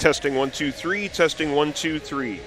Testing 1, 2, 3. Testing 1, 2, 3.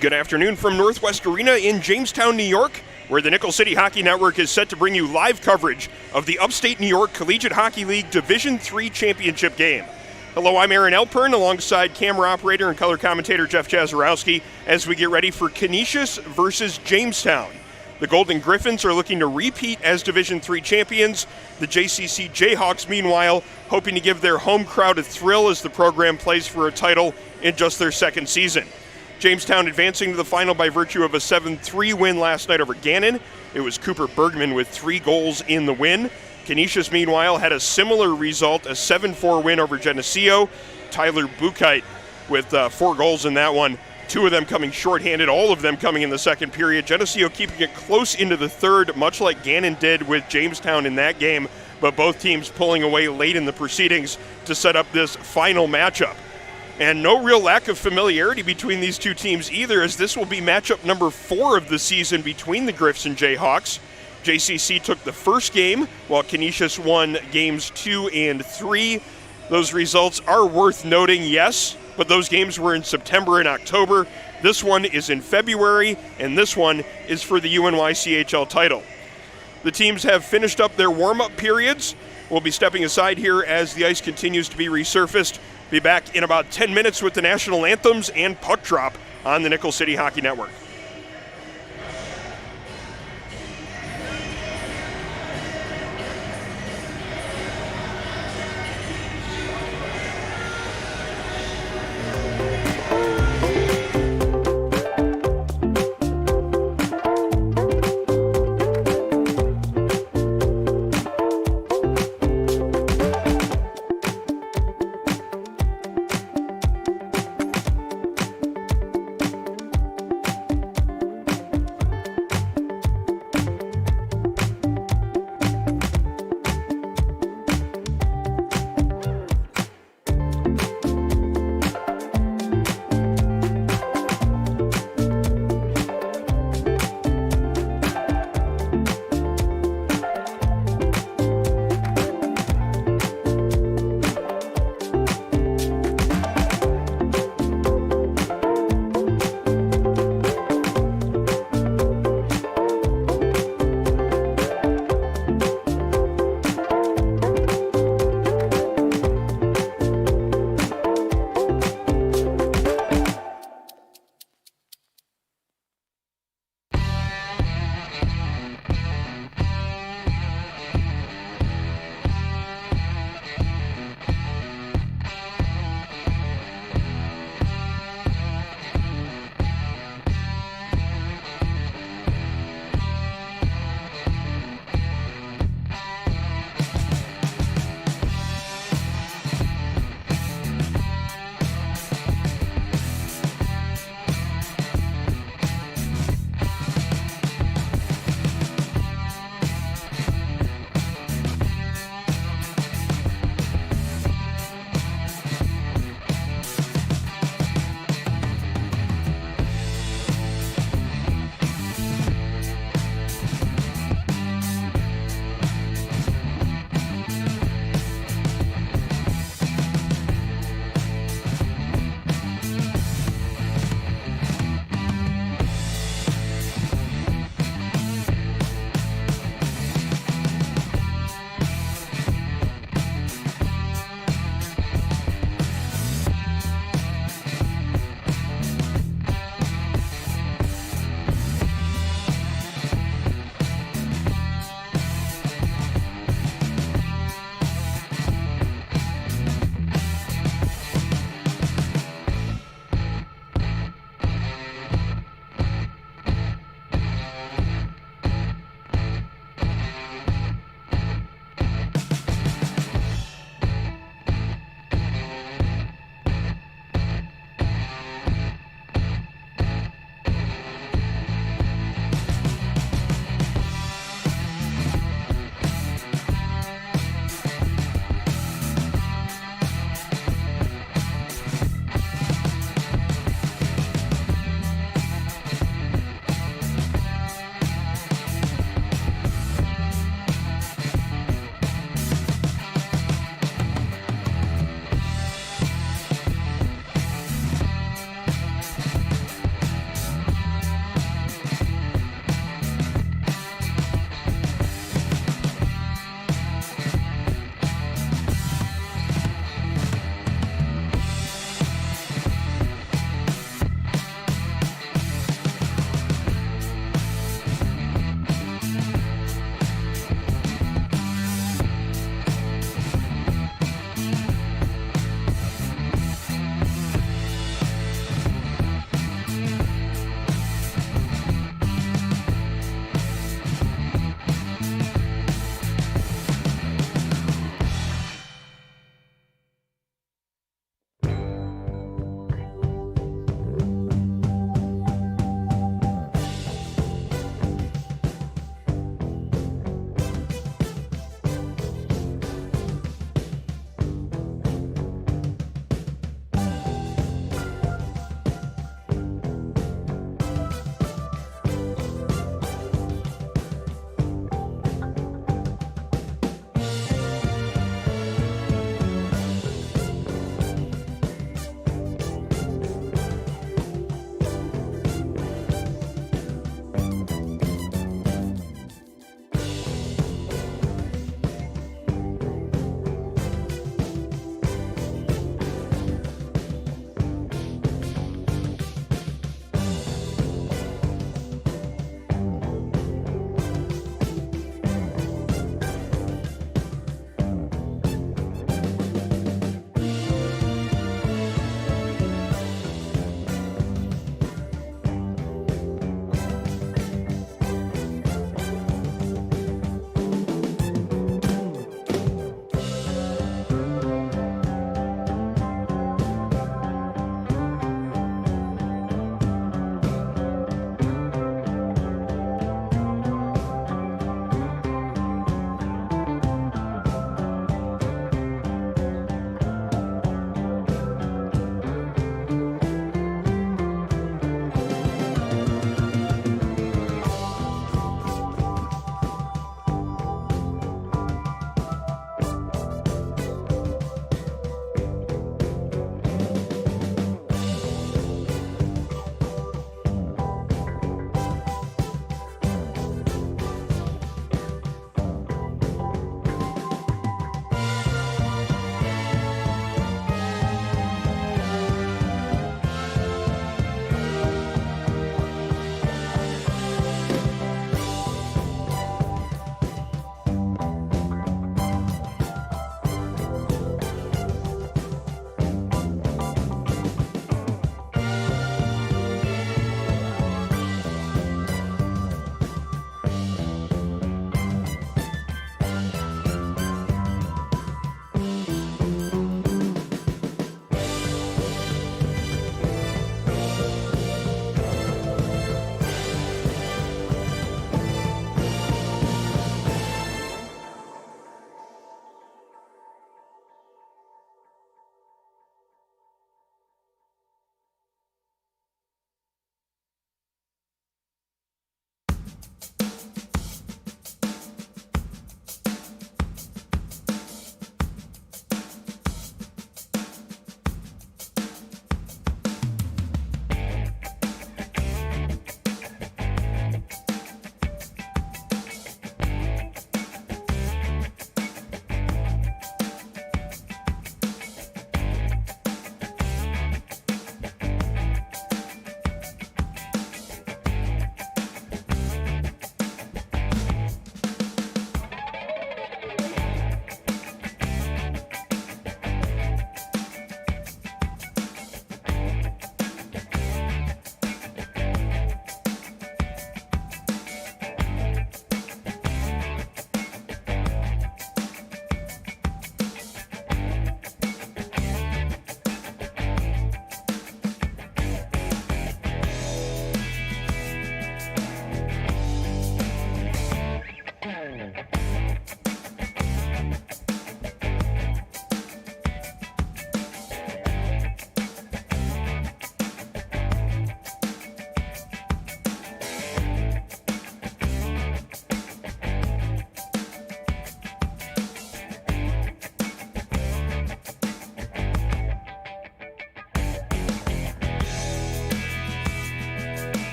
Good afternoon from Northwest Arena in Jamestown, New York, where the Nickel City Hockey Network is set to bring you live coverage of the Upstate New York Collegiate Hockey League Division III Championship game. Hello, I'm Aaron Alpern alongside camera operator and color commentator Jeff Jazarowski as we get ready for Canisius versus Jamestown. The Golden Griffins are looking to repeat as Division III champions. The JCC Jayhawks, meanwhile, hoping to give their home crowd a thrill as the program plays for a title in just their second season. Jamestown advancing to the final by virtue of a 7-3 win last night over Gannon. It was Cooper Bergman with 3 goals in the win. Canisius, meanwhile, had a similar result, a 7-4 win over Geneseo. Tyler Bukite with 4 goals in that one, 2 of them coming shorthanded, all of them coming in the second period. Geneseo keeping it close into the third, much like Gannon did with Jamestown in that game, but both teams pulling away late in the proceedings to set up this final matchup. And no real lack of familiarity between these two teams either, as this will be matchup number 4 of the season between the Griffs and Jayhawks. JCC took the first game, while Canisius won games 2 and 3. Those results are worth noting, yes, but those games were in September and October. This one is in February, and this one is for the UNYCHL title. The teams have finished up their warm-up periods. We'll be stepping aside here as the ice continues to be resurfaced. Be back in about 10 minutes with the national anthems and puck drop on the Nickel City Hockey Network.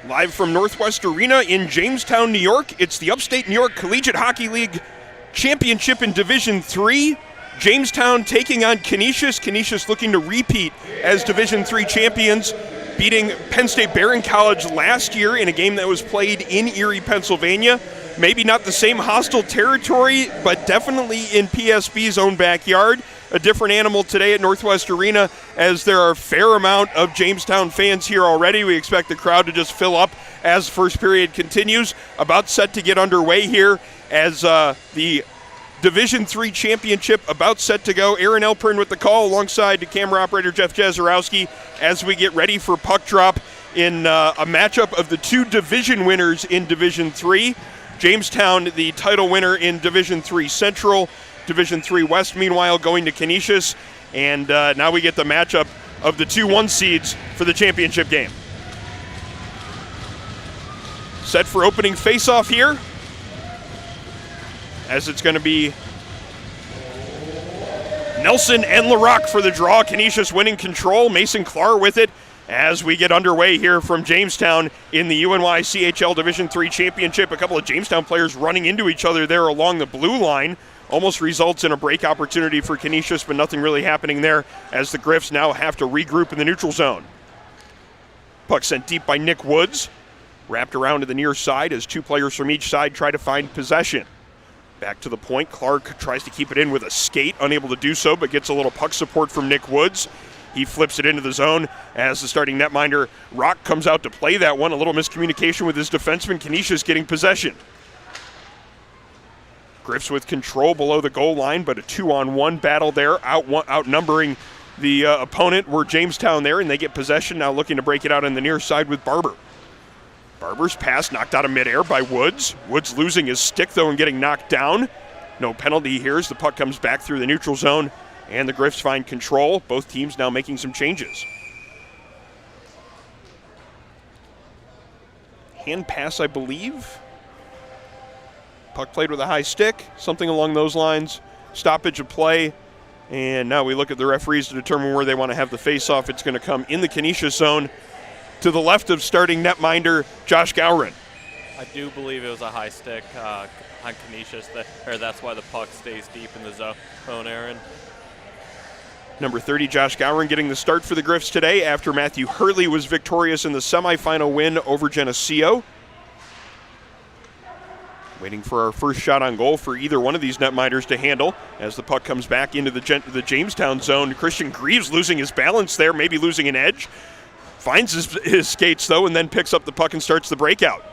Live from Northwest Arena in Jamestown, New York, it's the Upstate New York Collegiate Hockey League Championship in Division III. Jamestown taking on Canisius. Canisius looking to repeat as Division III champions, beating Penn State Barron College last year in a game that was played in Erie, Pennsylvania. Maybe not the same hostile territory, but definitely in PSB's own backyard. A different animal today at Northwest Arena, as there are a fair amount of Jamestown fans here already. We expect the crowd to just fill up as first period continues. About set to get underway here as the Division III championship about set to go. Aaron Elpern with the call alongside the camera operator Jeff Jazarowski as we get ready for puck drop in a matchup of the two division winners in Division III. Jamestown, the title winner in Division III Central. Division III West, meanwhile, going to Canisius. And now we get the matchup of the two 1 seeds for the championship game. Set for opening faceoff here, as it's going to be Nelson and LaRock for the draw. Canisius winning control. Mason Clark with it as we get underway here from Jamestown in the UNYCHL Division III Championship. A couple of Jamestown players running into each other there along the blue line. Almost results in a break opportunity for Canisius, but nothing really happening there as the Griffs now have to regroup in the neutral zone. Puck sent deep by Nick Woods. Wrapped around to the near side as two players from each side try to find possession. Back to the point. Clark tries to keep it in with a skate, unable to do so, but gets a little puck support from Nick Woods. He flips it into the zone as the starting netminder, Rock, comes out to play that one. A little miscommunication with his defenseman. Canisius getting possession. Griffs with control below the goal line, but a 2-on-1 battle there, outnumbering the opponent. Were Jamestown there, and they get possession, now looking to break it out on the near side with Barber. Barber's pass knocked out of midair by Woods. Woods losing his stick, though, and getting knocked down. No penalty here as the puck comes back through the neutral zone, and the Griffs find control. Both teams now making some changes. Hand pass, I believe. Puck played with a high stick, something along those lines. Stoppage of play, and now we look at the referees to determine where they want to have the face-off. It's going to come in the Canisius zone to the left of starting netminder Josh Gowron. I do believe it was a high stick on Canisius. That's why the puck stays deep in the zone, Aaron. Number 30, Josh Gowron, getting the start for the Griffs today after Matthew Hurley was victorious in the semifinal win over Geneseo. Waiting for our first shot on goal for either one of these netminders to handle as the puck comes back into the Jamestown zone. Christian Greaves losing his balance there, maybe losing an edge. Finds his skates, though, and then picks up the puck and starts the breakout.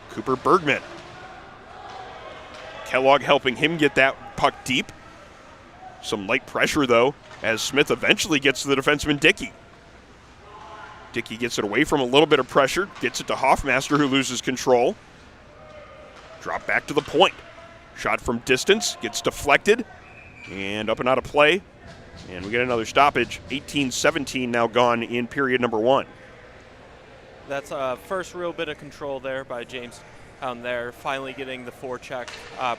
Cooper Bergman. Kellogg helping him get that puck deep. Some light pressure, though, as Smith eventually gets to the defenseman Dickey. Dickey gets it away from a little bit of pressure, gets it to Hoffmaster, who loses control. Drop back to the point. Shot from distance, gets deflected, and up and out of play. And we get another stoppage. 18-17 now gone in period number 1. That's a first real bit of control there by James down there. Finally getting the forecheck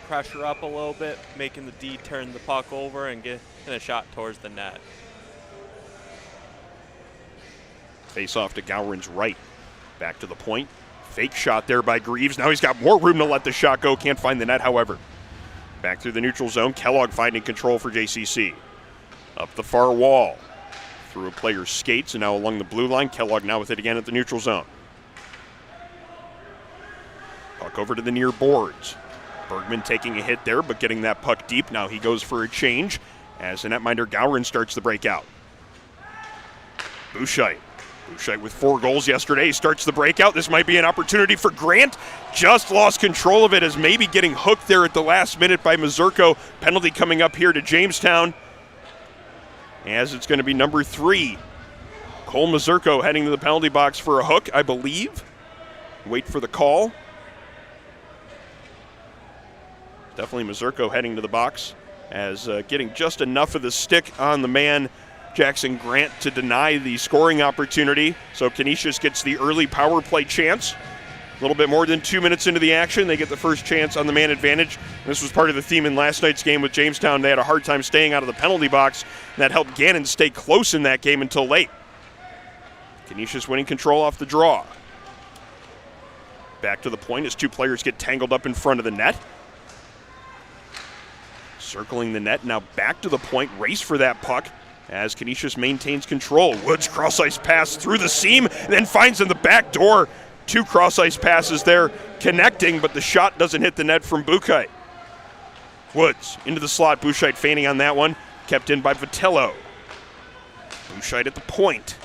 pressure up a little bit, making the D turn the puck over and getting a shot towards the net. Face off to Gowron's right. Back to the point. Fake shot there by Greaves. Now he's got more room to let the shot go. Can't find the net, however. Back through the neutral zone. Kellogg finding control for JCC. Up the far wall. Through a player's skates and now along the blue line. Kellogg now with it again at the neutral zone. Puck over to the near boards. Bergman taking a hit there, but getting that puck deep. Now he goes for a change as the netminder Gowron starts the breakout. Bouchite with 4 goals yesterday starts the breakout. This might be an opportunity for Grant. Just lost control of it as maybe getting hooked there at the last minute by Mazurko. Penalty coming up here to Jamestown as it's going to be number 3. Cole Mazurko heading to the penalty box for a hook, I believe. Wait for the call. Definitely Mazurko heading to the box as getting just enough of the stick on the man Jackson Grant to deny the scoring opportunity. So Canisius gets the early power play chance. A little bit more than 2 minutes into the action, they get the first chance on the man advantage. This was part of the theme in last night's game with Jamestown. They had a hard time staying out of the penalty box. That helped Gannon stay close in that game until late. Canisius winning control off the draw. Back to the point as 2 players get tangled up in front of the net. Circling the net, now back to the point, race for that puck as Canisius maintains control. Woods cross-ice pass through the seam, and then finds in the back door. 2 cross-ice passes there connecting, but the shot doesn't hit the net from Bouchite. Woods into the slot, Bouchite feigning on that one, kept in by Vitello. Bouchite at the point.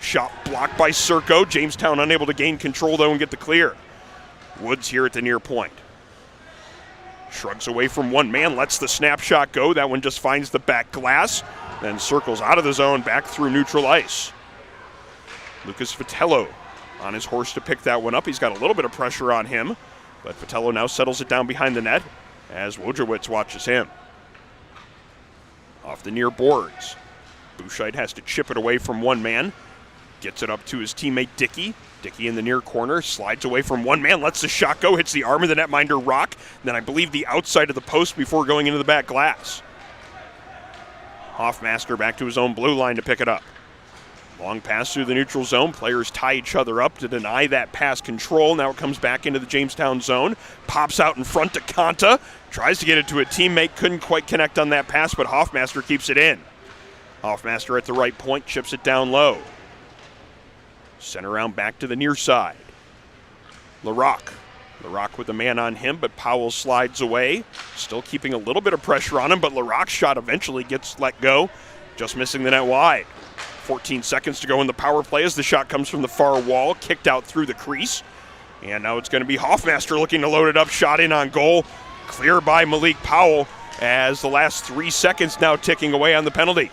Shot blocked by Serko. Jamestown unable to gain control though and get the clear. Woods here at the near point. Shrugs away from one man, lets the snapshot go. That one just finds the back glass, then circles out of the zone, back through neutral ice. Lucas Vitello on his horse to pick that one up. He's got a little bit of pressure on him, but Vitello now settles it down behind the net as Wojciech watches him. Off the near boards. Bouchite has to chip it away from one man. Gets it up to his teammate Dickey. Dickey in the near corner, slides away from one man, lets the shot go, hits the arm of the netminder Rock, then I believe the outside of the post before going into the back glass. Hoffmaster back to his own blue line to pick it up. Long pass through the neutral zone. Players tie each other up to deny that pass control. Now it comes back into the Jamestown zone. Pops out in front to Conta. Tries to get it to a teammate. Couldn't quite connect on that pass, but Hoffmaster keeps it in. Hoffmaster at the right point, chips it down low. Center around back to the near side. LaRock with a man on him, but Powell slides away. Still keeping a little bit of pressure on him, but LaRock's shot eventually gets let go. Just missing the net wide. 14 seconds to go in the power play as the shot comes from the far wall, kicked out through the crease. And now it's going to be Hoffmaster looking to load it up, shot in on goal. Clear by Malik Powell as the last 3 seconds now ticking away on the penalty.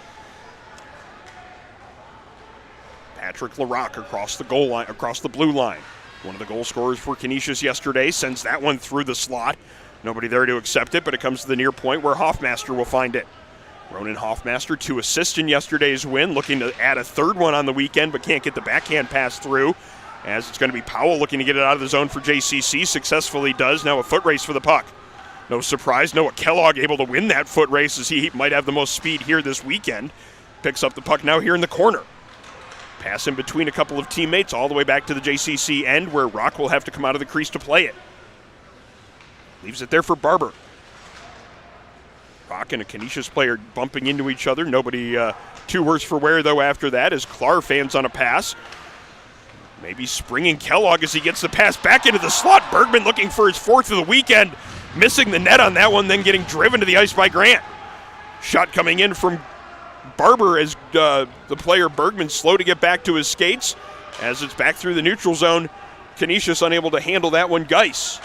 Patrick LaRock across the goal line, across the blue line. One of the goal scorers for Canisius yesterday sends that one through the slot. Nobody there to accept it, but it comes to the near point where Hoffmaster will find it. Ronan Hoffmaster, 2 assists in yesterday's win, looking to add a 3rd one on the weekend, but can't get the backhand pass through. As it's going to be Powell looking to get it out of the zone for JCC. Successfully does. Now a foot race for the puck. No surprise, Noah Kellogg able to win that foot race as he might have the most speed here this weekend. Picks up the puck now here in the corner. Pass in between a couple of teammates all the way back to the JCC end where Rock will have to come out of the crease to play it. Leaves it there for Barber. Rock and a Canisius player bumping into each other. Nobody too worse for wear, though, after that as Klar fans on a pass. Maybe springing Kellogg as he gets the pass back into the slot. Bergman looking for his 4th of the weekend. Missing the net on that one, then getting driven to the ice by Grant. Shot coming in from Barber as the player Bergman slow to get back to his skates. As it's back through the neutral zone, Canisius unable to handle that one. Geis.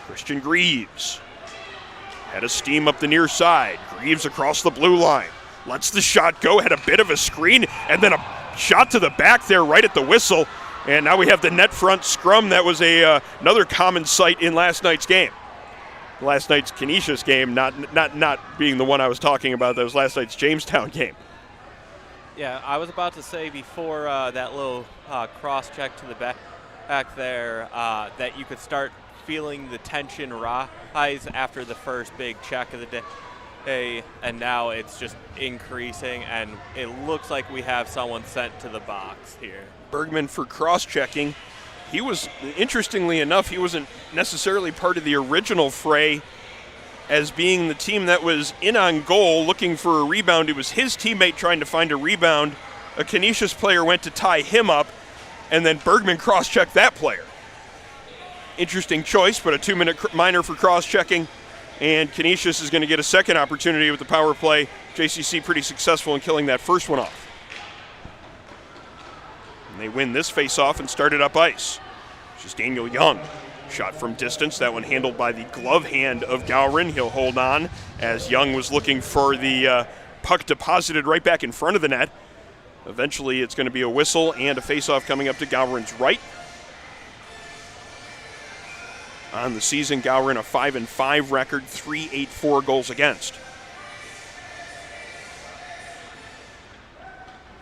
Christian Greaves. Had a steam up the near side. Greaves across the blue line. Lets the shot go. Had a bit of a screen. And then a shot to the back there right at the whistle. And now we have the net front scrum. That was another common sight in last night's game. Last night's Canisius game, not being the one I was talking about. That was last night's Jamestown game. Yeah, I was about to say before that little cross-check to the back there that you could start feeling the tension rise after the first big check of the and now it's just increasing, and it looks like we have someone sent to the box here. Bergman for cross-checking. He was, interestingly enough, he wasn't necessarily part of the original fray as being the team that was in on goal looking for a rebound. It was his teammate trying to find a rebound. A Canisius player went to tie him up, and then Bergman cross-checked that player. Interesting choice, but a 2-minute minor for cross-checking, and Canisius is going to get a second opportunity with the power play. JCC pretty successful in killing that first one off. And they win this face-off and start it up ice. It's just Daniel Young. Shot from distance, that one handled by the glove hand of Gowron. He'll hold on as Young was looking for the puck deposited right back in front of the net. Eventually it's going to be a whistle and a face-off coming up to Gowron's right. On the season, Gowron a 5-5 record, 3.84 goals against.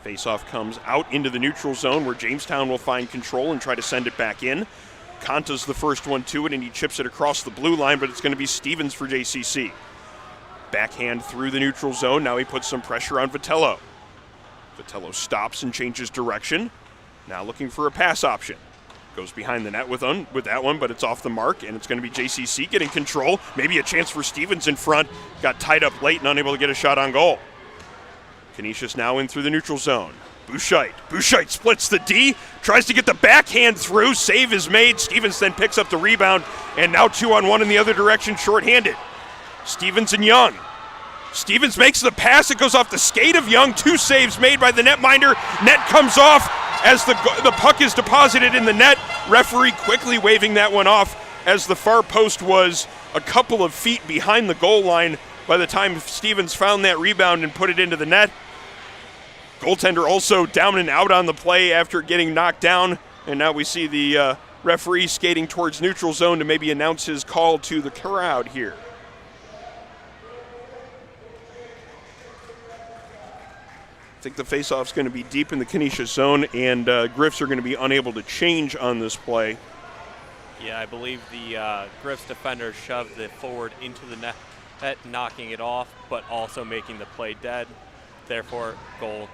Face-off comes out into the neutral zone where Jamestown will find control and try to send it back in. Conta's the first one to it, and he chips it across the blue line, but it's going to be Stevens for JCC. Backhand through the neutral zone. Now he puts some pressure on Vitello. Vitello stops and changes direction. Now looking for a pass option. Goes behind the net with that one, but it's off the mark, and it's going to be JCC getting control. Maybe a chance for Stevens in front. Got tied up late and unable to get a shot on goal. Canisius now in through the neutral zone. Bouchite splits the D, tries to get the backhand through. Save is made. Stevens then picks up the rebound, and now 2-on-1 in the other direction, shorthanded. Stevens and Young. Stevens makes the pass. It goes off the skate of Young. 2 saves made by the netminder. Net comes off as the puck is deposited in the net. Referee quickly waving that one off as the far post was a couple of feet behind the goal line by the time Stevens found that rebound and put it into the net. Goaltender also down and out on the play after getting knocked down, and now we see the referee skating towards neutral zone to maybe announce his call to the crowd here. I think the faceoff's going to be deep in the Canisius zone, and Griffs are going to be unable to change on this play. Yeah, I believe the Griffs defender shoved it forward into the net, knocking it off, but also making the play dead. Therefore, goal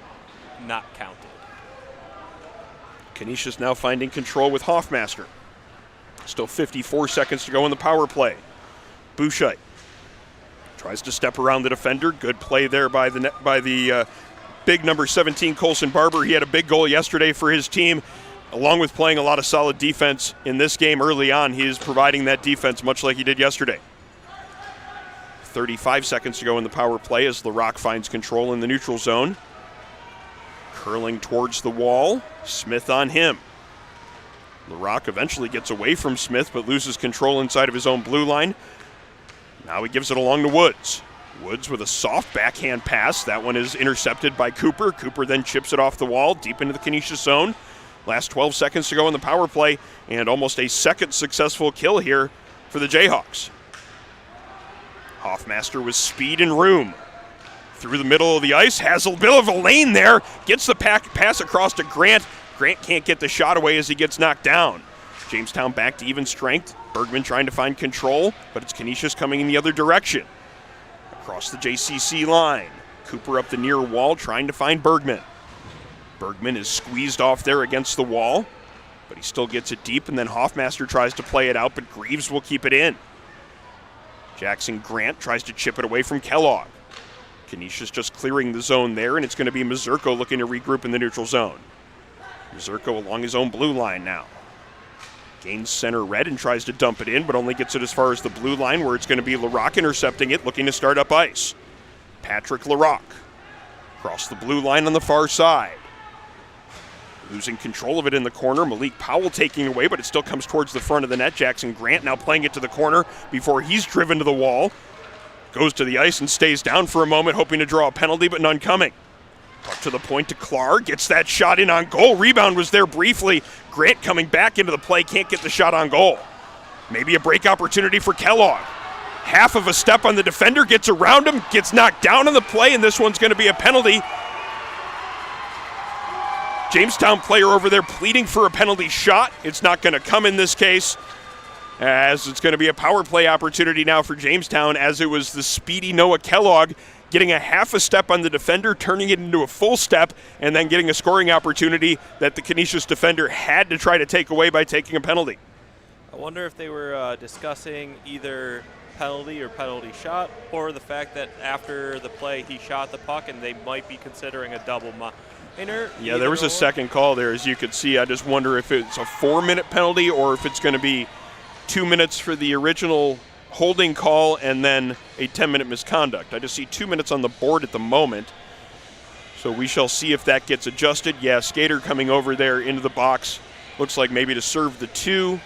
not counted. Canisius now finding control with Hoffmaster. Still 54 seconds to go in the power play. Bouchite tries to step around the defender. Good play there by the big number 17 Colson Barber. He had a big goal yesterday for his team. Along with playing a lot of solid defense in this game early on, he is providing that defense much like he did yesterday. 35 seconds to go in the power play as LaRock finds control in the neutral zone. Curling towards the wall. Smith on him. LaRock eventually gets away from Smith but loses control inside of his own blue line. Now he gives it along to Woods. Woods with a soft backhand pass. That one is intercepted by Cooper. Cooper then chips it off the wall deep into the Canisius zone. Last 12 seconds to go in the power play, and almost a second successful kill here for the Jayhawks. Hoffmaster with speed and room. Through the middle of the ice, has a bit of a lane there. Gets the pass across to Grant. Grant can't get the shot away as he gets knocked down. Jamestown back to even strength. Bergman trying to find control, but it's Canisius coming in the other direction. Across the JCC line. Cooper up the near wall trying to find Bergman. Bergman is squeezed off there against the wall, but he still gets it deep, and then Hoffmaster tries to play it out, but Greaves will keep it in. Jackson Grant tries to chip it away from Kellogg. Canisius just clearing the zone there, and it's going to be Mazurko looking to regroup in the neutral zone. Mazurko along his own blue line now. Gains center red and tries to dump it in, but only gets it as far as the blue line, where it's going to be LaRock intercepting it, looking to start up ice. Patrick LaRock across the blue line on the far side. Losing control of it in the corner. Malik Powell taking it away, but it still comes towards the front of the net. Jackson Grant now playing it to the corner before he's driven to the wall. Goes to the ice and stays down for a moment, hoping to draw a penalty, but none coming. Up to the point to Clark. Gets that shot in on goal. Rebound was there briefly. Grant coming back into the play. Can't get the shot on goal. Maybe a break opportunity for Kellogg. Half of a step on the defender. Gets around him. Gets knocked down on the play, and this one's going to be a penalty. Jamestown player over there pleading for a penalty shot. It's not going to come in this case. as it's going to be a power play opportunity now for Jamestown, as it was the speedy Noah Kellogg getting a half a step on the defender, turning it into a full step, and then getting a scoring opportunity that the Canisius defender had to try to take away by taking a penalty. I wonder if they were discussing either penalty or penalty shot, or the fact that after the play he shot the puck and they might be considering a double minor. Yeah, there was a second call there, as you could see. I just wonder if it's a 4-minute penalty or if it's going to be 2 minutes for the original holding call and then a 10-minute misconduct. I just see 2 minutes on the board at the moment, so we shall see if that gets adjusted. Yeah, skater coming over there into the box, looks like maybe to serve the 2,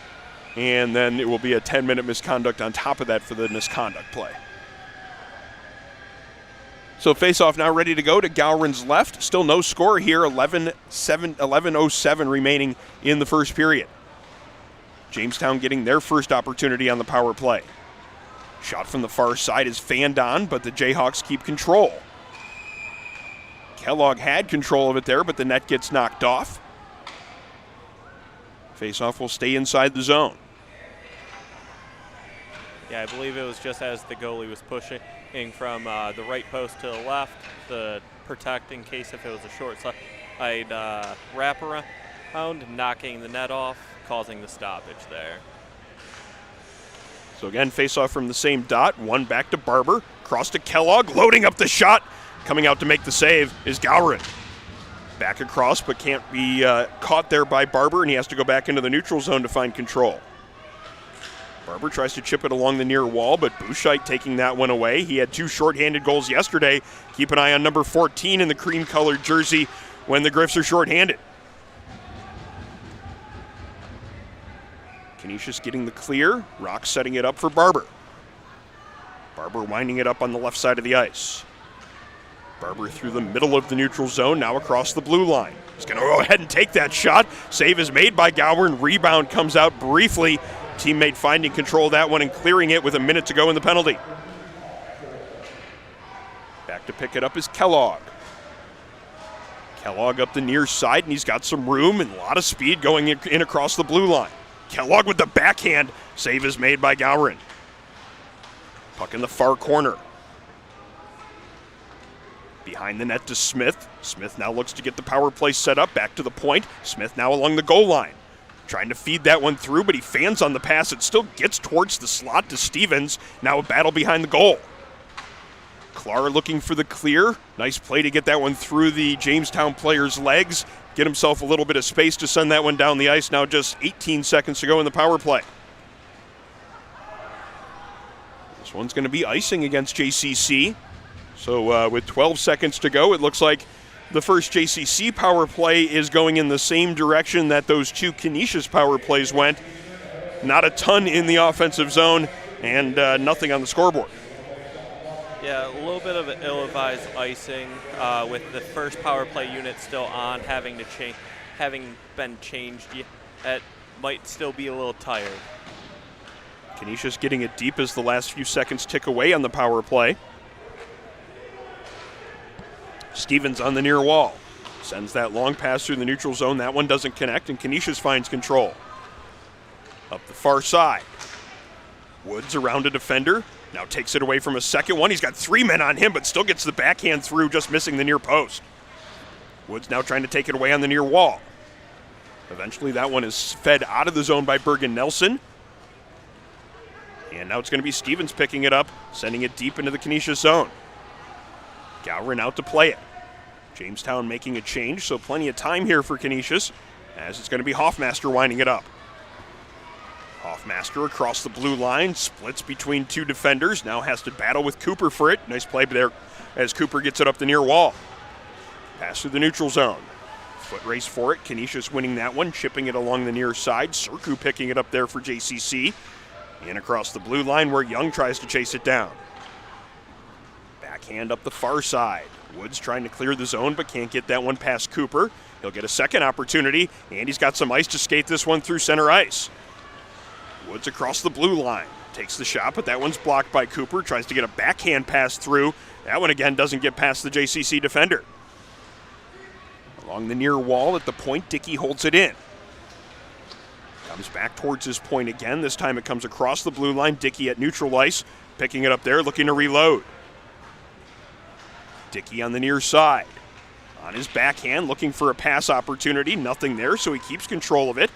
and then it will be a 10-minute misconduct on top of that for the misconduct play. So face-off now ready to go to Gowron's left. Still no score here, 11:07 remaining in the first period. Jamestown getting their first opportunity on the power play. Shot from the far side is fanned on, but the Jayhawks keep control. Kellogg had control of it there, but the net gets knocked off. Face-off will stay inside the zone. Yeah, I believe it was just as the goalie was pushing from the right post to the left to protect in case if it was a short side wraparound, knocking the net off, causing the stoppage there. So again, face-off from the same dot. One back to Barber, cross to Kellogg, loading up the shot. Coming out to make the save is Gowron. Back across, but can't be caught there by Barber, and he has to go back into the neutral zone to find control. Barber tries to chip it along the near wall, but Bouchite taking that one away. He had 2 shorthanded goals yesterday. Keep an eye on number 14 in the cream-colored jersey when the Griffs are shorthanded. Canisius getting the clear. Rock setting it up for Barber. Barber winding it up on the left side of the ice. Barber through the middle of the neutral zone, now across the blue line. He's going to go ahead and take that shot. Save is made by Gowron. Rebound comes out briefly. Teammate finding control of that one and clearing it with a minute to go in the penalty. Back to pick it up is Kellogg. Kellogg up the near side, and he's got some room and a lot of speed going in across the blue line. Kellogg with the backhand. Save is made by Gowron. Puck in the far corner. Behind the net to Smith. Smith now looks to get the power play set up. Back to the point. Smith now along the goal line. Trying to feed that one through, but he fans on the pass. It still gets towards the slot to Stevens. Now a battle behind the goal. Clark looking for the clear. Nice play to get that one through the Jamestown player's legs. Get himself a little bit of space to send that one down the ice. Now just 18 seconds to go in the power play. This one's going to be icing against JCC. So with 12 seconds to go, it looks like the first JCC power play is going in the same direction that those 2 Canisius power plays went. Not a ton in the offensive zone and nothing on the scoreboard. Yeah, a little bit of an ill-advised icing with the first power play unit still on, having been changed. It might still be a little tired. Canisius getting it deep as the last few seconds tick away on the power play. Stevens on the near wall. Sends that long pass through the neutral zone. That one doesn't connect, and Canisius finds control. Up the far side. Woods around a defender. Now takes it away from a second one. He's got 3 men on him, but still gets the backhand through, just missing the near post. Woods now trying to take it away on the near wall. Eventually that one is fed out of the zone by Bergen Nelson. And now it's going to be Stevens picking it up, sending it deep into the Canisius zone. Gowron out to play it. Jamestown making a change, so plenty of time here for Canisius, as it's going to be Hoffmaster winding it up. Hoffmaster across the blue line, splits between 2 defenders, now has to battle with Cooper for it. Nice play there as Cooper gets it up the near wall. Pass through the neutral zone. Foot race for it, Canisius winning that one, chipping it along the near side. Serku picking it up there for JCC. In across the blue line where Young tries to chase it down. Backhand up the far side. Woods trying to clear the zone but can't get that one past Cooper. He'll get a second opportunity, and he's got some ice to skate this one through center ice. Woods across the blue line. Takes the shot, but that one's blocked by Cooper. Tries to get a backhand pass through. That one again doesn't get past the JCC defender. Along the near wall at the point, Dickey holds it in. Comes back towards his point again. This time it comes across the blue line. Dickey at neutral ice, picking it up there, looking to reload. Dickey on the near side. On his backhand, looking for a pass opportunity. Nothing there, so he keeps control of it.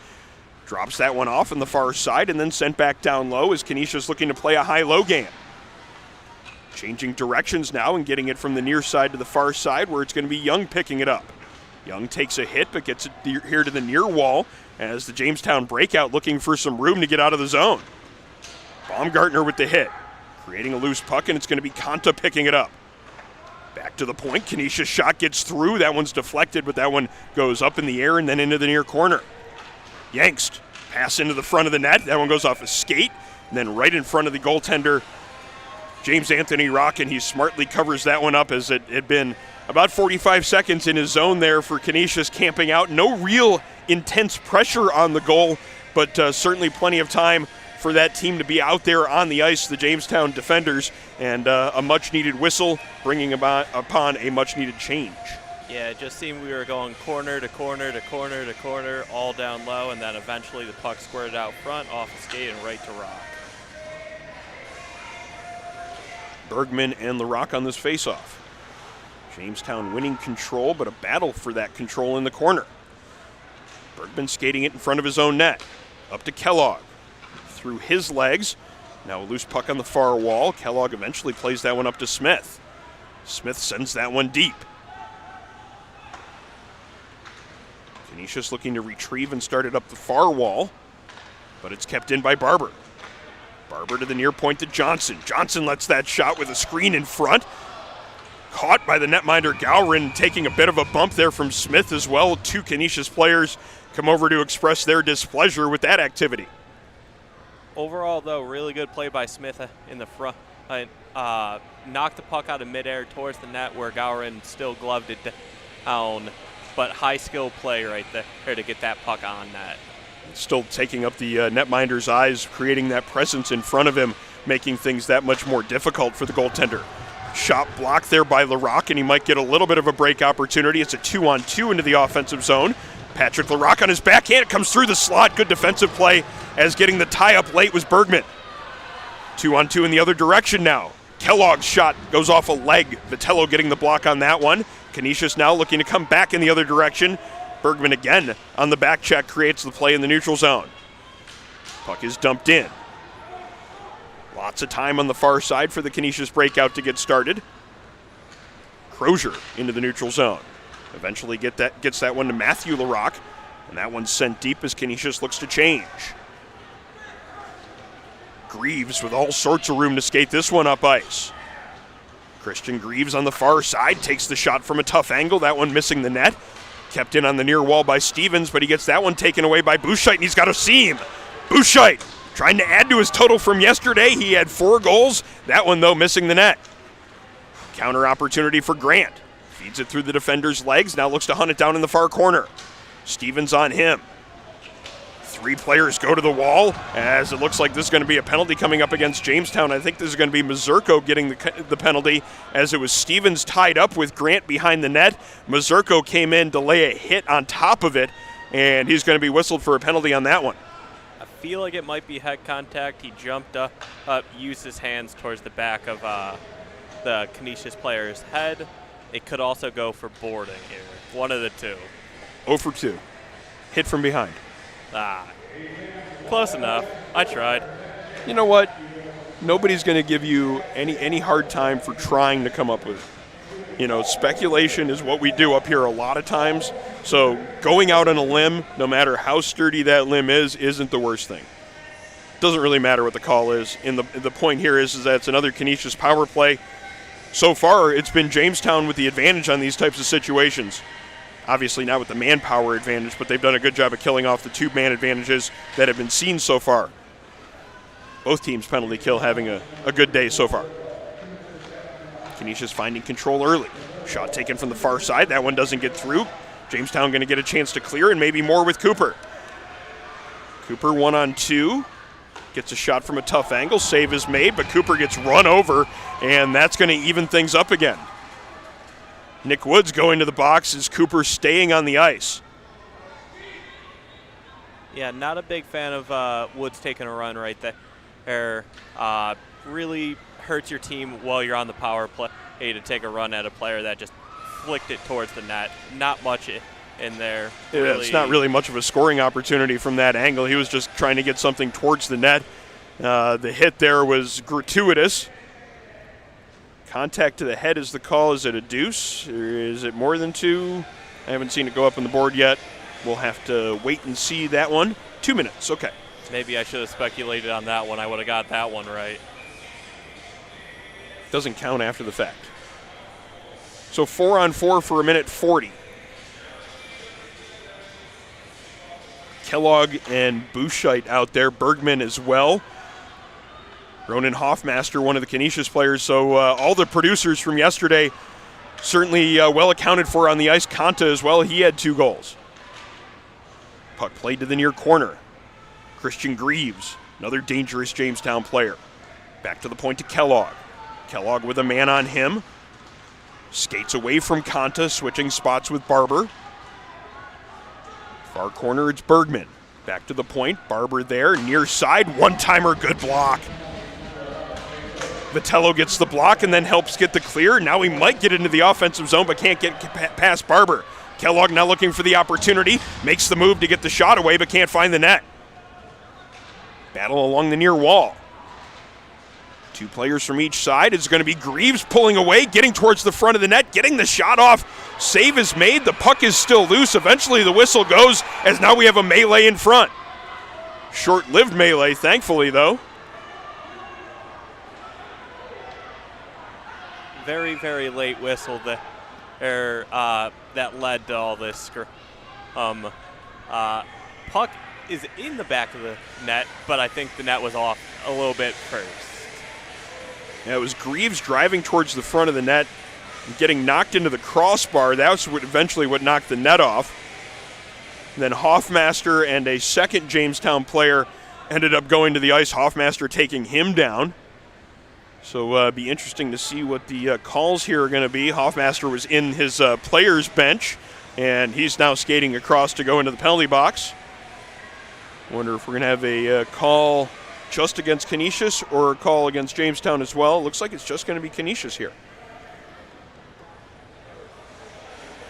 Drops that one off on the far side and then sent back down low as Canisius looking to play a high-low game. Changing directions now and getting it from the near side to the far side where it's going to be Young picking it up. Young takes a hit but gets it here to the near wall as the Jamestown breakout looking for some room to get out of the zone. Baumgartner with the hit, creating a loose puck, and it's going to be Konta picking it up. Back to the point, Canisius shot gets through. That one's deflected, but that one goes up in the air and then into the near corner. Yankst, pass into the front of the net. That one goes off a skate, and then right in front of the goaltender, James Anthony Rock, and he smartly covers that one up as it had been about 45 seconds in his zone there for Canisius camping out. No real intense pressure on the goal, but certainly plenty of time for that team to be out there on the ice, the Jamestown defenders, and a much-needed whistle bringing upon a much-needed change. Yeah, it just seemed we were going corner to corner to corner to corner, all down low, and then eventually the puck squirted out front, off the skate, and right to Rock. Bergman and LaRock on this faceoff. Jamestown winning control, but a battle for that control in the corner. Bergman skating it in front of his own net. Up to Kellogg. Through his legs. Now a loose puck on the far wall. Kellogg eventually plays that one up to Smith. Smith sends that one deep. Canisius looking to retrieve and start it up the far wall, but it's kept in by Barber. Barber to the near point to Johnson. Johnson lets that shot with a screen in front. Caught by the netminder Gowron, taking a bit of a bump there from Smith as well. Two Canisius players come over to express their displeasure with that activity. Overall, though, really good play by Smith in the front. Knocked the puck out of midair towards the net where Gowron still gloved it down. But high skill play right there to get that puck on net. Still taking up the netminder's eyes, creating that presence in front of him, making things that much more difficult for the goaltender. Shot blocked there by LaRock, and he might get a little bit of a break opportunity. It's a 2-on-2 into the offensive zone. Patrick LaRock on his backhand, comes through the slot. Good defensive play as getting the tie-up late was Bergman. 2-on-2 in the other direction now. Kellogg's shot goes off a leg. Vitello getting the block on that one. Canisius now looking to come back in the other direction. Bergman again on the back check creates the play in the neutral zone. Puck is dumped in. Lots of time on the far side for the Canisius breakout to get started. Crozier into the neutral zone. Eventually gets that one to Matthew LaRock, and that one's sent deep as Canisius looks to change. Greaves with all sorts of room to skate this one up ice. Christian Greaves on the far side takes the shot from a tough angle. That one missing the net. Kept in on the near wall by Stevens, but he gets that one taken away by Bouchite, and he's got a seam. Bouchite trying to add to his total from yesterday. He had 4 goals. That one, though, missing the net. Counter opportunity for Grant. Feeds it through the defender's legs. Now looks to hunt it down in the far corner. Stevens on him. 3 players go to the wall as it looks like this is going to be a penalty coming up against Jamestown. I think this is going to be Mazurko getting the penalty as it was Stevens tied up with Grant behind the net. Mazurko came in to lay a hit on top of it, and he's going to be whistled for a penalty on that one. I feel like it might be head contact. He jumped up, used his hands towards the back of the Canisius player's head. It could also go for boarding here. One of the two. 0 for 2. Hit from behind. Close enough. I tried. You know what? Nobody's going to give you any hard time for trying to come up with it. You know, speculation is what we do up here a lot of times. So going out on a limb, no matter how sturdy that limb is, isn't the worst thing. Doesn't really matter what the call is. And the point here is that it's another Canisius power play. So far, it's been Jamestown with the advantage on these types of situations. Obviously not with the manpower advantage, but they've done a good job of killing off the 2-man advantages that have been seen so far. Both teams penalty kill having a good day so far. Canisius finding control early. Shot taken from the far side. That one doesn't get through. Jamestown going to get a chance to clear, and maybe more with Cooper. Cooper 1-on-2. Gets a shot from a tough angle. Save is made, but Cooper gets run over, and that's going to even things up again. Nick Woods going to the box as Cooper staying on the ice. Yeah, not a big fan of Woods taking a run right there. Really hurts your team while you're on the power play to take a run at a player that just flicked it towards the net. Not much in there. Yeah, it's not really much of a scoring opportunity from that angle. He was just trying to get something towards the net. The hit there was gratuitous. Contact to the head is the call. Is it a deuce, or is it more than 2? I haven't seen it go up on the board yet. We'll have to wait and see that one. 2 minutes, okay. Maybe I should have speculated on that one. I would have got that one right. Doesn't count after the fact. So 4-on-4 for a minute 40. Kellogg and Bouchite out there. Bergman as well. Ronan Hoffmaster, one of the Canisius players. So all the producers from yesterday certainly well accounted for on the ice. Conta as well. He had 2 goals. Puck played to the near corner. Christian Greaves, another dangerous Jamestown player. Back to the point to Kellogg. Kellogg with a man on him. Skates away from Conta, switching spots with Barber. Far corner, it's Bergman. Back to the point, Barber there, near side, one-timer, good block. Vitello gets the block and then helps get the clear. Now he might get into the offensive zone, but can't get past Barber. Kellogg now looking for the opportunity, makes the move to get the shot away, but can't find the net. Battle along the near wall. 2 players from each side. It's going to be Greaves pulling away, getting towards the front of the net, getting the shot off. Save is made. The puck is still loose. Eventually the whistle goes as now we have a melee in front. Short-lived melee, thankfully, though. Very, very late whistle that led to all this. Puck is in the back of the net, but I think the net was off a little bit first. Yeah, it was Greaves driving towards the front of the net and getting knocked into the crossbar. That was eventually what knocked the net off. And then Hoffmaster and a second Jamestown player ended up going to the ice, Hoffmaster taking him down. So it'll be interesting to see what the calls here are going to be. Hoffmaster was in his player's bench, and he's now skating across to go into the penalty box. Wonder if we're going to have a call just against Canisius or a call against Jamestown as well. Looks like it's just going to be Canisius here.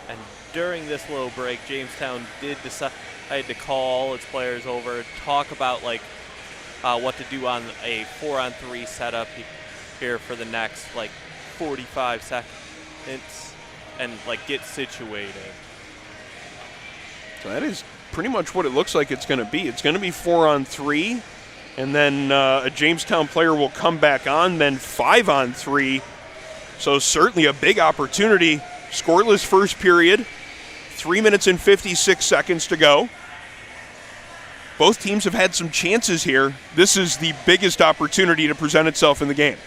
And during this little break, Jamestown did decide to call all its players over, talk about what to do on a 4-on-3 setup here for the next 45 seconds and get situated. So that is pretty much what it looks like it's going to be. It's going to be 4-on-3, and then a Jamestown player will come back on, then 5-on-3. So certainly a big opportunity. Scoreless first period, 3 minutes and 56 seconds to go. Both teams have had some chances here. This is the biggest opportunity to present itself in the game.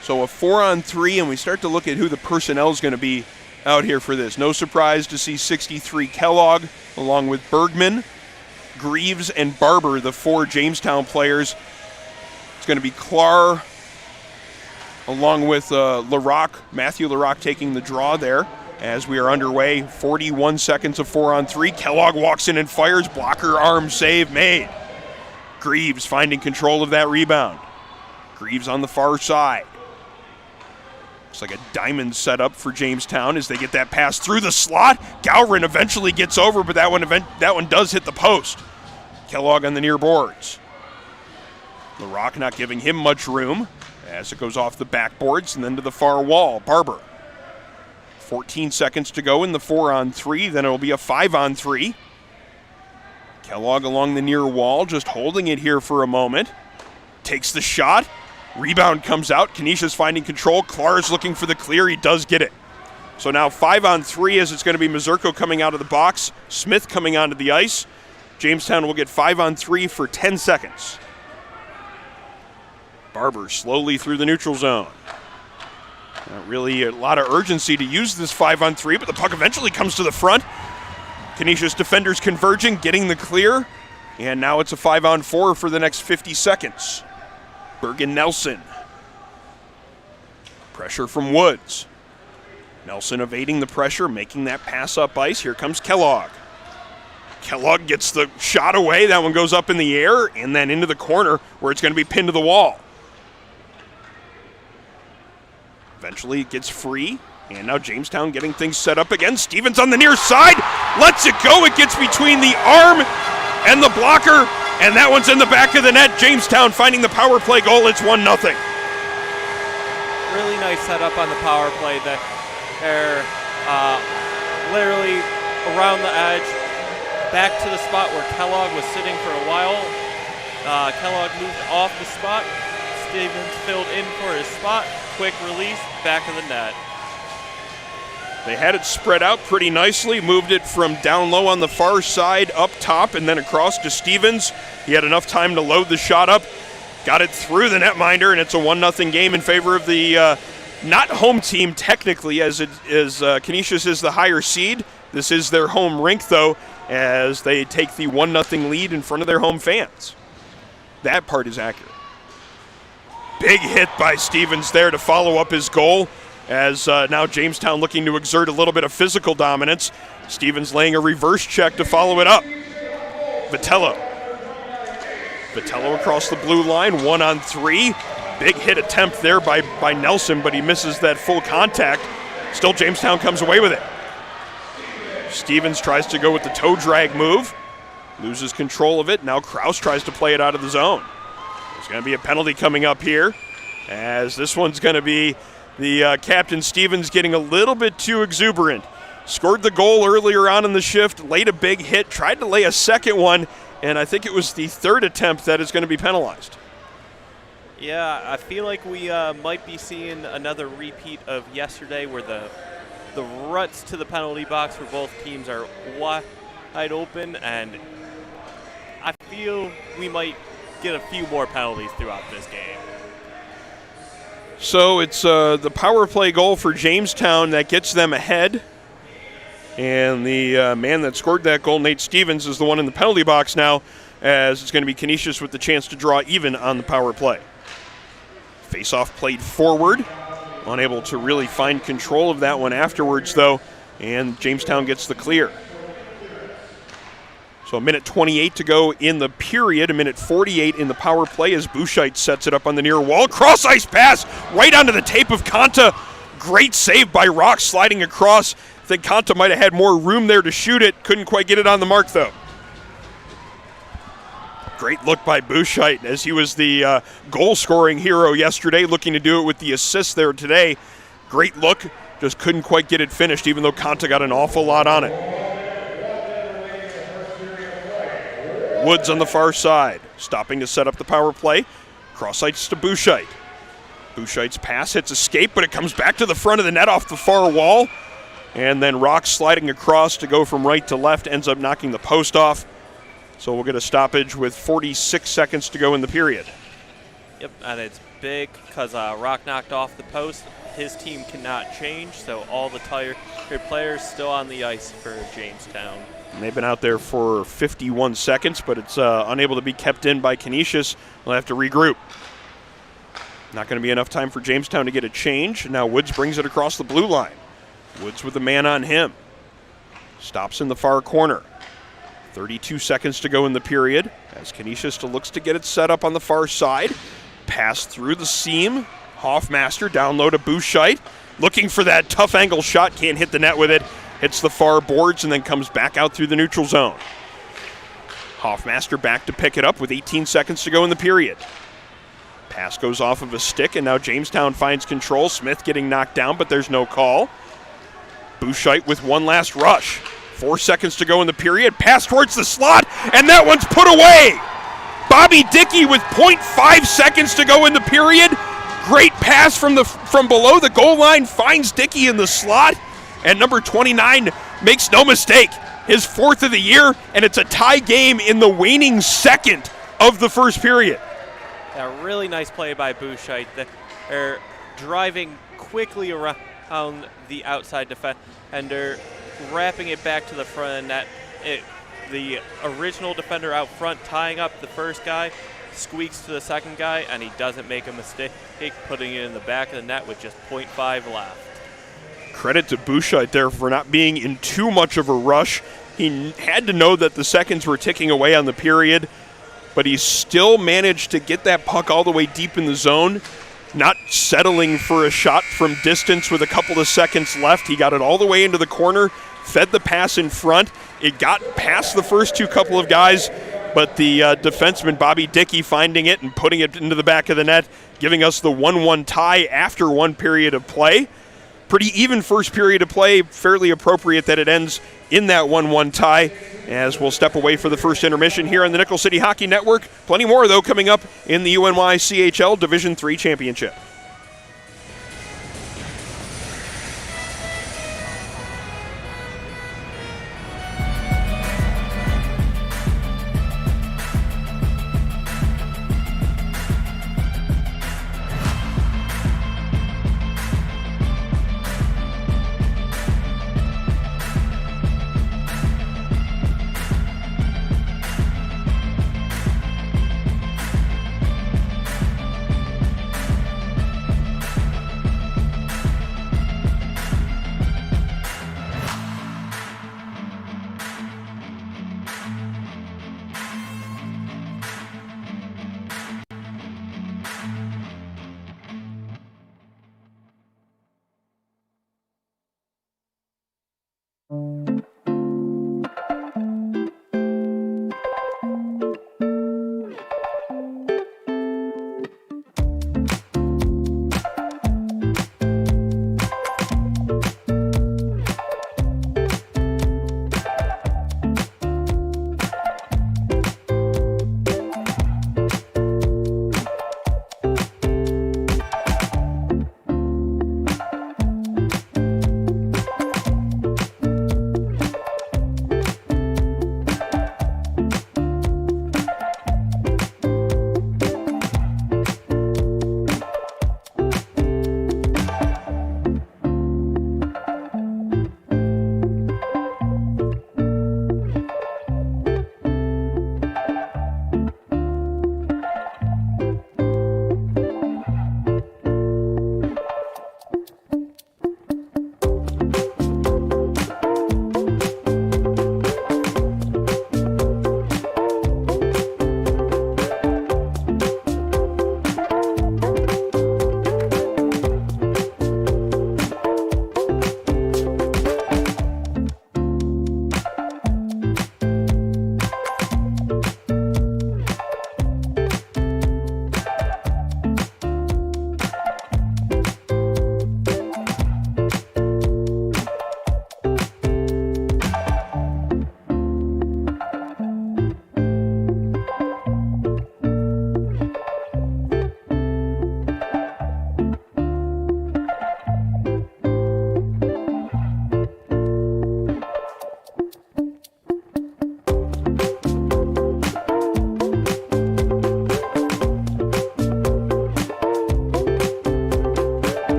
So a 4-on-3, and we start to look at who the personnel is going to be out here for this. No surprise to see 63 Kellogg along with Bergman, Greaves, and Barber, the 4 Jamestown players. It's going to be Clar along with Matthew Larocque taking the draw there as we are underway. 41 seconds of 4-on-3. Kellogg walks in and fires. Blocker arm save made. Greaves finding control of that rebound. Greaves on the far side. Looks like a diamond setup for Jamestown as they get that pass through the slot. Gowron eventually gets over, but that one does hit the post. Kellogg on the near boards. Larocque not giving him much room as it goes off the backboards and then to the far wall. Barber. 14 seconds to go in the 4-on-3. Then it'll be a 5-on-3. Kellogg along the near wall, just holding it here for a moment. Takes the shot. Rebound comes out. Canisius finding control. Clar is looking for the clear. He does get it. So now 5-on-3 as it's going to be Mazurko coming out of the box. Smith coming onto the ice. Jamestown will get 5-on-3 for 10 seconds. Barber slowly through the neutral zone. Not really a lot of urgency to use this 5-on-3, but the puck eventually comes to the front. Canisius defenders converging, getting the clear. And now it's a 5-on-4 for the next 50 seconds. Bergen Nelson. Pressure from Woods. Nelson evading the pressure, making that pass up ice. Here comes Kellogg. Kellogg gets the shot away. That one goes up in the air and then into the corner where it's going to be pinned to the wall. Eventually it gets free, and now Jamestown getting things set up again. Stevens on the near side, lets it go. It gets between the arm and the blocker, and that one's in the back of the net. Jamestown finding the power play goal. It's 1-0. Really nice setup on the power play. They're literally around the edge, back to the spot where Kellogg was sitting for a while. Kellogg moved off the spot. Stevens filled in for his spot. Quick release, back of the net. They had it spread out pretty nicely, moved it from down low on the far side up top and then across to Stevens. He had enough time to load the shot up, got it through the netminder, and it's a 1-0 game in favor of the not home team technically, as Canisius is the higher seed. This is their home rink, though, as they take the 1-0 lead in front of their home fans. That part is accurate. Big hit by Stevens there to follow up his goal, as now Jamestown looking to exert a little bit of physical dominance. Stevens laying a reverse check to follow it up. Vitello across the blue line, 1-on-3. Big hit attempt there by Nelson, but he misses that full contact. Still, Jamestown comes away with it. Stevens tries to go with the toe drag move, loses control of it. Now Kraus tries to play it out of the zone. There's going to be a penalty coming up here, as this one's going to be the captain Stevens getting a little bit too exuberant. Scored the goal earlier on in the shift, laid a big hit, tried to lay a second one, and I think it was the third attempt that is going to be penalized. Yeah, I feel like we might be seeing another repeat of yesterday, where the ruts to the penalty box for both teams are wide open, and I feel we might get a few more penalties throughout this game. So it's the power play goal for Jamestown that gets them ahead, and the man that scored that goal, Nate Stevens, is the one in the penalty box now, as it's going to be Canisius with the chance to draw even on the power play. Face-off played forward, unable to really find control of that one afterwards, though, and Jamestown gets the clear. So a minute 28 to go in the period, a minute 48 in the power play as Bouchite sets it up on the near wall. Cross-ice pass right onto the tape of Conta. Great save by Rock sliding across. I think Conta might have had more room there to shoot it. Couldn't quite get it on the mark, though. Great look by Bouchite, as he was the goal-scoring hero yesterday, looking to do it with the assist there today. Great look, just couldn't quite get it finished, even though Conta got an awful lot on it. Woods on the far side, stopping to set up the power play. Cross-ice to Bouchite. Bouchite's pass hits a skate, but it comes back to the front of the net off the far wall. And then Rock sliding across to go from right to left, ends up knocking the post off. So we'll get a stoppage with 46 seconds to go in the period. Yep, and it's big because Rock knocked off the post. His team cannot change, so all the tired players still on the ice for Jamestown. And they've been out there for 51 seconds, but it's unable to be kept in by Canisius. They'll have to regroup. Not going to be enough time for Jamestown to get a change. Now Woods brings it across the blue line. Woods with a man on him. Stops in the far corner. 32 seconds to go in the period as Canisius still looks to get it set up on the far side. Pass through the seam. Hoffmaster down low to Bouchite. Looking for that tough angle shot. Can't hit the net with it. Hits the far boards and then comes back out through the neutral zone. Hoffmaster back to pick it up with 18 seconds to go in the period. Pass goes off of a stick, and now Jamestown finds control. Smith getting knocked down, but there's no call. Bouchite with one last rush. 4 seconds to go in the period. Pass towards the slot, and that one's put away. Bobby Dickey with 0.5 seconds to go in the period. Great pass from below the goal line, finds Dickey in the slot. And number 29 makes no mistake, his fourth of the year, and it's a tie game in the waning second of the first period. A really nice play by Bouchite. They're driving quickly around the outside defender, wrapping it back to the front of the net. The original defender out front tying up the first guy, squeaks to the second guy, and he doesn't make a mistake, putting it in the back of the net with just 0.5 left. Credit to Bouchard there for not being in too much of a rush. He had to know that the seconds were ticking away on the period, but he still managed to get that puck all the way deep in the zone, not settling for a shot from distance with a couple of seconds left. He got it all the way into the corner, fed the pass in front. It got past the first two couple of guys, but the defenseman Bobby Dickey finding it and putting it into the back of the net, giving us the 1-1 tie after one period of play. Pretty even first period of play, fairly appropriate that it ends in that 1-1 tie, as we'll step away for the first intermission here on the Nickel City Hockey Network. Plenty more, though, coming up in the UNYCHL Division III Championship.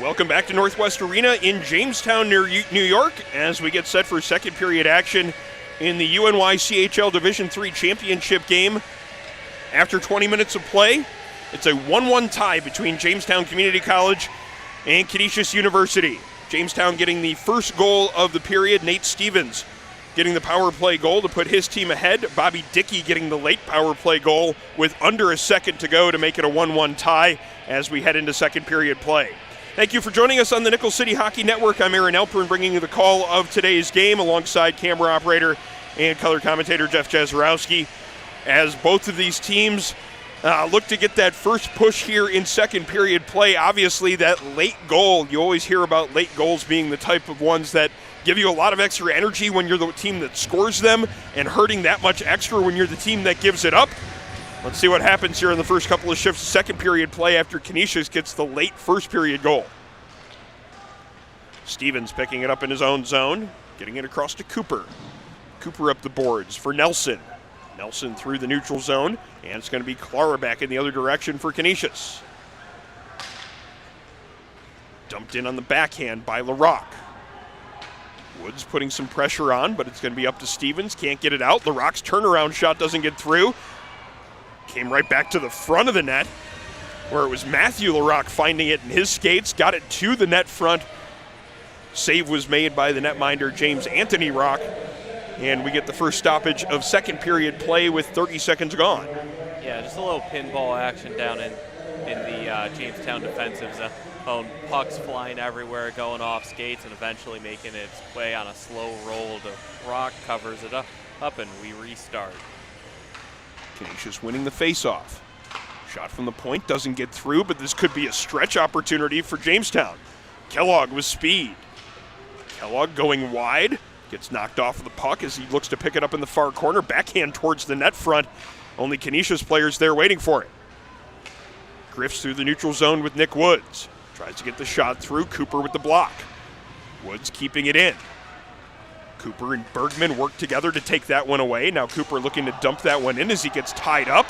Welcome back to Northwest Arena in Jamestown, New York, as we get set for second period action in the UNYCHL Division III Championship game. After 20 minutes of play, it's a 1-1 tie between Jamestown Community College and Canisius University. Jamestown getting the first goal of the period, Nate Stevens getting the power play goal to put his team ahead. Bobby Dickey getting the late power play goal with under a second to go to make it a 1-1 tie as we head into second period play. Thank you for joining us on the Nickel City Hockey Network. I'm Aaron Elpern bringing you the call of today's game alongside camera operator and color commentator Jeff Jazarowski, as both of these teams look to get that first push here in second period play. Obviously, that late goal, you always hear about late goals being the type of ones that give you a lot of extra energy when you're the team that scores them, and hurting that much extra when you're the team that gives it up. Let's see what happens here in the first couple of shifts of second period play after Canisius gets the late first period goal. Stevens picking it up in his own zone, getting it across to Cooper. Cooper up the boards for Nelson. Nelson through the neutral zone, and it's going to be Clara back in the other direction for Canisius. Dumped in on the backhand by LaRock. Woods putting some pressure on, but it's going to be up to Stevens. Can't get it out. LaRock's turnaround shot doesn't get through. Came right back to the front of the net, where it was Matthew LaRock finding it in his skates, got it to the net front. Save was made by the netminder James Anthony Rock, and we get the first stoppage of second period play with 30 seconds gone. Yeah, just a little pinball action down in the Jamestown defensive zone. Pucks flying everywhere, going off skates, and eventually making its way on a slow roll to Rock, covers it up, and we restart. Canisius winning the faceoff. Shot from the point doesn't get through, but this could be a stretch opportunity for Jamestown. Kellogg with speed. Kellogg going wide, gets knocked off of the puck as he looks to pick it up in the far corner. Backhand towards the net front. Only Canisius players there waiting for it. Griff's through the neutral zone with Nick Woods. Tries to get the shot through. Cooper with the block. Woods keeping it in. Cooper and Bergman work together to take that one away. Now Cooper looking to dump that one in as he gets tied up.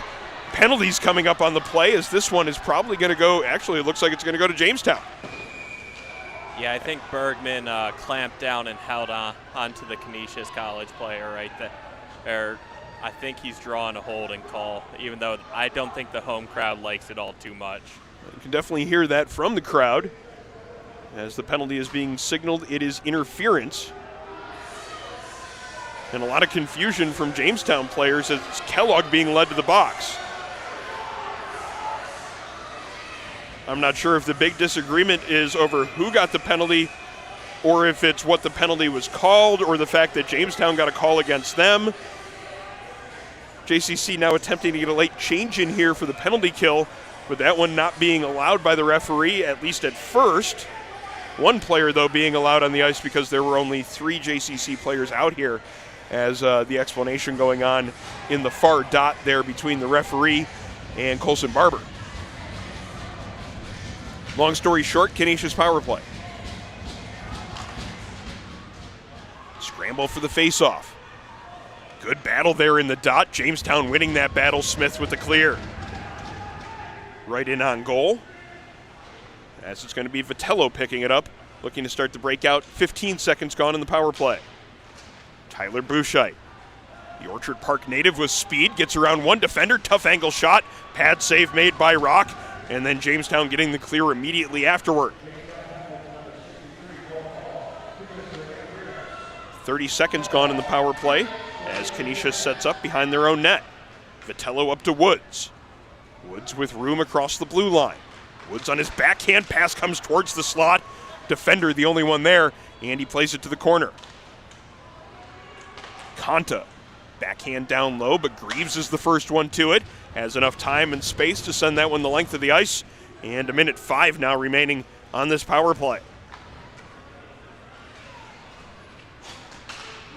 Penalties coming up on the play, as this one is probably going to go, actually it looks like it's going to go to Jamestown. Yeah, I think Bergman clamped down and held onto the Canisius College player right there. I think he's drawing a holding call, even though I don't think the home crowd likes it all too much. You can definitely hear that from the crowd. As the penalty is being signaled, it is interference. And a lot of confusion from Jamestown players as it's Kellogg being led to the box. I'm not sure if the big disagreement is over who got the penalty, or if it's what the penalty was called, or the fact that Jamestown got a call against them. JCC now attempting to get a late change in here for the penalty kill, but that one not being allowed by the referee, at least at first. One player, though, being allowed on the ice because there were only 3 JCC players out here, as the explanation going on in the far dot there between the referee and Colson Barber. Long story short, Canisius power play. Scramble for the faceoff. Good battle there in the dot. Jamestown winning that battle. Smith with the clear. Right in on goal. As it's going to be Vitello picking it up, looking to start the breakout. 15 seconds gone in the power play. Tyler Bouchite, the Orchard Park native with speed, gets around one defender, tough angle shot, pad save made by Rock, and then Jamestown getting the clear immediately afterward. 30 seconds gone in the power play as Canisius sets up behind their own net. Vitello up to Woods. Woods with room across the blue line. Woods on his backhand pass comes towards the slot. Defender the only one there, and he plays it to the corner. Conta, backhand down low, but Greaves is the first one to it. Has enough time and space to send that one the length of the ice. And 1:05 now remaining on this power play.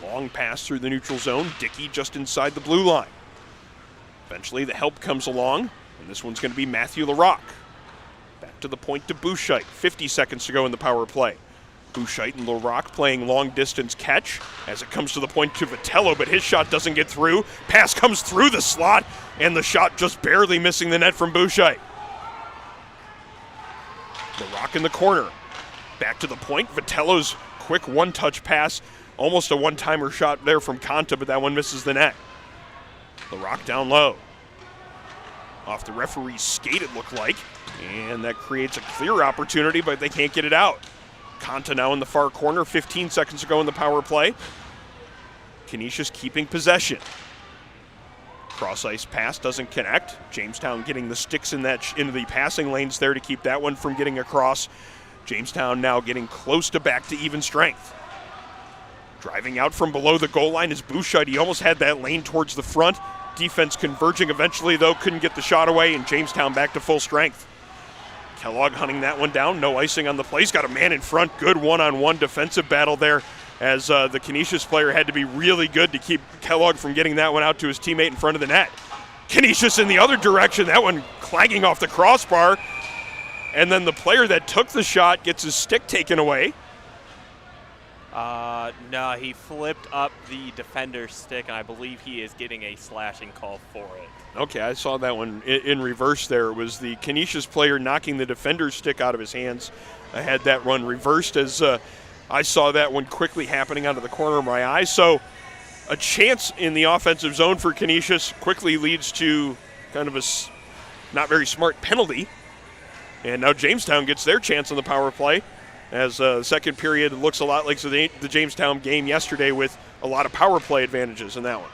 Long pass through the neutral zone. Dickey just inside the blue line. Eventually the help comes along, and this one's going to be Matthew Larocque. Back to the point to Bouchite. 50 seconds to go in the power play. Bouchite and Larocque playing long distance catch as it comes to the point to Vitello, but his shot doesn't get through. Pass comes through the slot, and the shot just barely missing the net from Bouchite. Larocque in the corner. Back to the point. Vitello's quick one-touch pass. Almost a one-timer shot there from Conta, but that one misses the net. Larocque down low. Off the referee's skate, it looked like. And that creates a clear opportunity, but they can't get it out. Conta now in the far corner, 15 seconds to go in the power play. Canisius keeping possession. Cross-ice pass doesn't connect. Jamestown getting the sticks into the passing lanes there to keep that one from getting across. Jamestown now getting close to back to even strength. Driving out from below the goal line is Bouchite. He almost had that lane towards the front. Defense converging eventually, though, couldn't get the shot away, and Jamestown back to full strength. Kellogg hunting that one down. No icing on the play. He's got a man in front. Good one-on-one defensive battle there as the Canisius player had to be really good to keep Kellogg from getting that one out to his teammate in front of the net. Canisius in the other direction. That one clanging off the crossbar. And then the player that took the shot gets his stick taken away. No, he flipped up the defender's stick, and I believe he is getting a slashing call for it. Okay, I saw that one in reverse there. It was the Canisius player knocking the defender's stick out of his hands. I had that run reversed as I saw that one quickly happening out of the corner of my eye. So a chance in the offensive zone for Canisius quickly leads to kind of a not very smart penalty. And now Jamestown gets their chance on the power play as the second period looks a lot like the Jamestown game yesterday with a lot of power play advantages in that one.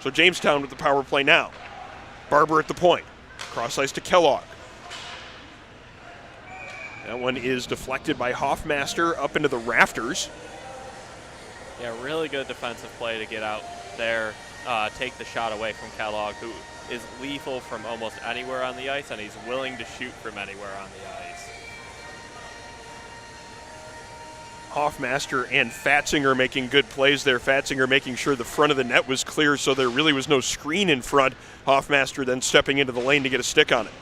So Jamestown with the power play now. Barber at the point. Cross ice to Kellogg. That one is deflected by Hoffmaster up into the rafters. Yeah, really good defensive play to get out there, take the shot away from Kellogg, who is lethal from almost anywhere on the ice, and he's willing to shoot from anywhere on the ice. Hoffmaster and Fatzinger making good plays there. Fatzinger making sure the front of the net was clear so there really was no screen in front. Hoffmaster then stepping into the lane to get a stick on it.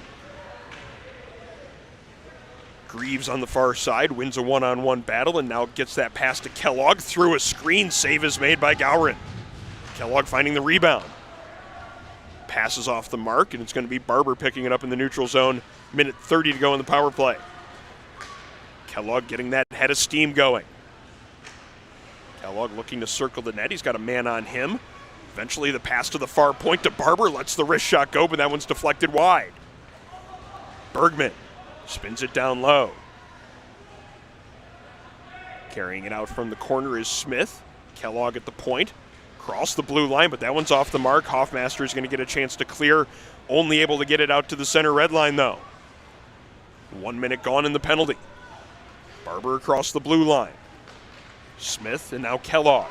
Greaves on the far side wins a one-on-one battle and now gets that pass to Kellogg. Through a screen, save is made by Gowron. Kellogg finding the rebound. Passes off the mark, and it's going to be Barber picking it up in the neutral zone. Minute 30 to go in the power play. Kellogg getting that head of steam going. Kellogg looking to circle the net. He's got a man on him. Eventually the pass to the far point to Barber. Lets the wrist shot go, but that one's deflected wide. Bergman spins it down low. Carrying it out from the corner is Smith. Kellogg at the point. Cross the blue line, but that one's off the mark. Hoffmaster is going to get a chance to clear. Only able to get it out to the center red line, though. 1 minute gone in the penalty. Barber across the blue line. Smith and now Kellogg.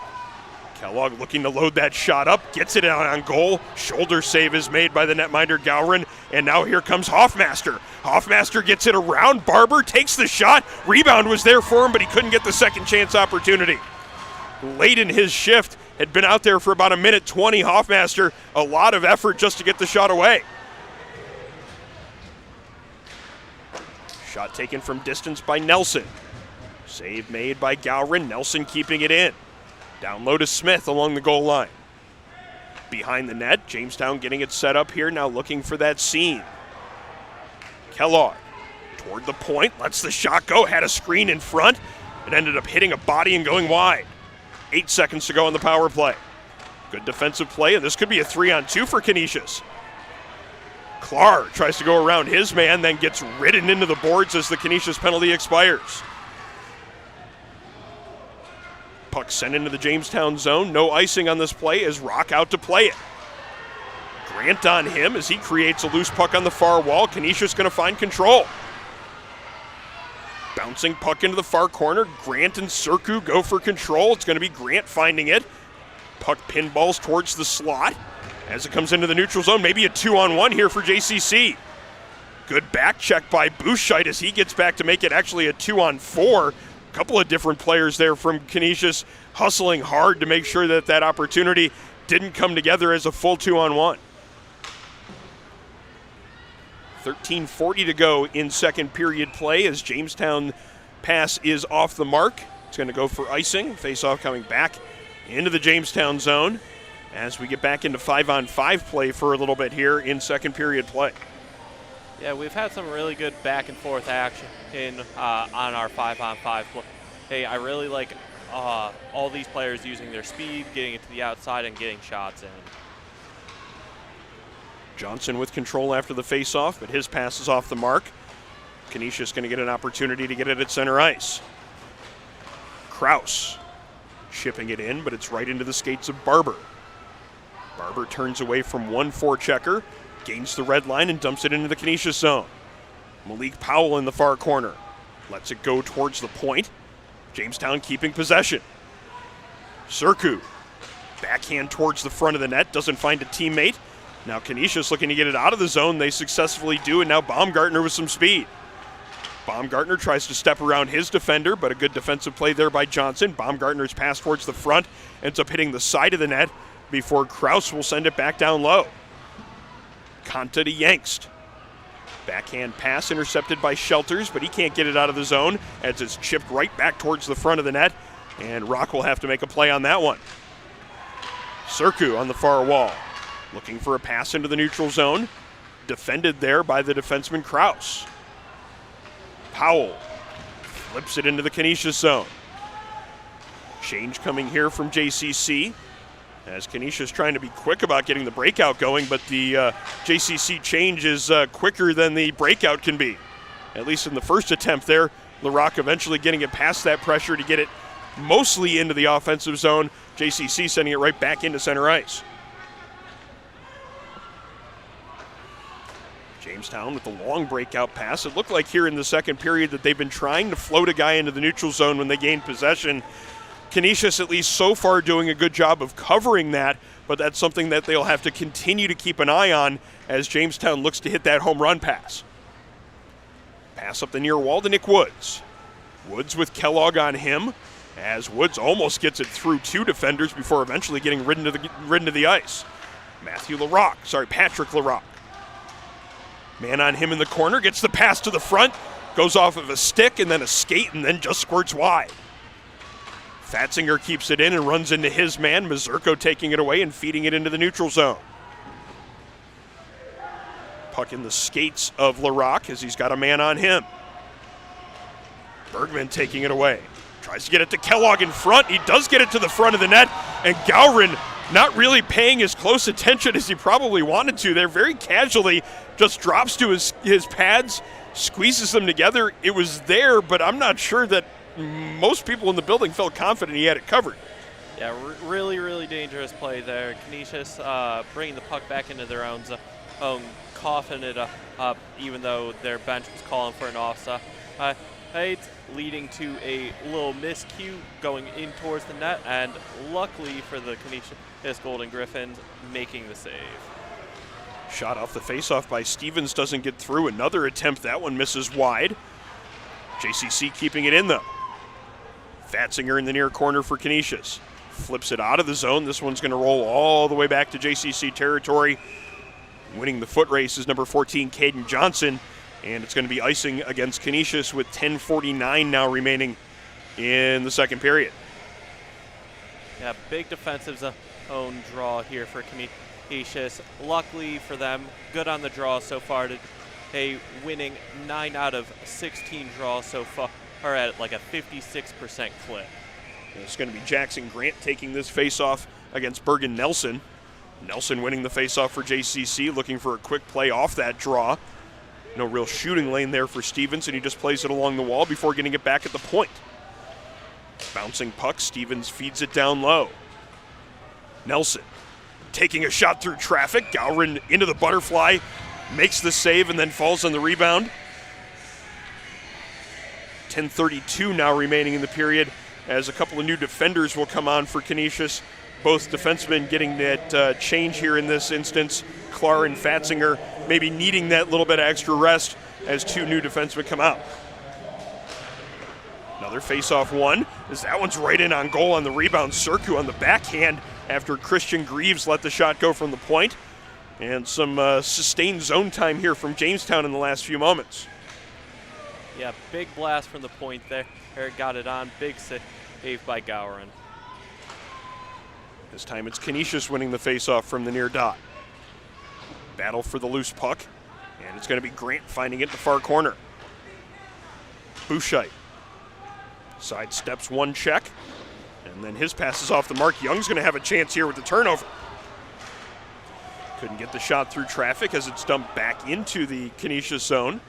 Kellogg looking to load that shot up. Gets it out on goal. Shoulder save is made by the netminder Gowron. And now here comes Hoffmaster. Hoffmaster gets it around. Barber takes the shot. Rebound was there for him, but he couldn't get the second chance opportunity. Late in his shift, had been out there for about a minute 20. Hoffmaster, a lot of effort just to get the shot away. Shot taken from distance by Nelson. Save made by Gowron. Nelson keeping it in. Down low to Smith along the goal line. Behind the net, Jamestown getting it set up here, now looking for that seam. Kellogg toward the point, lets the shot go, had a screen in front. It ended up hitting a body and going wide. 8 seconds to go on the power play. Good defensive play, and this could be a 3-on-2 for Canisius. Clark tries to go around his man, then gets ridden into the boards as the Canisius penalty expires. Puck sent into the Jamestown zone. No icing on this play as Rock out to play it. Grant on him as he creates a loose puck on the far wall. Canisius going to find control. Bouncing puck into the far corner. Grant and Serku go for control. It's going to be Grant finding it. Puck pinballs towards the slot as it comes into the neutral zone. Maybe a 2-on-1 here for JCC. Good back check by Buscheit as he gets back to make it actually a 2-on-4. A couple of different players there from Canisius hustling hard to make sure that that opportunity didn't come together as a full 2-on-1. 13:40 to go in second period play as Jamestown pass is off the mark. It's going to go for icing. Face-off coming back into the Jamestown zone as we get back into 5-on-5 play for a little bit here in second period play. Yeah, we've had some really good back and forth action on our 5-on-5 play. Hey, I really like all these players using their speed, getting it to the outside, and getting shots in. Johnson with control after the face-off, but his pass is off the mark. Canisius going to get an opportunity to get it at center ice. Kraus shipping it in, but it's right into the skates of Barber. Barber turns away from one forechecker, gains the red line, and dumps it into the Canisius zone. Malik Powell in the far corner. Lets it go towards the point. Jamestown keeping possession. Serku, backhand towards the front of the net, doesn't find a teammate. Now Canisius looking to get it out of the zone. They successfully do, and now Baumgartner with some speed. Baumgartner tries to step around his defender, but a good defensive play there by Johnson. Baumgartner's pass towards the front ends up hitting the side of the net before Kraus will send it back down low. Konta to Yankst. Backhand pass intercepted by Shelters, but he can't get it out of the zone as it's chipped right back towards the front of the net, and Rock will have to make a play on that one. Serku on the far wall, looking for a pass into the neutral zone. Defended there by the defenseman Kraus. Powell flips it into the Canisius zone. Change coming here from JCC as Canisius trying to be quick about getting the breakout going, but the JCC change is quicker than the breakout can be. At least in the first attempt there, LaRock eventually getting it past that pressure to get it mostly into the offensive zone. JCC sending it right back into center ice. Jamestown with the long breakout pass. It looked like here in the second period that they've been trying to float a guy into the neutral zone when they gain possession. Canisius at least so far doing a good job of covering that, but that's something that they'll have to continue to keep an eye on as Jamestown looks to hit that home run pass. Pass up the near wall to Nick Woods. Woods with Kellogg on him as Woods almost gets it through two defenders before eventually getting ridden to the ice. Patrick LaRock. Man on him in the corner, gets the pass to the front, goes off of a stick and then a skate and then just squirts wide. Fatzinger keeps it in and runs into his man, Mazurko taking it away and feeding it into the neutral zone. Puck in the skates of LaRock as he's got a man on him. Bergman taking it away. Tries to get it to Kellogg in front. He does get it to the front of the net, and Gowron not really paying as close attention as he probably wanted to there. Very casually just drops to his pads, squeezes them together. It was there, but I'm not sure that most people in the building felt confident he had it covered. Yeah, really, really dangerous play there. Canisius bringing the puck back into their own zone, coughing it up, even though their bench was calling for an offside. It's leading to a little miscue going in towards the net, and luckily for the Canisius Golden Griffins, making the save. Shot off the faceoff by Stevens doesn't get through. Another attempt, that one misses wide. JCC keeping it in though. Fatzinger in the near corner for Canisius. Flips it out of the zone. This one's going to roll all the way back to JCC territory. Winning the foot race is number 14, Caden Johnson. And it's going to be icing against Canisius with 10:49 now remaining in the second period. Yeah, big defensive zone draw here for Canisius. Luckily for them, good on the draw so far. Winning 9 out of 16 draws so far, are at like a 56% clip. It's going to be Jackson Grant taking this faceoff against Bergen Nelson. Nelson winning the faceoff for JCC, looking for a quick play off that draw. No real shooting lane there for Stevens, and he just plays it along the wall before getting it back at the point. Bouncing puck, Stevens feeds it down low. Nelson taking a shot through traffic. Gowron into the butterfly, makes the save, and then falls on the rebound. 10:32 now remaining in the period as a couple of new defenders will come on for Canisius. both defensemen getting that change here in this instance. Klar and Fatzinger maybe needing that little bit of extra rest as two new defensemen come out. Another face-off one, as that one's right in on goal on the rebound. Serku on the backhand after Christian Greaves let the shot go from the point. And some sustained zone time here from Jamestown in the last few moments. Yeah, big blast from the point there. Eric got it on. Big save by Gowron. This time it's Canisius winning the face-off from the near dot. Battle for the loose puck, and it's going to be Grant finding it in the far corner. Bouchite sidesteps one check, and then his pass is off the mark. Young's going to have a chance here with the turnover. Couldn't get the shot through traffic as it's dumped back into the Canisius zone.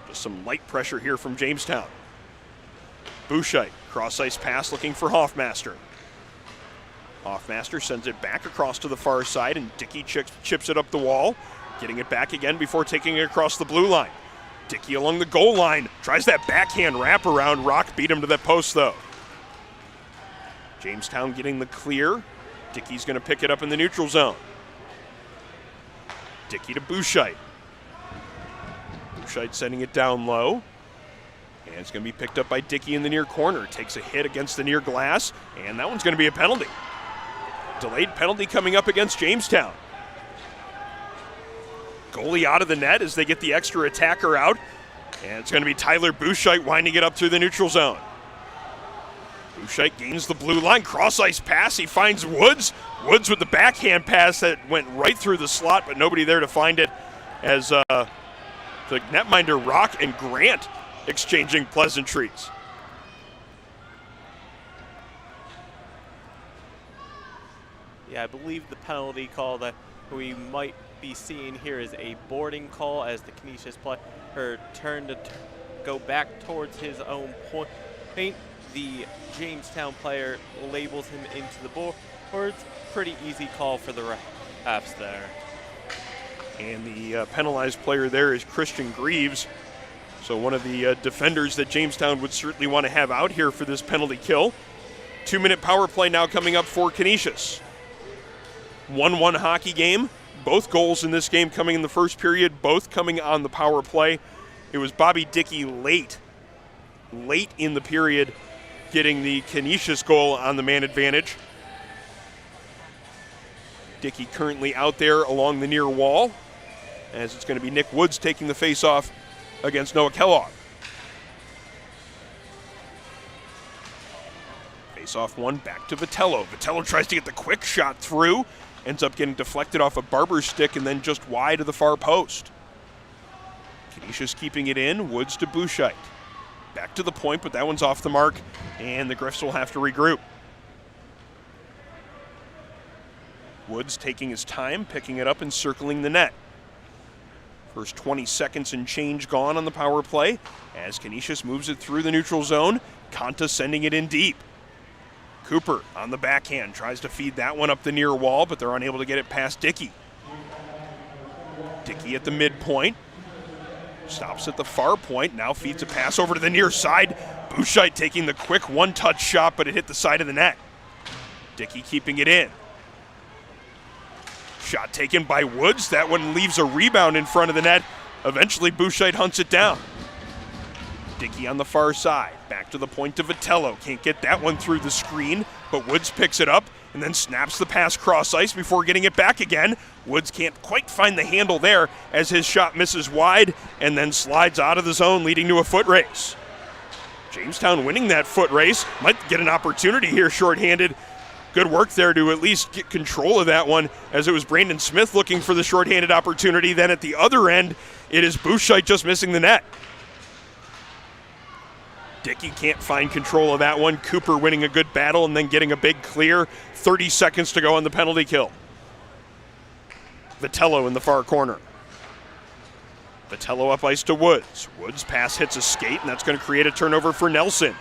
Just some light pressure here from Jamestown. Bouchite, cross-ice pass looking for Hoffmaster. Hoffmaster sends it back across to the far side, and Dickey chips it up the wall, getting it back again before taking it across the blue line. Dickey along the goal line, tries that backhand wraparound. Rock beat him to that post, though. Jamestown getting the clear. Dickey's going to pick it up in the neutral zone. Dickey to Bouchite. Bouchite sending it down low. And it's going to be picked up by Dickey in the near corner. Takes a hit against the near glass, and that one's going to be a penalty. Delayed penalty coming up against Jamestown. Goalie out of the net as they get the extra attacker out. And it's going to be Tyler Bouchite winding it up through the neutral zone. Bouchite gains the blue line, cross-ice pass. He finds Woods. Woods with the backhand pass that went right through the slot, but nobody there to find it as the netminder Rock and Grant exchanging pleasantries. Yeah, I believe the penalty call that we might be seeing here is a boarding call as the Canisius player turned to go back towards his own point. The Jamestown player labels him into the boards. Pretty easy call for the refs there. And the penalized player there is Christian Greaves. So one of the defenders that Jamestown would certainly want to have out here for this penalty kill. 2-minute power play now coming up for Canisius. 1-1 hockey game. Both goals in this game coming in the first period, both coming on the power play. It was Bobby Dickey late in the period getting the Canisius goal on the man advantage. Dickey currently out there along the near wall, as it's going to be Nick Woods taking the face-off against Noah Kellogg. Face-off one back to Vitello. Vitello tries to get the quick shot through, ends up getting deflected off a Barber's stick and then just wide of the far post. Canisius keeping it in, Woods to Bouchite. Back to the point, but that one's off the mark, and the Griffs will have to regroup. Woods taking his time, picking it up and circling the net. First 20 seconds and change gone on the power play as Canisius moves it through the neutral zone. Conta sending it in deep. Cooper on the backhand tries to feed that one up the near wall, but they're unable to get it past Dickey. Dickey at the midpoint. Stops at the far point, now feeds a pass over to the near side. Bouchite taking the quick one-touch shot, but it hit the side of the net. Dickey keeping it in. Shot taken by Woods. That one leaves a rebound in front of the net. Eventually, Bouchite hunts it down. Dickey on the far side. Back to the point to Vitello. Can't get that one through the screen, but Woods picks it up and then snaps the pass cross ice before getting it back again. Woods can't quite find the handle there as his shot misses wide and then slides out of the zone, leading to a foot race. Jamestown winning that foot race. Might get an opportunity here shorthanded. Good work there to at least get control of that one, as it was Brandon Smith looking for the shorthanded opportunity. Then at the other end, it is Bouchite just missing the net. Dickey can't find control of that one. Cooper winning a good battle and then getting a big clear. 30 seconds to go on the penalty kill. Vitello in the far corner. Vitello up ice to Woods. Woods' pass hits a skate, and that's going to create a turnover for Nelson.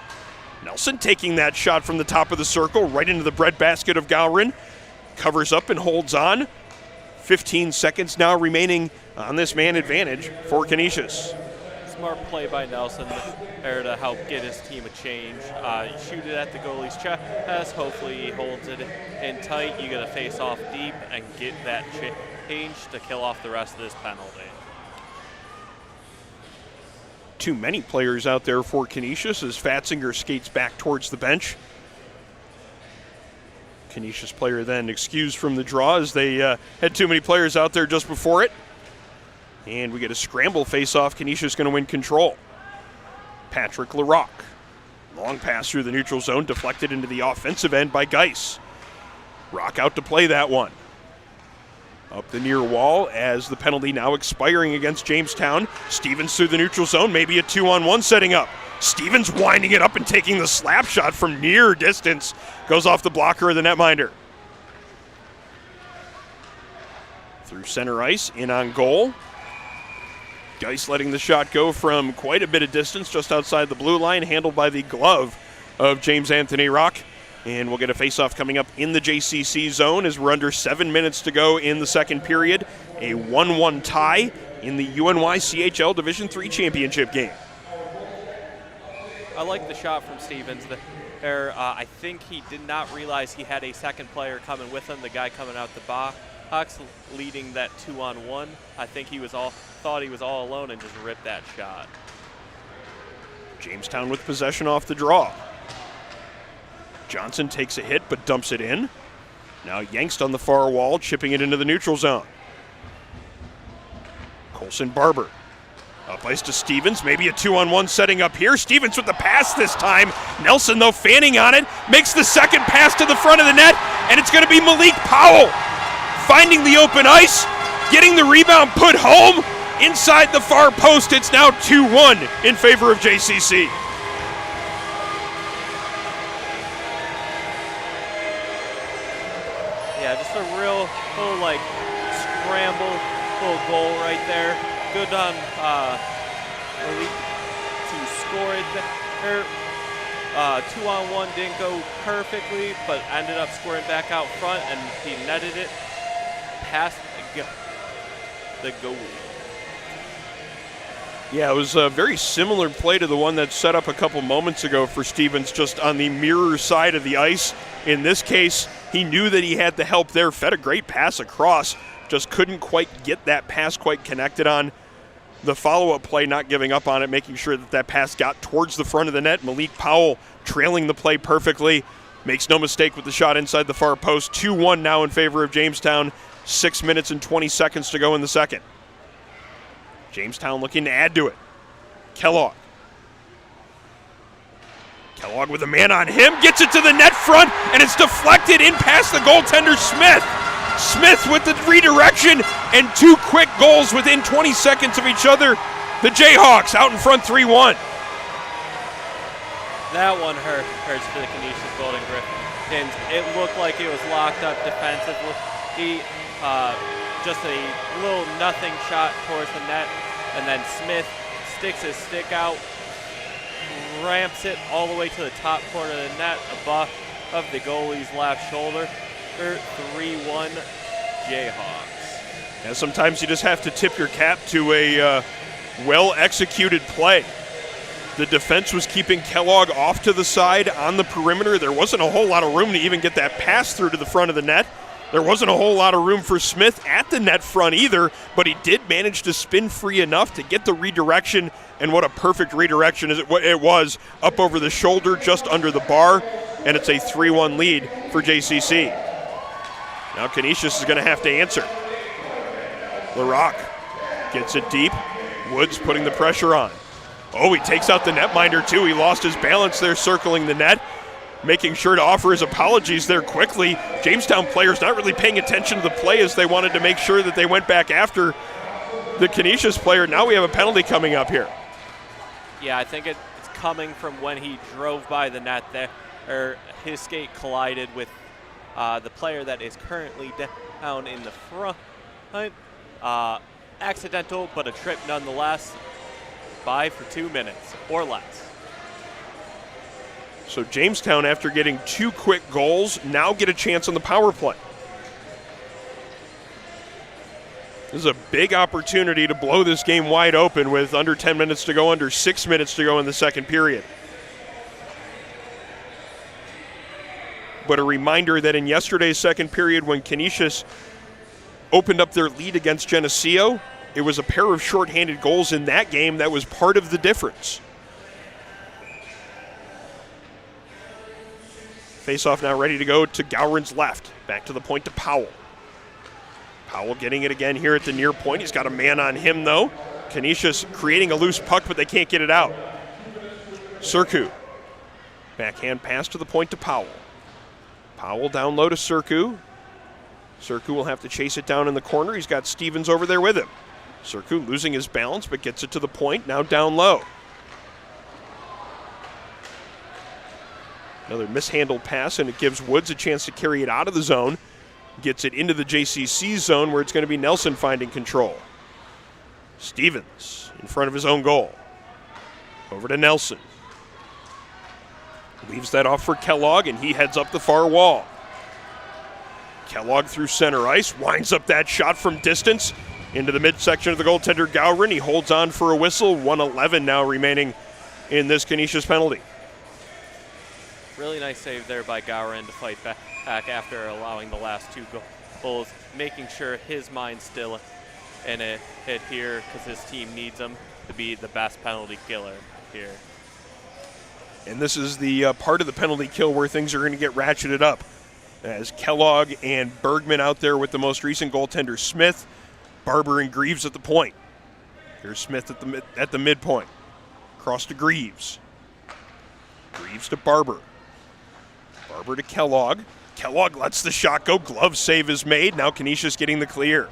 Nelson taking that shot from the top of the circle right into the breadbasket of Gowron. Covers up and holds on. 15 seconds now remaining on this man advantage for Canisius. This smart play by Nelson there to help get his team a change. You shoot it at the goalie's chest. Hopefully he holds it in tight. You get a face off deep and get that change to kill off the rest of this penalty. Too many players out there for Canisius as Fatzinger skates back towards the bench. Canisius player then excused from the draw as they had too many players out there just before it. And we get a scramble face-off. Canisius going to win control. Patrick Larocque. Long pass through the neutral zone, deflected into the offensive end by Geis. Rock out to play that one. Up the near wall as the penalty now expiring against Jamestown. Stevens through the neutral zone, maybe a 2-on-1 setting up. Stevens winding it up and taking the slap shot from near distance. Goes off the blocker of the netminder. Through center ice, in on goal. Geis letting the shot go from quite a bit of distance, just outside the blue line, handled by the glove of James Anthony Rock. And we'll get a faceoff coming up in the JCC zone as we're under 7 minutes to go in the second period. A 1-1 tie in the UNYCHL Division III championship game. I like the shot from Stevens there. I think he did not realize he had a second player coming with him, the guy coming out the box, leading that 2-on-1. I think he thought he was all alone and just ripped that shot. Jamestown with possession off the draw. Johnson takes a hit but dumps it in. Now Yankst on the far wall, chipping it into the neutral zone. Colson Barber. Up ice to Stevens, maybe a 2-on-1 setting up here. Stevens with the pass this time. Nelson, though, fanning on it. Makes the second pass to the front of the net, and it's going to be Malik Powell finding the open ice, getting the rebound put home inside the far post. It's now 2-1 in favor of JCC. Yeah, just a real little like scramble, little goal right there. Good on Malik to score it there. 2-on-1 didn't go perfectly, but ended up scoring back out front, and he netted it past the goal. Yeah, it was a very similar play to the one that set up a couple moments ago for Stevens, just on the mirror side of the ice. In this case, he knew that he had the help there, fed a great pass across, just couldn't quite get that pass quite connected on the follow-up play, not giving up on it, making sure that that pass got towards the front of the net. Malik Powell trailing the play perfectly, makes no mistake with the shot inside the far post. 2-1 now in favor of Jamestown. 6 minutes and 20 seconds to go in the second. Jamestown looking to add to it. Kellogg with a man on him, gets it to the net front, and it's deflected in past the goaltender Smith. Smith with the redirection and two quick goals within 20 seconds of each other. The Jayhawks out in front 3-1. That one hurts for the Canisius Golden Griffins. It looked like it was locked up defensively. Just a little nothing shot towards the net, and then Smith sticks his stick out, ramps it all the way to the top corner of the net above the goalie's left shoulder. 3-1 Jayhawks. And sometimes you just have to tip your cap to a well-executed play. The defense was keeping Kellogg off to the side on the perimeter. There wasn't a whole lot of room to even get that pass through to the front of the net. There wasn't a whole lot of room for Smith at the net front either, but he did manage to spin free enough to get the redirection, and what a perfect redirection it was, up over the shoulder, just under the bar, and it's a 3-1 lead for JCC. Now Canisius is going to have to answer. Larocque gets it deep. Woods putting the pressure on. Oh, he takes out the netminder too. He lost his balance there circling the net, making sure to offer his apologies there quickly. Jamestown players not really paying attention to the play as they wanted to make sure that they went back after the Canisius player. Now we have a penalty coming up here. Yeah, I think it's coming from when he drove by the net there, or his skate collided with the player that is currently down in the front. Accidental, but a trip nonetheless. By for 2 minutes or less. So Jamestown, after getting two quick goals, now get a chance on the power play. This is a big opportunity to blow this game wide open with under 10 minutes to go, under 6 minutes to go in the second period. But a reminder that in yesterday's second period when Canisius opened up their lead against Geneseo, it was a pair of shorthanded goals in that game that was part of the difference. Face-off now ready to go to Gowron's left. Back to the point to Powell. Powell getting it again here at the near point. He's got a man on him, though. Canisius creating a loose puck, but they can't get it out. Surku. Backhand pass to the point to Powell. Powell down low to Surku. Surku will have to chase it down in the corner. He's got Stevens over there with him. Surku losing his balance, but gets it to the point, now down low. Another mishandled pass, and it gives Woods a chance to carry it out of the zone. Gets it into the JCC zone where it's going to be Nelson finding control. Stevens in front of his own goal. Over to Nelson. Leaves that off for Kellogg, and he heads up the far wall. Kellogg through center ice, winds up that shot from distance into the midsection of the goaltender Gowron. He holds on for a whistle. 1:11 now remaining in this Canisius penalty. Really nice save there by Gowron to fight back after allowing the last two goals, making sure his mind's still in it here because his team needs him to be the best penalty killer here. And this is the part of the penalty kill where things are going to get ratcheted up. As Kellogg and Bergman out there with the most recent goaltender Smith, Barber and Greaves at the point. Here's Smith at the midpoint. Across to Greaves. Greaves to Barber. Barber to Kellogg. Kellogg lets the shot go. Glove save is made. Now Canisius getting the clear.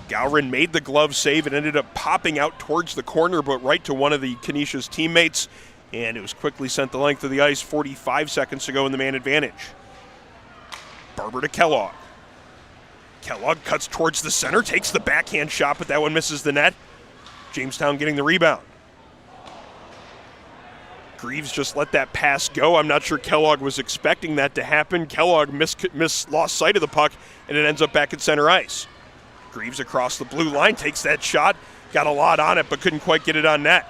Gowron made the glove save. It ended up popping out towards the corner, but right to one of the Canisius teammates. And it was quickly sent the length of the ice 45 seconds to go in the man advantage. Barber to Kellogg. Kellogg cuts towards the center, takes the backhand shot, but that one misses the net. Jamestown getting the rebound. Greaves just let that pass go. I'm not sure Kellogg was expecting that to happen. Kellogg lost sight of the puck, and it ends up back at center ice. Greaves across the blue line, takes that shot, got a lot on it, but couldn't quite get it on net.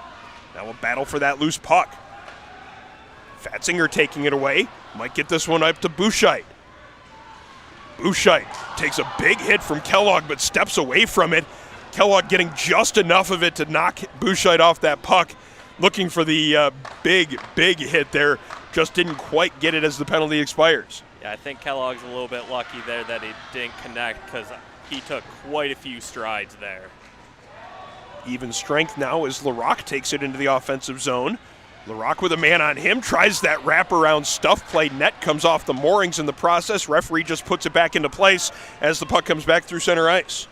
Now a battle for that loose puck. Fatzinger taking it away. Might get this one up to Bouchite. Bouchite takes a big hit from Kellogg, but steps away from it. Kellogg getting just enough of it to knock Bouchite off that puck. Looking for the big hit there. Just didn't quite get it as the penalty expires. Yeah, I think Kellogg's a little bit lucky there that he didn't connect because he took quite a few strides there. Even strength now as Larocque takes it into the offensive zone. Larocque with a man on him, tries that wraparound stuff play. Net comes off the moorings in the process. Referee just puts it back into place as the puck comes back through center ice.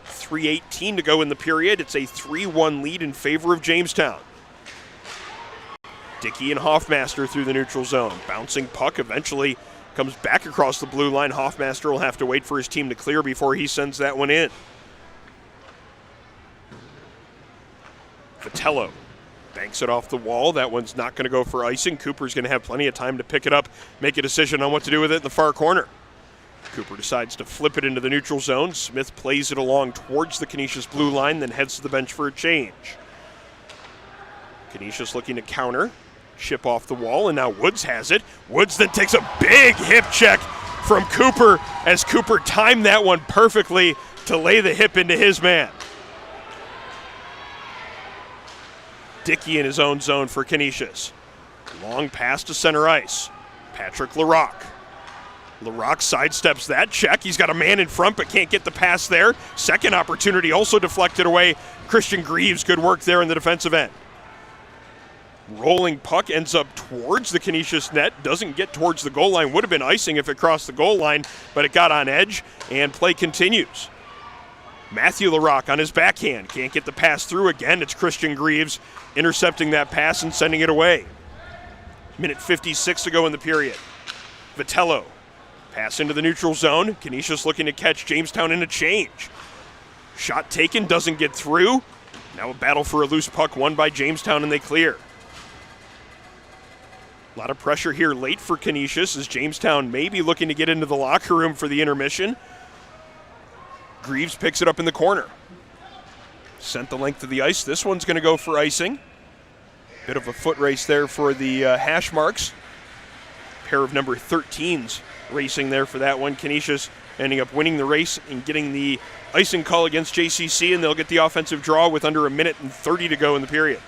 3:18 to go in the period. It's a 3-1 lead in favor of Jamestown. Dickey and Hoffmaster through the neutral zone. Bouncing puck eventually comes back across the blue line. Hoffmaster will have to wait for his team to clear before he sends that one in. Vitello banks it off the wall. That one's not going to go for icing. Cooper's going to have plenty of time to pick it up, make a decision on what to do with it in the far corner. Cooper decides to flip it into the neutral zone. Smith plays it along towards the Canisius blue line, then heads to the bench for a change. Canisius looking to counter, chip off the wall, and now Woods has it. Woods then takes a big hip check from Cooper as Cooper timed that one perfectly to lay the hip into his man. Dickey in his own zone for Canisius. Long pass to center ice. Patrick Larocque. Larocque sidesteps that check. He's got a man in front but can't get the pass there. Second opportunity also deflected away. Christian Greaves, good work there in the defensive end. Rolling puck ends up towards the Canisius net. Doesn't get towards the goal line. Would have been icing if it crossed the goal line, but it got on edge and play continues. Matthew Larocque on his backhand. Can't get the pass through again. It's Christian Greaves intercepting that pass and sending it away. Minute 56 to go in the period. Vitello. Pass into the neutral zone. Canisius looking to catch Jamestown in a change. Shot taken, doesn't get through. Now a battle for a loose puck won by Jamestown, and they clear. A lot of pressure here late for Canisius as Jamestown may be looking to get into the locker room for the intermission. Greaves picks it up in the corner. Sent the length of the ice. This one's going to go for icing. Bit of a foot race there for the hash marks. Pair of number 13s racing there for that one. Canisius ending up winning the race and getting the icing call against JCC, and they'll get the offensive draw with under 1:30 to go in the period.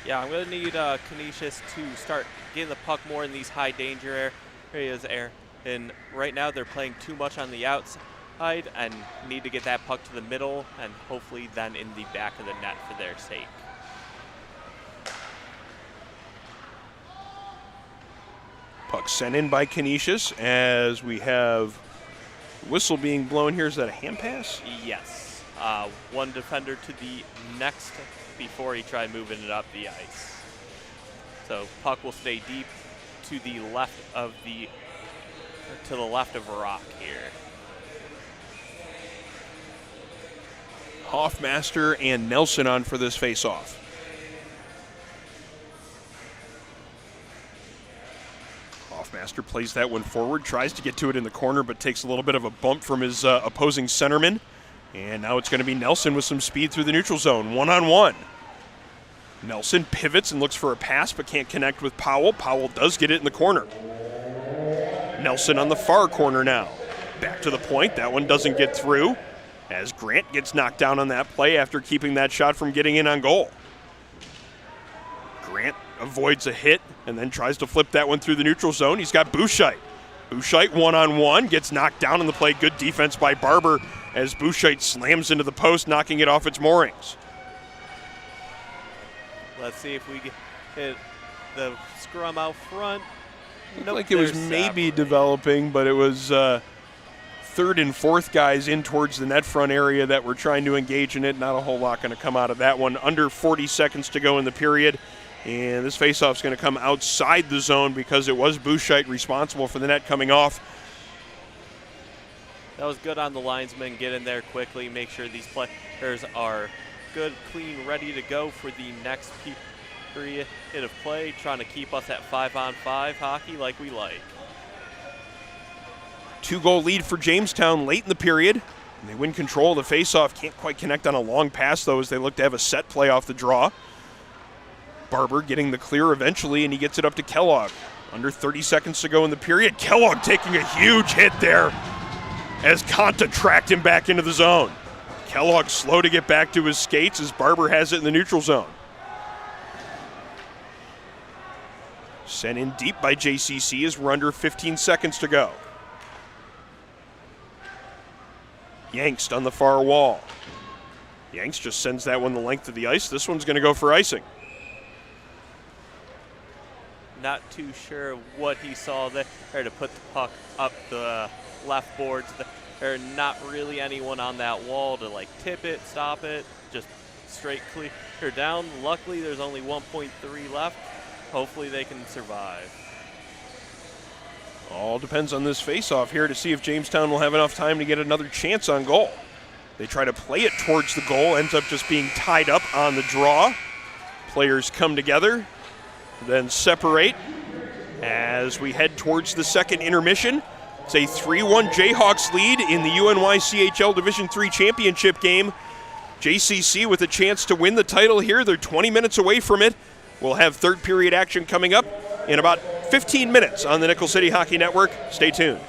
Yeah, I'm going to need Canisius to start getting the puck more in these high danger areas. And right now they're playing too much on the outside and need to get that puck to the middle and hopefully then in the back of the net for their sake. Puck sent in by Canisius as we have whistle being blown here. Is that a hand pass? Yes. One defender to the next before he tried moving it up the ice. So puck will stay deep to the left of Rock here. Hoffmaster and Nelson on for this face-off. Hoffmaster plays that one forward, tries to get to it in the corner, but takes a little bit of a bump from his opposing centerman. And now it's going to be Nelson with some speed through the neutral zone, one-on-one. Nelson pivots and looks for a pass, but can't connect with Powell. Powell does get it in the corner. Nelson on the far corner now. Back to the point. That one doesn't get through as Grant gets knocked down on that play after keeping that shot from getting in on goal. Grant avoids a hit and then tries to flip that one through the neutral zone. He's got Bouchite. Bouchite one-on-one, gets knocked down on the play. Good defense by Barber as Bouchite slams into the post, knocking it off its moorings. Let's see if we get the scrum out front. Looked like it was maybe developing, but it was third and fourth guys in towards the net front area that were trying to engage in it. Not a whole lot going to come out of that one. Under 40 seconds to go in the period. And this faceoff is going to come outside the zone because it was Bouchite responsible for the net coming off. That was good on the linesman. Get in there quickly. Make sure these players are good, clean, ready to go for the next period of play. Trying to keep us at 5-on-5 hockey like we like. 2-goal lead for Jamestown late in the period. And they win control of the faceoff. Can't quite connect on a long pass, though, as they look to have a set play off the draw. Barber getting the clear eventually, and he gets it up to Kellogg. Under 30 seconds to go in the period. Kellogg taking a huge hit there as Conta tracked him back into the zone. Kellogg slow to get back to his skates as Barber has it in the neutral zone. Sent in deep by JCC as we're under 15 seconds to go. Yanks on the far wall. Yanks just sends that one the length of the ice. This one's going to go for icing. Not too sure what he saw there to put the puck up the left boards. There's not really anyone on that wall to like tip it, stop it, just straight clear down. Luckily, there's only 1.3 left. Hopefully they can survive. All depends on this faceoff here to see if Jamestown will have enough time to get another chance on goal. They try to play it towards the goal, ends up just being tied up on the draw. Players come together, then separate as we head towards the second intermission. It's a 3-1 Jayhawks lead in the UNYCHL Division III championship game. JCC with a chance to win the title here. They're 20 minutes away from it. We'll have third period action coming up in about 15 minutes on the Nickel City Hockey Network. Stay tuned.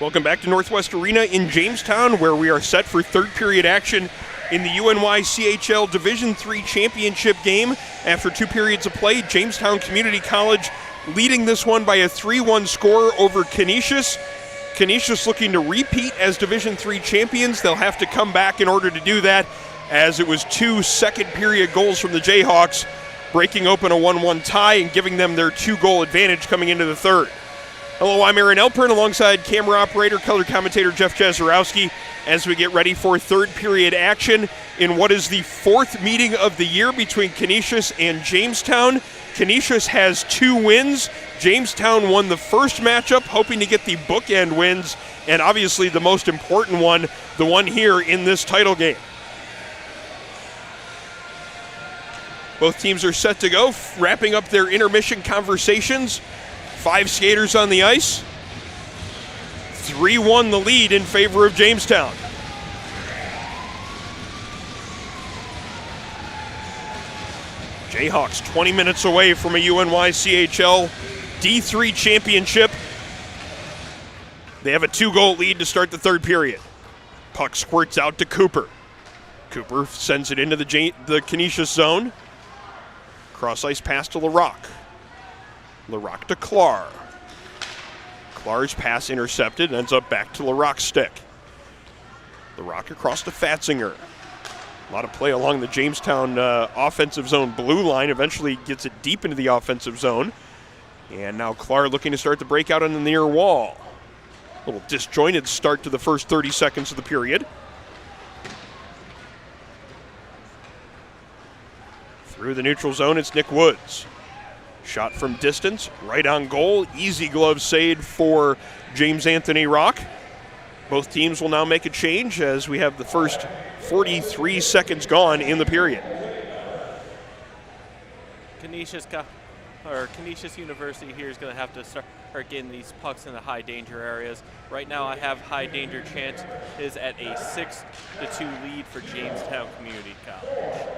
Welcome back to Northwest Arena in Jamestown, where we are set for third period action in the UNYCHL Division III championship game. After 2 periods of play, Jamestown Community College leading this one by a 3-1 score over Canisius. Canisius looking to repeat as Division III champions. They'll have to come back in order to do that, as it was 2 second period goals from the Jayhawks, breaking open a 1-1 tie and giving them their 2-goal advantage coming into the third. Hello, I'm Aaron Elpern alongside camera operator, color commentator Jeff Jazarowski, as we get ready for third period action in what is the 4th meeting of the year between Canisius and Jamestown. Canisius has 2 wins. Jamestown won the first matchup, hoping to get the bookend wins, and obviously the most important one, the one here in this title game. Both teams are set to go, wrapping up their intermission conversations. 5 skaters on the ice. 3-1 the lead in favor of Jamestown. Jayhawks 20 minutes away from a UNYCHL D3 championship. They have a 2-goal lead to start the third period. Puck squirts out to Cooper. Cooper sends it into the Canisius zone. Cross ice pass to LaRock. LaRock to Clar. Clar's pass intercepted, ends up back to LaRock's stick. LaRock across to Fatzinger. A lot of play along the Jamestown offensive zone blue line, eventually gets it deep into the offensive zone. And now Clar looking to start the breakout on the near wall. A little disjointed start to the first 30 seconds of the period. Through the neutral zone, it's Nick Woods. Shot from distance, right on goal. Easy glove save for James Anthony Rock. Both teams will now make a change as we have the first 43 seconds gone in the period. Canisius University here is going to have to start getting these pucks in the high danger areas. Right now I have high danger chance is at a 6-2 lead for Jamestown Community College.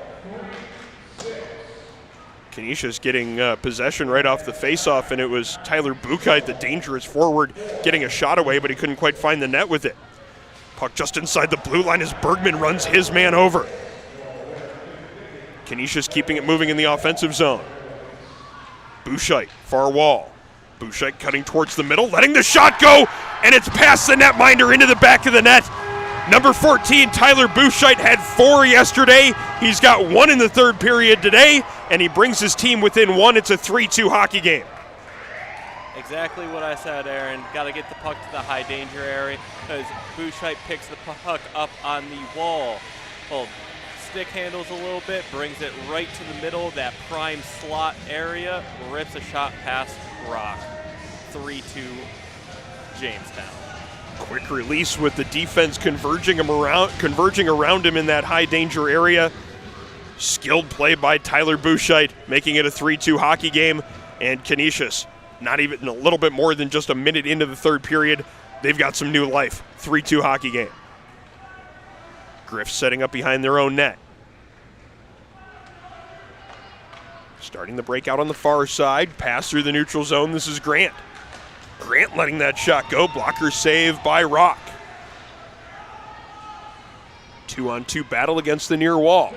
Canisius getting possession right off the faceoff, and it was Tyler Buchheit, the dangerous forward, getting a shot away, but he couldn't quite find the net with it. Puck just inside the blue line as Bergman runs his man over. Canisius keeping it moving in the offensive zone. Buchheit, far wall. Buchheit cutting towards the middle, letting the shot go, and it's past the netminder into the back of the net. Number 14, Tyler Buchheit, had 4 yesterday. He's got 1 in the third period today, and he brings his team within 1. It's a 3-2 hockey game. Exactly what I said, Aaron. Got to get the puck to the high danger area as Buchheit picks the puck up on the wall. Well, stick handles a little bit, brings it right to the middle of that prime slot area, rips a shot past Rock. 3-2 Jamestown. Quick release with the defense converging around him in that high danger area. Skilled play by Tyler Buchheit, making it a 3-2 hockey game. And Canisius, not even a little bit more than just a minute into the third period, they've got some new life. 3-2 hockey game. Griff setting up behind their own net. Starting the breakout on the far side, pass through the neutral zone. This is Grant. Grant letting that shot go. Blocker save by Rock. 2-on-2 battle against the near wall.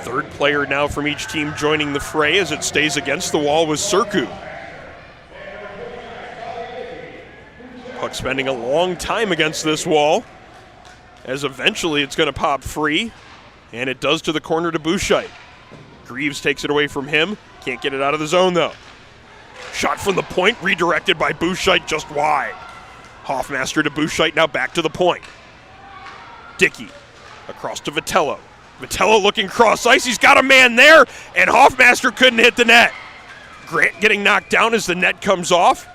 Third player now from each team joining the fray as it stays against the wall with Serku. Puck spending a long time against this wall, as eventually it's going to pop free, and it does to the corner to Buchheit. Greaves takes it away from him. Can't get it out of the zone though. Shot from the point, redirected by Buchheit just wide. Hoffmaster to Buchheit, now back to the point. Dickey across to Vitello. Vitello looking cross ice, he's got a man there, and Hoffmaster couldn't hit the net. Grant getting knocked down as the net comes off.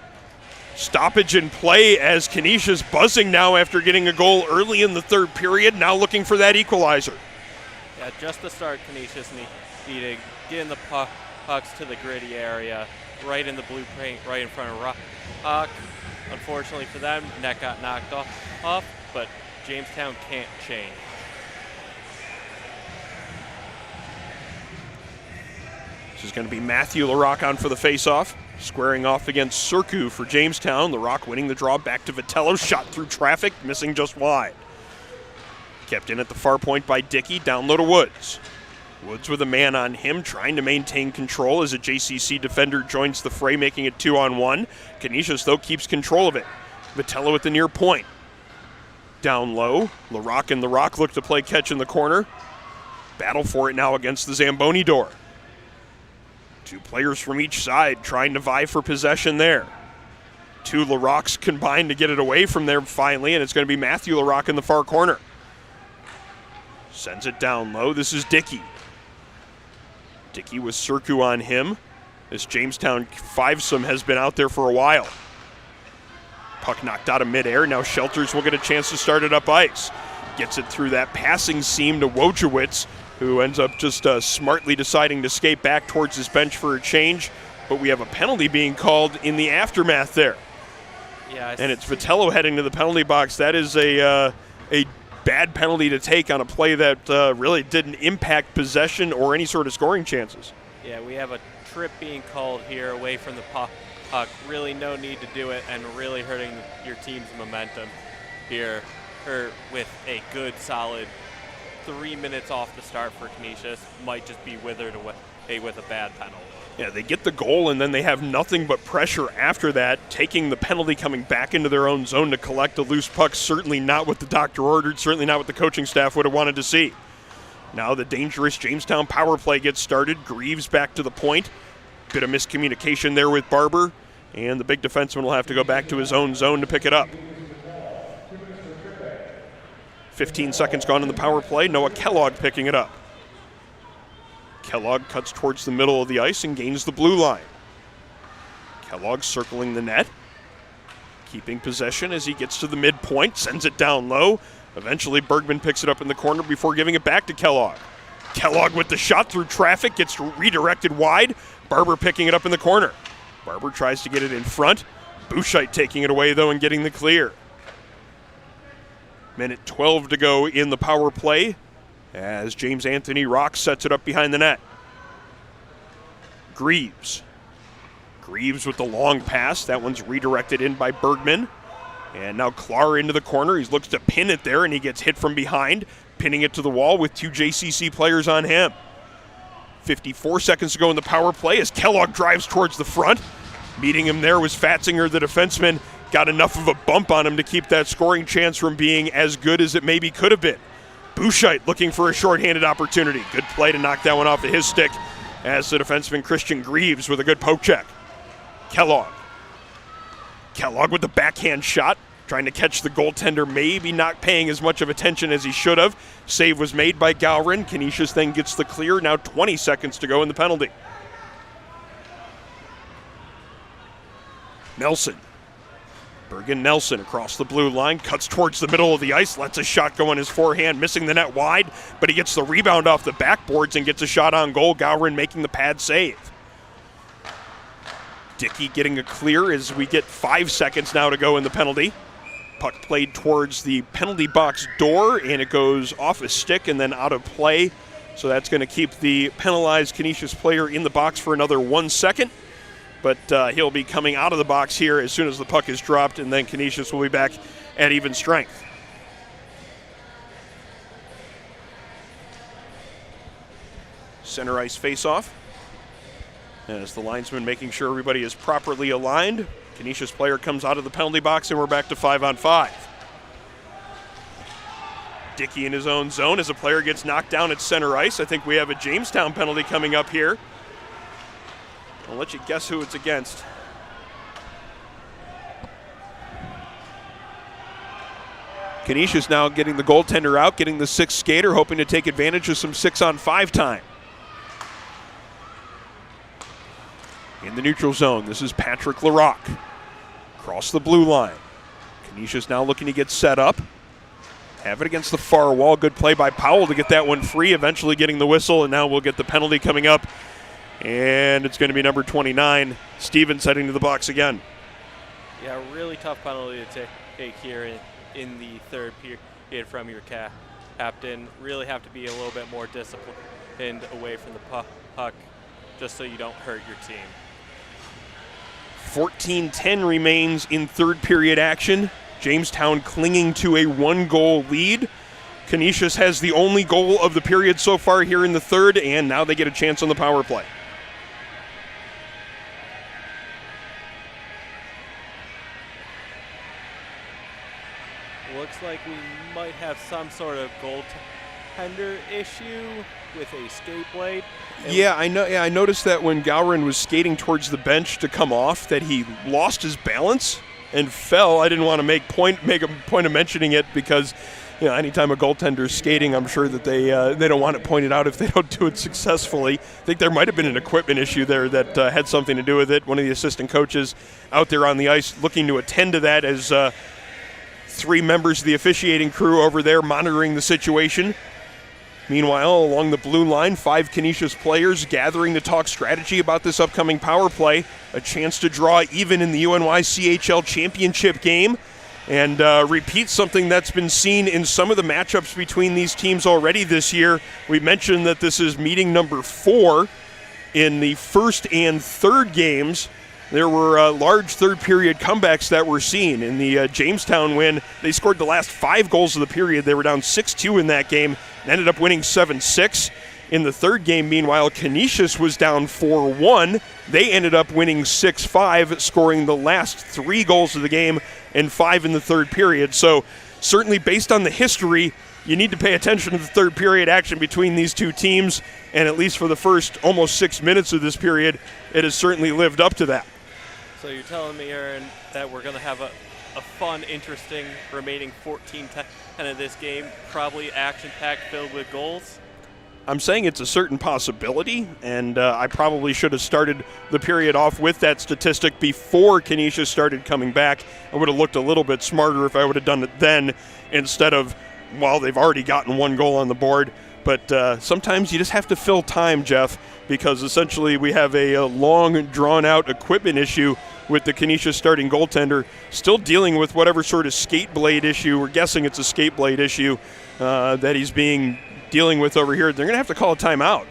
Stoppage in play as Canisius buzzing now after getting a goal early in the third period, now looking for that equalizer. Yeah, just to start, Canisius need to get in the pucks to the gritty area, right in the blue paint, right in front of Rock. Unfortunately for them, net got knocked off, but Jamestown can't change. This is going to be Matthew LaRock on for the faceoff. Squaring off against Surku for Jamestown. LaRock winning the draw back to Vitello. Shot through traffic, missing just wide. Kept in at the far point by Dickey. Down low to Woods. Woods with a man on him, trying to maintain control as a JCC defender joins the fray, making it 2-on-1. Canisius, though, keeps control of it. Vitello at the near point. Down low. LaRock and LaRock look to play catch in the corner. Battle for it now against the Zamboni door. Two players from each side trying to vie for possession there. Two LaRocks combined to get it away from there finally, and it's going to be Matthew LaRock in the far corner. Sends it down low. This is Dickey. Dickey with Surku on him. This Jamestown fivesome has been out there for a while. Puck knocked out of midair. Now Shelters will get a chance to start it up ice. Gets it through that passing seam to Wojciech, who ends up just smartly deciding to skate back towards his bench for a change. But we have a penalty being called in the aftermath there. Yeah, and it's Vitello heading to the penalty box. That is a bad penalty to take on a play that really didn't impact possession or any sort of scoring chances. Yeah, we have a trip being called here away from the puck. Really no need to do it, and really hurting your team's momentum here with a good, solid 3 minutes off the start for Canisius. Might just be withered away with a bad penalty. Yeah, they get the goal, and then they have nothing but pressure after that, taking the penalty, coming back into their own zone to collect a loose puck. Certainly not what the doctor ordered, certainly not what the coaching staff would have wanted to see. Now the dangerous Jamestown power play gets started. Greaves back to the point. Bit of miscommunication there with Barber, and the big defenseman will have to go back to his own zone to pick it up. 15 seconds gone in the power play. Noah Kellogg picking it up. Kellogg cuts towards the middle of the ice and gains the blue line. Kellogg circling the net, keeping possession as he gets to the midpoint, sends it down low. Eventually Bergman picks it up in the corner before giving it back to Kellogg. Kellogg with the shot through traffic, gets redirected wide. Barber picking it up in the corner. Barber tries to get it in front. Bouchite taking it away, though, and getting the clear. Minute 12 to go in the power play as James Anthony Rock sets it up behind the net. Greaves. Greaves with the long pass. That one's redirected in by Bergman. And now Klar into the corner. He looks to pin it there, and he gets hit from behind, pinning it to the wall with two JCC players on him. 54 seconds to go in the power play as Kellogg drives towards the front. Meeting him there was Fatzinger, the defenseman. Got enough of a bump on him to keep that scoring chance from being as good as it maybe could have been. Bouchite looking for a shorthanded opportunity. Good play to knock that one off of his stick as the defenseman Christian Greaves with a good poke check. Kellogg. Kellogg with the backhand shot, trying to catch the goaltender, maybe not paying as much of attention as he should have. Save was made by Gowron. Canisius then gets the clear. Now 20 seconds to go in the penalty. Nelson. Bergen Nelson across the blue line, cuts towards the middle of the ice, lets a shot go on his forehand, missing the net wide, but he gets the rebound off the backboards and gets a shot on goal. Gowron making the pad save. Dickey getting a clear as we get 5 seconds now to go in the penalty. Puck played towards the penalty box door, and it goes off his stick and then out of play. So that's going to keep the penalized Canisius player in the box for another 1 second. But he'll be coming out of the box here as soon as the puck is dropped, and then Canisius will be back at even strength. Center ice faceoff. As the linesman making sure everybody is properly aligned. Canisius player comes out of the penalty box, and we're back to 5-on-5. Dickey in his own zone as a player gets knocked down at center ice. I think we have a Jamestown penalty coming up here. I'll let you guess who it's against. Canisius now getting the goaltender out, getting the sixth skater, hoping to take advantage of some 6-on-5 time. In the neutral zone, this is Patrick LaRock. Across the blue line. Canisius now looking to get set up. Have it against the far wall. Good play by Powell to get that one free, eventually getting the whistle, and now we'll get the penalty coming up. And it's going to be number 29, Stevens heading to the box again. Yeah, really tough penalty to take here in the third period from your captain. Really have to be a little bit more disciplined away from the puck just so you don't hurt your team. 14-10 remains in third period action. Jamestown clinging to a 1-goal lead. Canisius has the only goal of the period so far here in the third, and now they get a chance on the power play. Looks like we might have some sort of goaltender issue with a skate blade. I noticed that when Gowron was skating towards the bench to come off, that he lost his balance and fell. I didn't want to make a point of mentioning it because, anytime a goaltender's skating, I'm sure that they don't want it pointed out if they don't do it successfully. I think there might have been an equipment issue there that had something to do with it. One of the assistant coaches out there on the ice looking to attend to that as 3 members of the officiating crew over there monitoring the situation. Meanwhile, along the blue line, 5 Canisius players gathering to talk strategy about this upcoming power play. A chance to draw even in the UNYCHL championship game and repeat something that's been seen in some of the matchups between these teams already this year. We mentioned that this is meeting number 4 in the first and third games. There were large third-period comebacks that were seen. In the Jamestown win, they scored the last 5 goals of the period. They were down 6-2 in that game and ended up winning 7-6. In the third game, meanwhile, Canisius was down 4-1. They ended up winning 6-5, scoring the last 3 goals of the game and 5 in the third period. So certainly based on the history, you need to pay attention to the third period action between these two teams, and at least for the first almost 6 minutes of this period, it has certainly lived up to that. So you're telling me, Aaron, that we're going to have a fun, interesting remaining 14-10 of this game, probably action-packed, filled with goals? I'm saying it's a certain possibility, and I probably should have started the period off with that statistic before Canisius started coming back. I would have looked a little bit smarter if I would have done it then instead of, they've already gotten 1 goal on the board. But sometimes you just have to fill time, Jeff, because essentially we have a long, drawn-out equipment issue with the Canisius starting goaltender, still dealing with whatever sort of skate blade issue. We're guessing it's a skate blade issue that he's dealing with over here. They're going to have to call a timeout.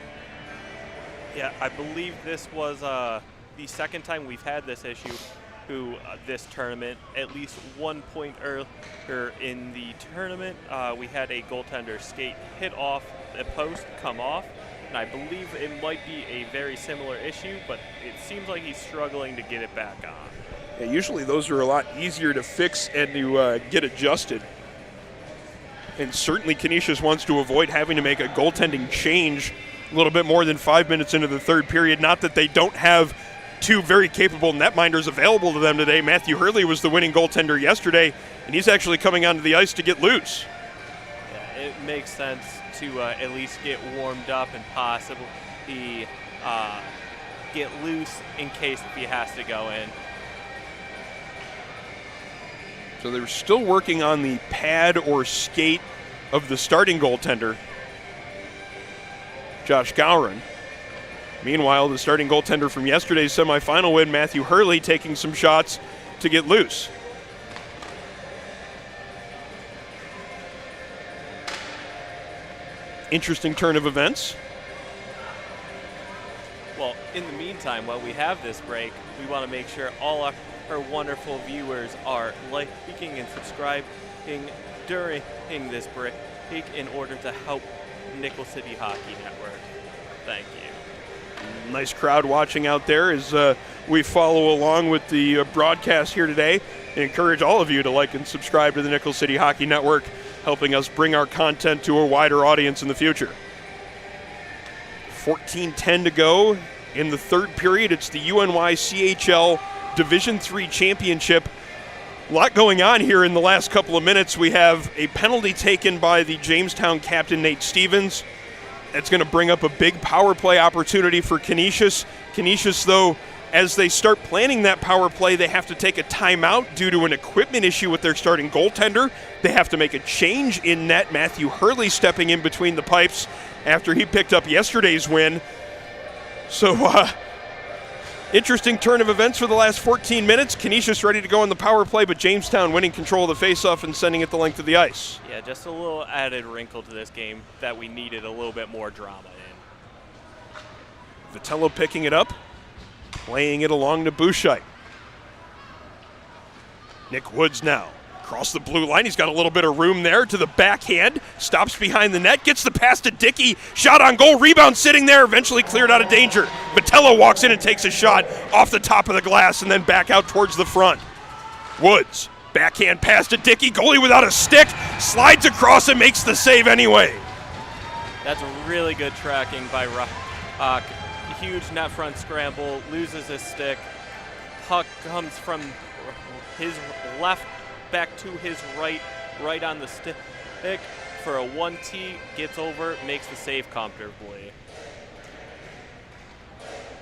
Yeah, I believe this was the second time we've had this issue this tournament. At least 1 point earlier in the tournament, we had a goaltender skate hit off the post, come off, and I believe it might be a very similar issue, but it seems like he's struggling to get it back on. Yeah, usually those are a lot easier to fix and to get adjusted. And certainly Canisius wants to avoid having to make a goaltending change a little bit more than 5 minutes into the third period. Not that they don't have 2 very capable netminders available to them today. Matthew Hurley was the winning goaltender yesterday, and he's actually coming onto the ice to get loose. Yeah, it makes sense to at least get warmed up and possibly get loose in case if he has to go in. So they're still working on the pad or skate of the starting goaltender, Josh Gowron. Meanwhile, the starting goaltender from yesterday's semifinal win, Matthew Hurley, taking some shots to get loose. Interesting turn of events. Well, in the meantime, while we have this break, we want to make sure all our wonderful viewers are liking and subscribing during this break in order to help Nickel City Hockey Network. Thank you. Nice crowd watching out there as we follow along with the broadcast here today. I encourage all of you to like and subscribe to the Nickel City Hockey Network, helping us bring our content to a wider audience in the future. 14-10 to go in the third period. It's the UNYCHL Division III Championship. A lot going on here in the last couple of minutes. We have a penalty taken by the Jamestown captain, Nate Stevens. That's going to bring up a big power play opportunity for Canisius. Canisius, though, as they start planning that power play, they have to take a timeout due to an equipment issue with their starting goaltender. They have to make a change in net. Matthew Hurley stepping in between the pipes after he picked up yesterday's win. So, interesting turn of events for the last 14 minutes. Canisius ready to go on the power play, but Jamestown winning control of the faceoff and sending it the length of the ice. Yeah, just a little added wrinkle to this game that we needed a little bit more drama in. Vitello picking it up, playing it along to Bouchite. Nick Woods now. Across the blue line, he's got a little bit of room there to the backhand. Stops behind the net, gets the pass to Dickey. Shot on goal, rebound sitting there, eventually cleared out of danger. Vitello walks in and takes a shot off the top of the glass and then back out towards the front. Woods, backhand pass to Dickey. Goalie without a stick, slides across and makes the save anyway. That's a really good tracking by Rock. Huge net front scramble, loses his stick. Puck comes from his left back to his right on the stick for a 1T, gets over, makes the save comfortably.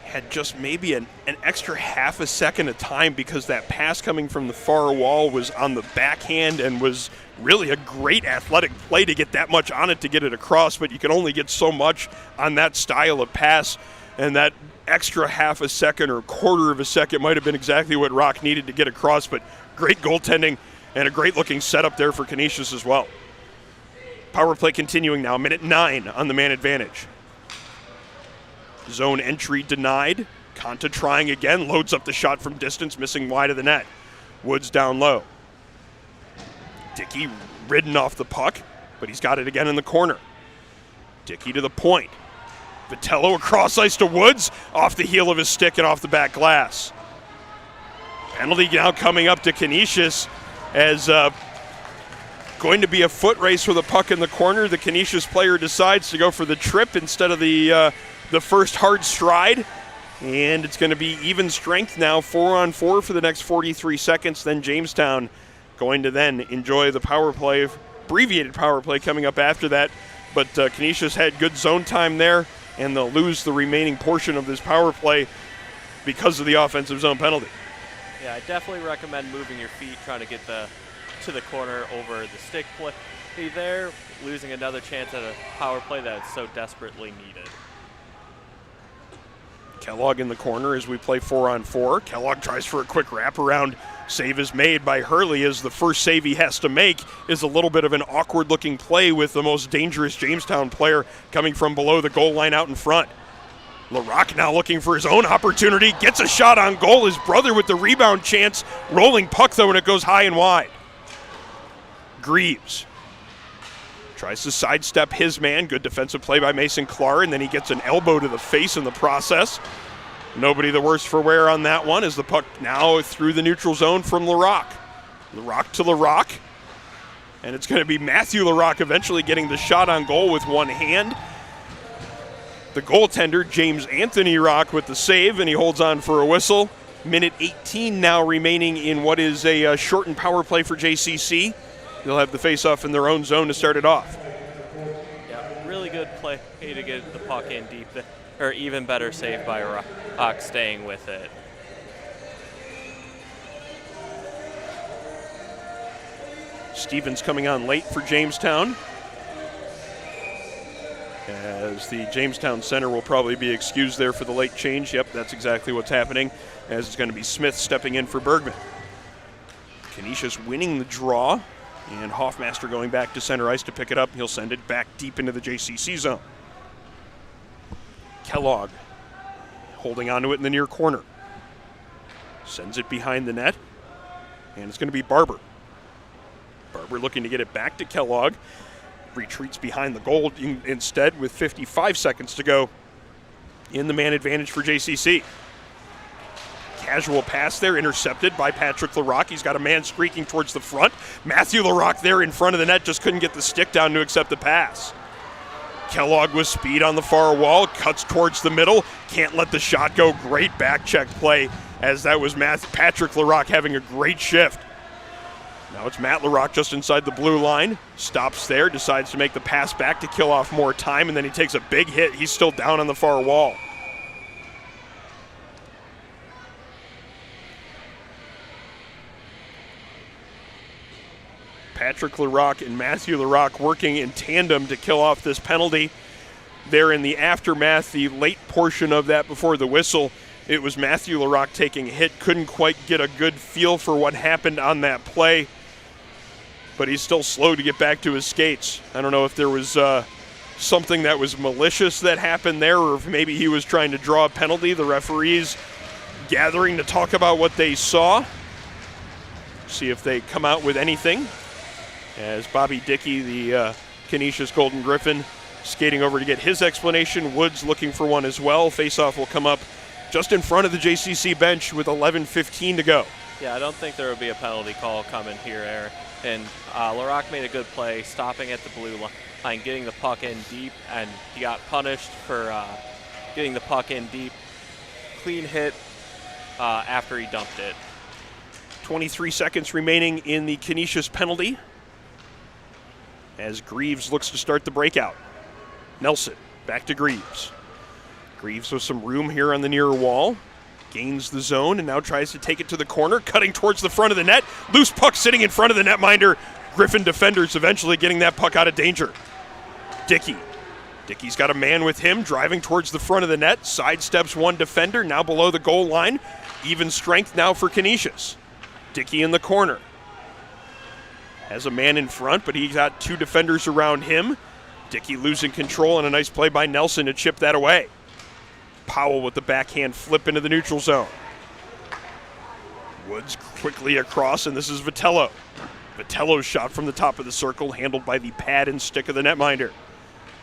Had just maybe an extra half a second of time because that pass coming from the far wall was on the backhand and was really a great athletic play to get that much on it to get it across, but you can only get so much on that style of pass, and that extra half a second or quarter of a second might have been exactly what Rock needed to get across, but great goaltending and a great-looking setup there for Canisius as well. Power play continuing now, minute 9 on the man advantage. Zone entry denied. Conta trying again, loads up the shot from distance, missing wide of the net. Woods down low. Dickey ridden off the puck, but he's got it again in the corner. Dickey to the point. Vitello across ice to Woods, off the heel of his stick and off the back glass. Penalty now coming up to Canisius as going to be a foot race with a puck in the corner. The Canisius player decides to go for the trip instead of the first hard stride. And it's going to be even strength now, 4-on-4 for the next 43 seconds. Then Jamestown going to then enjoy the power play, abbreviated power play coming up after that. But Canisius had good zone time there, and they'll lose the remaining portion of this power play because of the offensive zone penalty. Yeah, I definitely recommend moving your feet, trying to get to the corner over the stick play there, losing another chance at a power play that is so desperately needed. Kellogg in the corner as we play 4-on-4. Kellogg tries for a quick wraparound. Save is made by Hurley as the first save he has to make is a little bit of an awkward-looking play with the most dangerous Jamestown player coming from below the goal line out in front. LaRock now looking for his own opportunity, gets a shot on goal. His brother with the rebound chance. Rolling puck, though, and it goes high and wide. Greaves tries to sidestep his man. Good defensive play by Mason Clark, and then he gets an elbow to the face in the process. Nobody the worse for wear on that one as the puck now through the neutral zone from LaRock. LaRock to LaRock. And it's going to be Matthew LaRock eventually getting the shot on goal with one hand. The goaltender, James Anthony Rock, with the save, and he holds on for a whistle. Minute 18 now remaining in what is a shortened power play for JCC. They'll have the face-off in their own zone to start it off. Yeah, really good play to get the puck in deep, or even better save by Rock staying with it. Stevens coming on late for Jamestown, as the Jamestown center will probably be excused there for the late change. Yep, that's exactly what's happening, as it's going to be Smith stepping in for Bergman. Canisius winning the draw, and Hoffmaster going back to center ice to pick it up. He'll send it back deep into the JCC zone. Kellogg holding onto it in the near corner. Sends it behind the net, and it's going to be Barber. Barber looking to get it back to Kellogg. Retreats behind the goal instead with 55 seconds to go in the man advantage for JCC. Casual pass there, intercepted by Patrick LaRock. He's got a man streaking towards the front. Matthew LaRock there in front of the net, just couldn't get the stick down to accept the pass. Kellogg with speed on the far wall, cuts towards the middle, can't let the shot go. Great back check play, as that was Patrick LaRock having a great shift. Now it's Matt LaRock just inside the blue line. Stops there, decides to make the pass back to kill off more time, and then he takes a big hit. He's still down on the far wall. Patrick LaRock and Matthew LaRock working in tandem to kill off this penalty. There in the aftermath, the late portion of that before the whistle, it was Matthew LaRock taking a hit. Couldn't quite get a good feel for what happened on that play, but he's still slow to get back to his skates. I don't know if there was something that was malicious that happened there, or if maybe he was trying to draw a penalty. The referees gathering to talk about what they saw. See if they come out with anything. As Bobby Dickey, the Canisius Golden Griffin, skating over to get his explanation. Woods looking for one as well. Faceoff will come up just in front of the JCC bench with 11:15 to go. Yeah, I don't think there will be a penalty call coming here, Eric. And LaRock made a good play, stopping at the blue line, getting the puck in deep, and he got punished for getting the puck in deep. Clean hit after he dumped it. 23 seconds remaining in the Canisius penalty as Greaves looks to start the breakout. Nelson back to Greaves. Greaves with some room here on the near wall. Gains the zone and now tries to take it to the corner, cutting towards the front of the net. Loose puck sitting in front of the netminder. Griffin defenders eventually getting that puck out of danger. Dickey. Dickey's got a man with him, driving towards the front of the net. Sidesteps one defender, now below the goal line. Even strength now for Canisius. Dickey in the corner. Has a man in front, but he's got two defenders around him. Dickey losing control and a nice play by Nelson to chip that away. Powell with the backhand flip into the neutral zone. Woods quickly across, and this is Vitello. Vitello's shot from the top of the circle, handled by the pad and stick of the netminder.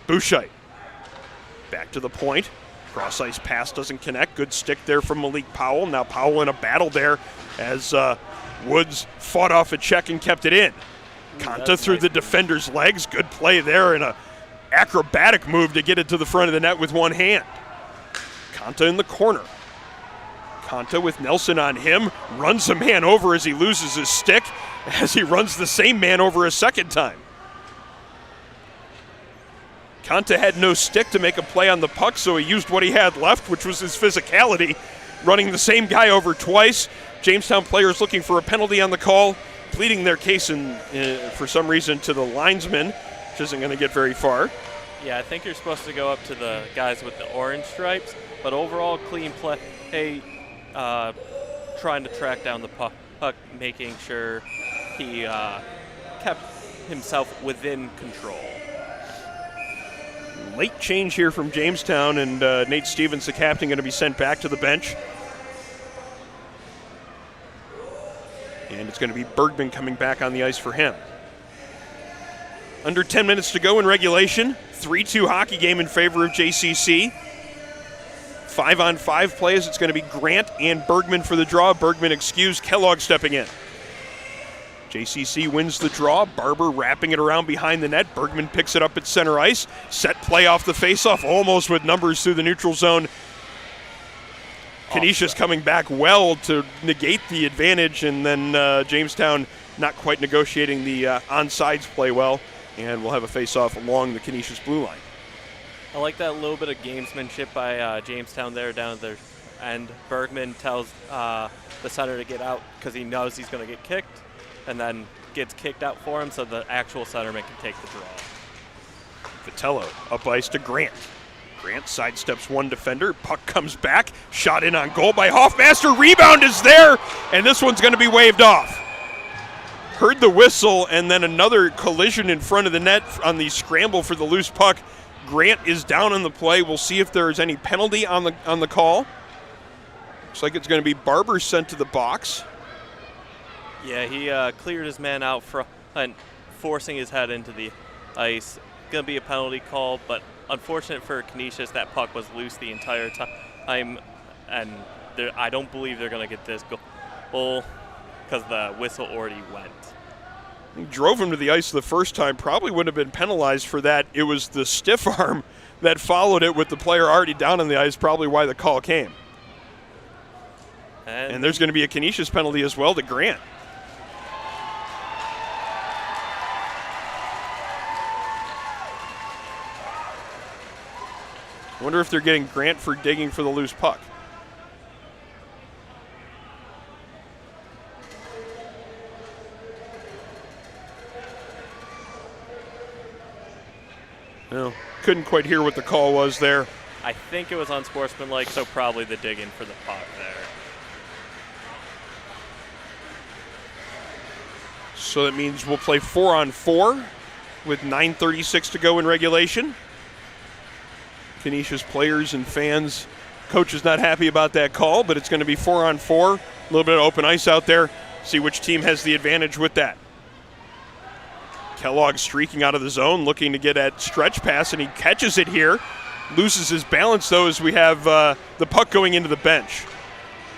Bouchite. Back to the point. Cross-ice pass doesn't connect. Good stick there from Malik Powell. Now Powell in a battle there as Woods fought off a check and kept it in. Conta through the defender's legs. Good play there and a acrobatic move to get it to the front of the net with one hand. Conta in the corner. Conta with Nelson on him. Runs a man over as he loses his stick as he runs the same man over a second time. Conta had no stick to make a play on the puck, so he used what he had left, which was his physicality, running the same guy over twice. Jamestown players looking for a penalty on the call, pleading their case for some reason to the linesman, which isn't going to get very far. Yeah, I think you're supposed to go up to the guys with the orange stripes, but overall clean play. Hey, trying to track down the puck, making sure he kept himself within control. Late change here from Jamestown, and Nate Stevens, the captain, going to be sent back to the bench. And it's going to be Bergman coming back on the ice for him. Under 10 minutes to go in regulation. 3-2 hockey game in favor of JCC. 5-on-5 plays. It's going to be Grant and Bergman for the draw. Bergman excused. Kellogg stepping in. JCC wins the draw. Barber wrapping it around behind the net. Bergman picks it up at center ice. Set play off the faceoff, almost with numbers through the neutral zone. Canisius coming back well to negate the advantage, and then Jamestown not quite negotiating the onside play well, and we'll have a faceoff along the Canisius blue line. I like that little bit of gamesmanship by Jamestown there down at their end. Bergman tells the center to get out because he knows he's going to get kicked, and then gets kicked out for him so the actual centerman can take the draw. Vitello up ice to Grant. Grant sidesteps one defender. Puck comes back. Shot in on goal by Hoffmaster. Rebound is there, and this one's going to be waved off. Heard the whistle, and then another collision in front of the net on the scramble for the loose puck. Grant is down on the play. We'll see if there is any penalty on the call. Looks like it's going to be Barber sent to the box. Yeah, he cleared his man out front, forcing his head into the ice. Going to be a penalty call, but unfortunate for Canisius, that puck was loose the entire time, and I don't believe they're going to get this goal because the whistle already went. He drove him to the ice the first time, probably wouldn't have been penalized for that. It was the stiff arm that followed it with the player already down on the ice, probably why the call came. And there's going to be a Canisius penalty as well to Grant. I wonder if they're getting Grant for digging for the loose puck. No, couldn't quite hear what the call was there. I think it was unsportsmanlike, so probably the digging for the puck there. So that means we'll play 4-on-4 with 9:36 to go in regulation. Canisius players and fans, coach is not happy about that call, but it's going to be 4-on-4. A little bit of open ice out there. See which team has the advantage with that. Kellogg streaking out of the zone, looking to get at stretch pass, and he catches it here. Loses his balance, though, as we have the puck going into the bench.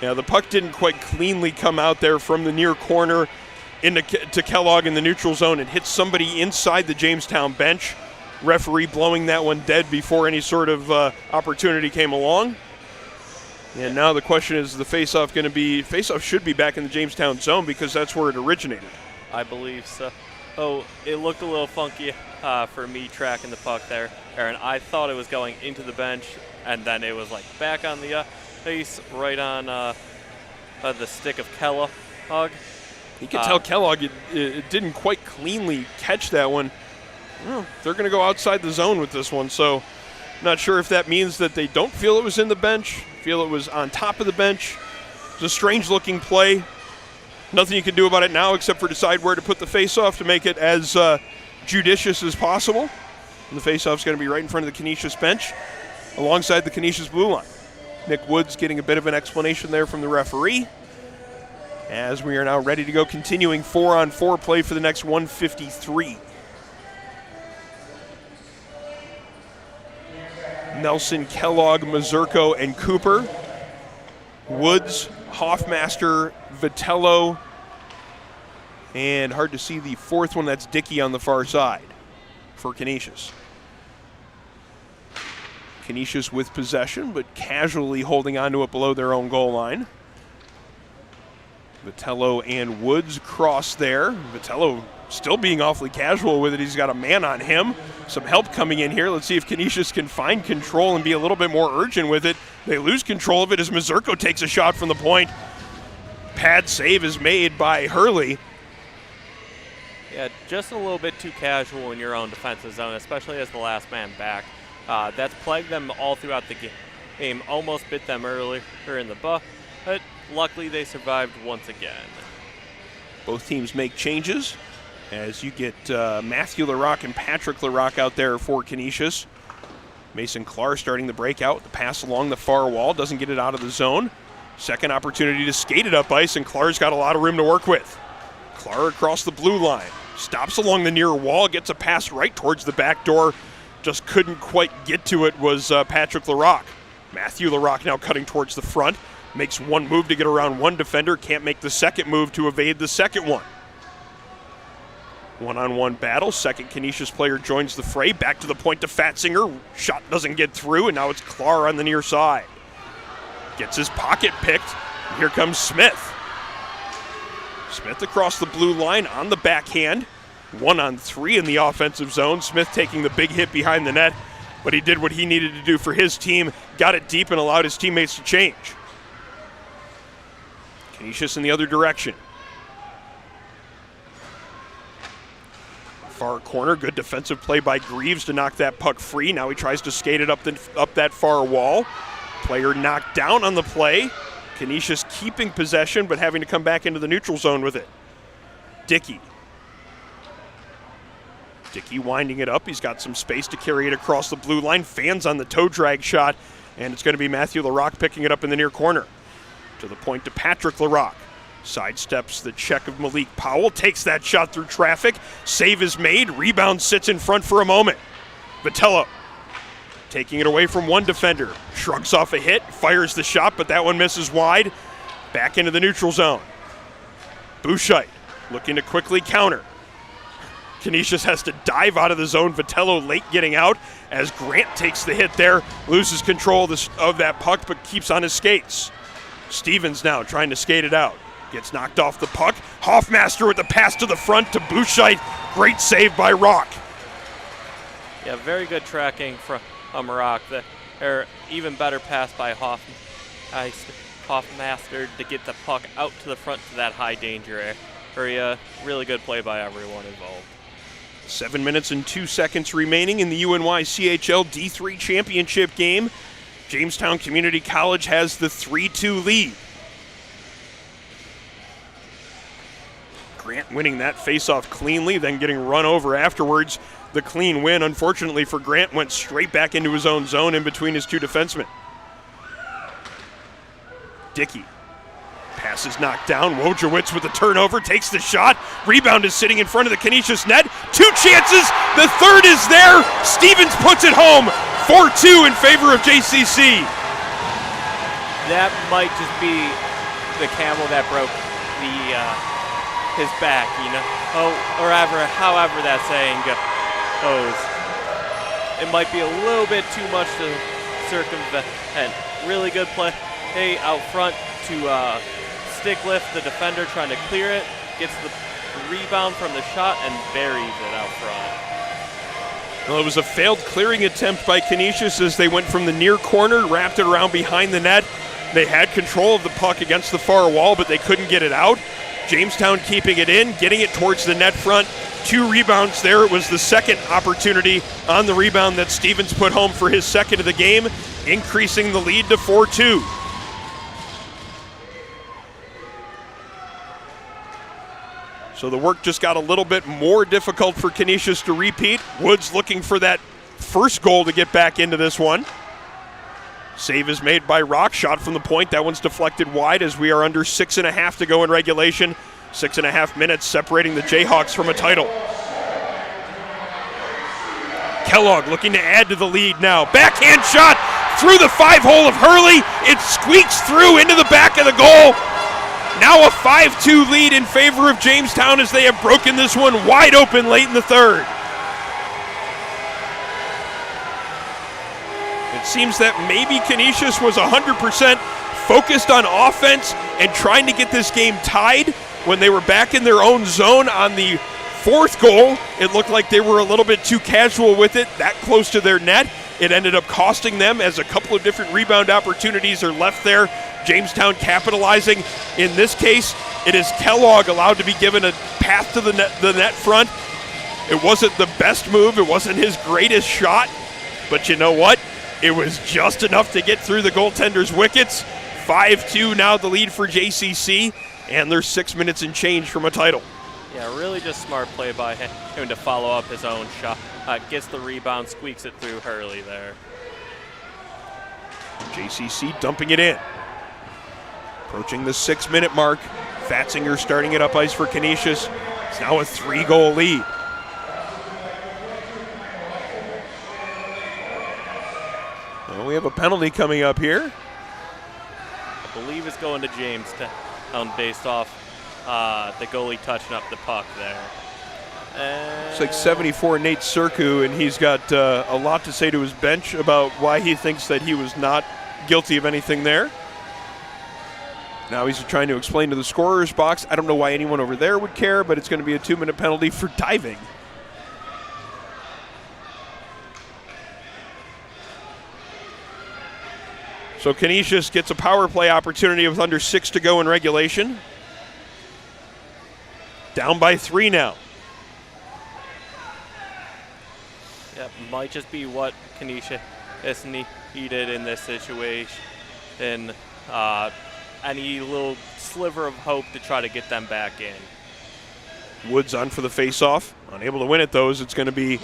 Yeah, the puck didn't quite cleanly come out there from the near corner to Kellogg in the neutral zone. It hit somebody inside the Jamestown bench. Referee blowing that one dead before any sort of opportunity came along. And now the question is, the faceoff going to be? Faceoff should be back in the Jamestown zone because that's where it originated. I believe so. Oh, it looked a little funky for me tracking the puck there, Aaron. I thought it was going into the bench, and then it was like back on the face, right on the stick of Kellogg. You can tell Kellogg it didn't quite cleanly catch that one. Well, they're going to go outside the zone with this one, so not sure if that means that they don't feel it was in the bench, feel it was on top of the bench. It's a strange-looking play. Nothing you can do about it now except for decide where to put the face-off to make it as judicious as possible. And the face-off's going to be right in front of the Canisius bench alongside the Canisius blue line. Nick Woods getting a bit of an explanation there from the referee as we are now ready to go, continuing 4-on-4 play for the next 153. Nelson, Kellogg, Mazurko, and Cooper. Woods, Hoffmaster, Vitello, and hard to see the fourth one, that's Dickey on the far side for Canisius. Canisius with possession, but casually holding onto it below their own goal line. Vitello and Woods cross there. Vitello still being awfully casual with it. He's got a man on him. Some help coming in here. Let's see if Canisius can find control and be a little bit more urgent with it. They lose control of it as Mazurko takes a shot from the point. Pad save is made by Hurley. Yeah, just a little bit too casual in your own defensive zone, especially as the last man back. That's plagued them all throughout the game. Almost bit them earlier in the butt, but luckily they survived once again. Both teams make changes as you get Matthew Larocque and Patrick Larocque out there for Canisius. Mason Clark starting the breakout. The pass along the far wall, doesn't get it out of the zone. Second opportunity to skate it up ice, and Clark's got a lot of room to work with. Clark across the blue line. Stops along the near wall, gets a pass right towards the back door. Just couldn't quite get to it was Patrick Larocque. Matthew Larocque now cutting towards the front. Makes one move to get around one defender. Can't make the second move to evade the second one. One-on-one battle. Second Canisius player joins the fray. Back to the point to Fatzinger. Shot doesn't get through, and now it's Clark on the near side. Gets his pocket picked. And here comes Smith. Smith across the blue line on the backhand. 1-on-3 in the offensive zone. Smith taking the big hit behind the net, but he did what he needed to do for his team. Got it deep and allowed his teammates to change. Canisius in the other direction. Far corner, good defensive play by Greaves to knock that puck free. Now he tries to skate it up that far wall. Player knocked down on the play. Canisius keeping possession, but having to come back into the neutral zone with it. Dickey winding it up. He's got some space to carry it across the blue line. Fans on the toe drag shot, and it's going to be Matthew Larocque picking it up in the near corner. To the point to Patrick Larocque. Sidesteps the check of Malik Powell. Takes that shot through traffic. Save is made. Rebound sits in front for a moment. Vitello taking it away from one defender. Shrugs off a hit. Fires the shot, but that one misses wide. Back into the neutral zone. Bouchite looking to quickly counter. Canisius has to dive out of the zone. Vitello late getting out as Grant takes the hit there. Loses control of that puck, but keeps on his skates. Stevens now trying to skate it out. Gets knocked off the puck. Hoffmaster with the pass to the front to Bouchite. Great save by Rock. Yeah, very good tracking from Rock. Even better pass by Hoffmaster to get the puck out to the front to that high danger area. Really good play by everyone involved. 7 minutes and 2 seconds remaining in the UNYCHL D3 championship game. Jamestown Community College has the 3-2 lead. Grant winning that faceoff cleanly, then getting run over afterwards. The clean win, unfortunately for Grant, went straight back into his own zone in between his two defensemen. Dickey Pass is knocked down. Wojciech with the turnover, takes the shot. Rebound is sitting in front of the Canisius net. 2 chances. The third is there. Stevens puts it home. 4-2 in favor of JCC. That might just be the camel that broke his back, you know, however that saying goes. It might be a little bit too much to circumvent. Really good play out front to stick lift the defender trying to clear it, gets the rebound from the shot and buries it out front. Well, it was a failed clearing attempt by Canisius as they went from the near corner, wrapped it around behind the net. They had control of the puck against the far wall, but they couldn't get it out. Jamestown keeping it in, getting it towards the net front. 2 rebounds there. It was the second opportunity on the rebound that Stevens put home for his second of the game, increasing the lead to 4-2. So the work just got a little bit more difficult for Canisius to repeat. Woods looking for that first goal to get back into this one. Save is made by Rock. Shot from the point. That one's deflected wide as we are under 6.5 to go in regulation. 6.5 minutes separating the Jayhawks from a title. Kellogg looking to add to the lead now. Backhand shot through the 5-hole of Hurley. It squeaks through into the back of the goal. Now a 5-2 lead in favor of Jamestown as they have broken this one wide open late in the third. It seems that maybe Canisius was 100% focused on offense and trying to get this game tied. When they were back in their own zone on the 4th goal, it looked like they were a little bit too casual with it, that close to their net. It ended up costing them as a couple of different rebound opportunities are left there. Jamestown capitalizing. In this case, it is Kellogg allowed to be given a path to the net front. It wasn't the best move. It wasn't his greatest shot. But you know what? It was just enough to get through the goaltender's wickets. 5-2 now the lead for JCC, and they're 6 minutes and change from a title. Yeah, really just smart play by him to follow up his own shot. Gets the rebound, squeaks it through Hurley there. JCC dumping it in. Approaching the 6-minute mark. Fatzinger starting it up ice for Canisius. It's now a 3-goal lead. Well, we have a penalty coming up here. I believe it's going to Jamestown based off the goalie touching up the puck there. It's like 74 Nate Serku, and he's got a lot to say to his bench about why he thinks that he was not guilty of anything there. Now he's trying to explain to the scorer's box. I don't know why anyone over there would care, but it's going to be a 2-minute penalty for diving. So Canisius gets a power play opportunity with under 6 to go in regulation. Down by 3 now. Yep, might just be what Canisius needed in this situation. And any little sliver of hope to try to get them back in. Woods on for the face-off. Unable to win it, though, as it's going to be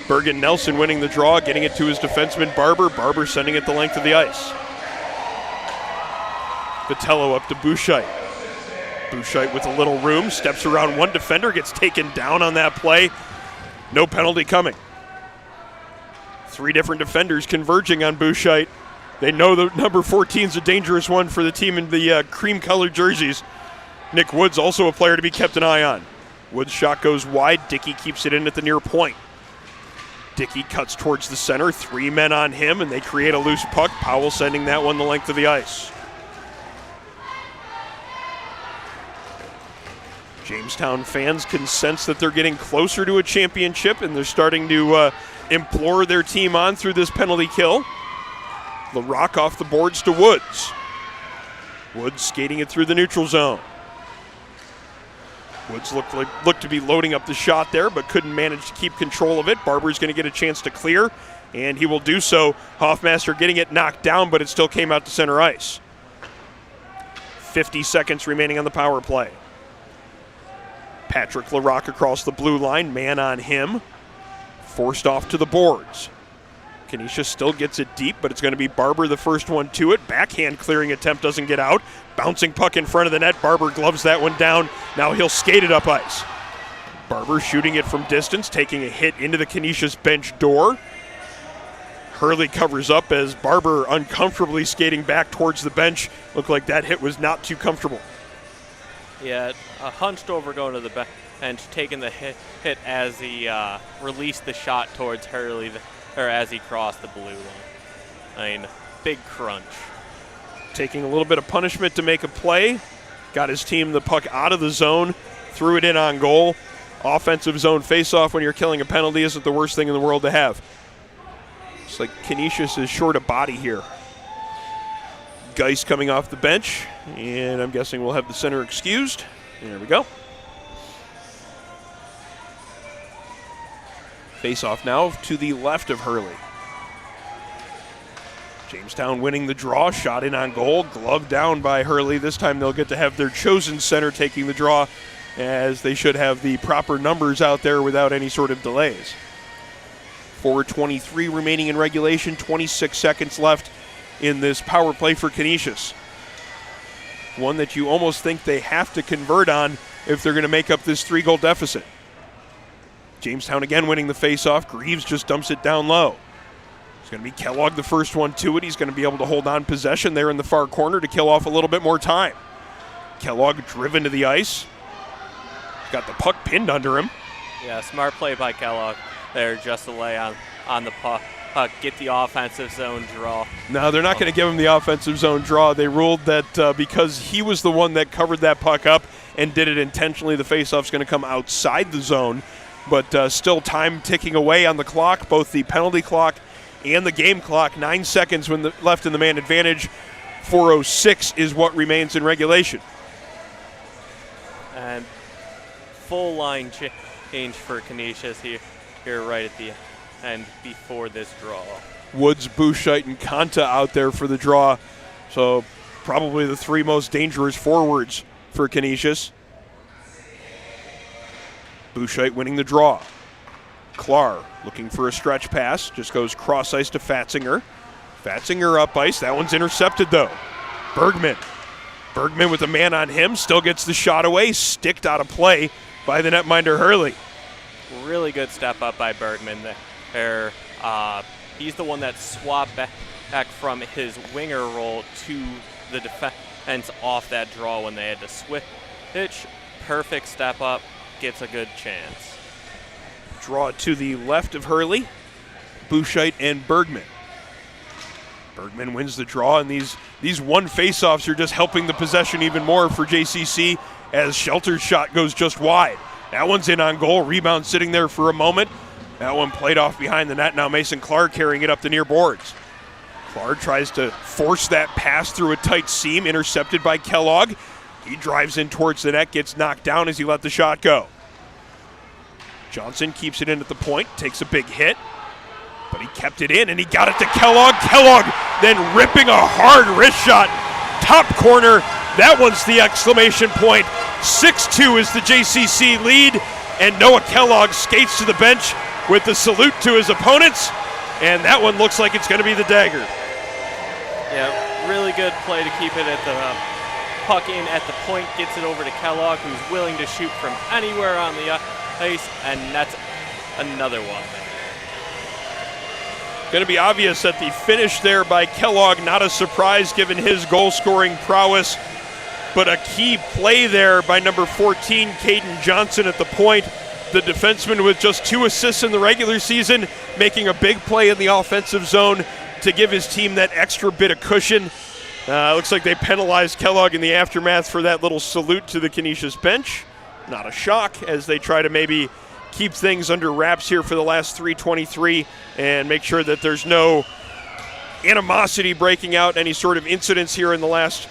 Bergen Nelson winning the draw, getting it to his defenseman Barber. Barber sending it the length of the ice. Vitello up to Bouchite. Bouchite with a little room, steps around one defender, gets taken down on that play. No penalty coming. 3 different defenders converging on Bouchite. They know the number 14 is a dangerous one for the team in the cream-colored jerseys. Nick Woods also a player to be kept an eye on. Woods' shot goes wide. Dickey keeps it in at the near point. Dickey cuts towards the center. 3 men on him, and they create a loose puck. Powell sending that one the length of the ice. Jamestown fans can sense that they're getting closer to a championship, and they're starting to implore their team on through this penalty kill. LaRock off the boards to Woods. Woods skating it through the neutral zone. Woods looked to be loading up the shot there, but couldn't manage to keep control of it. Barber's going to get a chance to clear, and he will do so. Hoffmaster getting it knocked down, but it still came out to center ice. 50 seconds remaining on the power play. Patrick LaRock across the blue line, man on him. Forced off to the boards. Canisius still gets it deep, but it's going to be Barber the first one to it. Backhand clearing attempt doesn't get out. Bouncing puck in front of the net. Barber gloves that one down. Now he'll skate it up ice. Barber shooting it from distance, taking a hit into the Canisius bench door. Hurley covers up as Barber uncomfortably skating back towards the bench. Looked like that hit was not too comfortable. Yeah, hunched over going to the bench, taking the hit as he released the shot towards Hurley, or as he crossed the blue line. I mean, big crunch. Taking a little bit of punishment to make a play. Got his team the puck out of the zone, threw it in on goal. Offensive zone faceoff when you're killing a penalty isn't the worst thing in the world to have. It's like Canisius is short of body here. Geis coming off the bench, and I'm guessing we'll have the center excused. There we go. Face-off now to the left of Hurley. Jamestown winning the draw, shot in on goal, glove down by Hurley. This time they'll get to have their chosen center taking the draw, as they should have the proper numbers out there without any sort of delays. 4:23 remaining in regulation, 26 seconds left in this power play for Canisius. One that you almost think they have to convert on if they're going to make up this 3-goal deficit. Jamestown again winning the faceoff. Greaves just dumps it down low. It's going to be Kellogg the first one to it. He's going to be able to hold on possession there in the far corner to kill off a little bit more time. Kellogg driven to the ice. Got the puck pinned under him. Yeah, smart play by Kellogg there just to lay on the puck, get the offensive zone draw. No, they're not going to give him the offensive zone draw. They ruled that because he was the one that covered that puck up and did it intentionally, the faceoff's going to come outside the zone. But still time ticking away on the clock, both the penalty clock and the game clock. 9 seconds left in the man advantage. 4:06 is what remains in regulation. And full line change for Canisius here right at the end before this draw. Woods, Bouchite, and Kanta out there for the draw. So probably the 3 most dangerous forwards for Canisius. Bouchite winning the draw. Klar looking for a stretch pass. Just goes cross ice to Fatzinger. Fatzinger up ice. That one's intercepted though. Bergman with a man on him. Still gets the shot away. Sticked out of play by the netminder Hurley. Really good step up by Bergman there. He's the one that swapped back from his winger role to the defense off that draw when they had to switch. Perfect step up. Gets a good chance. Draw to the left of Hurley, Bouchite and Bergman. Bergman wins the draw, and these one faceoffs are just helping the possession even more for JCC as Shelter's shot goes just wide. That one's in on goal, rebound sitting there for a moment. That one played off behind the net. Now Mason Clark carrying it up the near boards. Clark tries to force that pass through a tight seam, intercepted by Kellogg. He drives in towards the net, gets knocked down as he let the shot go. Johnson keeps it in at the point, takes a big hit, but he kept it in and he got it to Kellogg. Kellogg then ripping a hard wrist shot, top corner. That one's the exclamation point. 6-2 is the JCC lead, and Noah Kellogg skates to the bench with the salute to his opponents, and that one looks like it's going to be the dagger. Yeah, really good play to keep it at the puck in at the point, gets it over to Kellogg, who's willing to shoot from anywhere on the ice, and that's another one. Going to be obvious that the finish there by Kellogg, not a surprise given his goal-scoring prowess, but a key play there by number 14, Caden Johnson at the point. The defenseman with just 2 assists in the regular season, making a big play in the offensive zone to give his team that extra bit of cushion. Looks like they penalized Kellogg in the aftermath for that little salute to the Canisius bench. Not a shock as they try to maybe keep things under wraps here for the last 3:23 and make sure that there's no animosity breaking out, any sort of incidents here in the last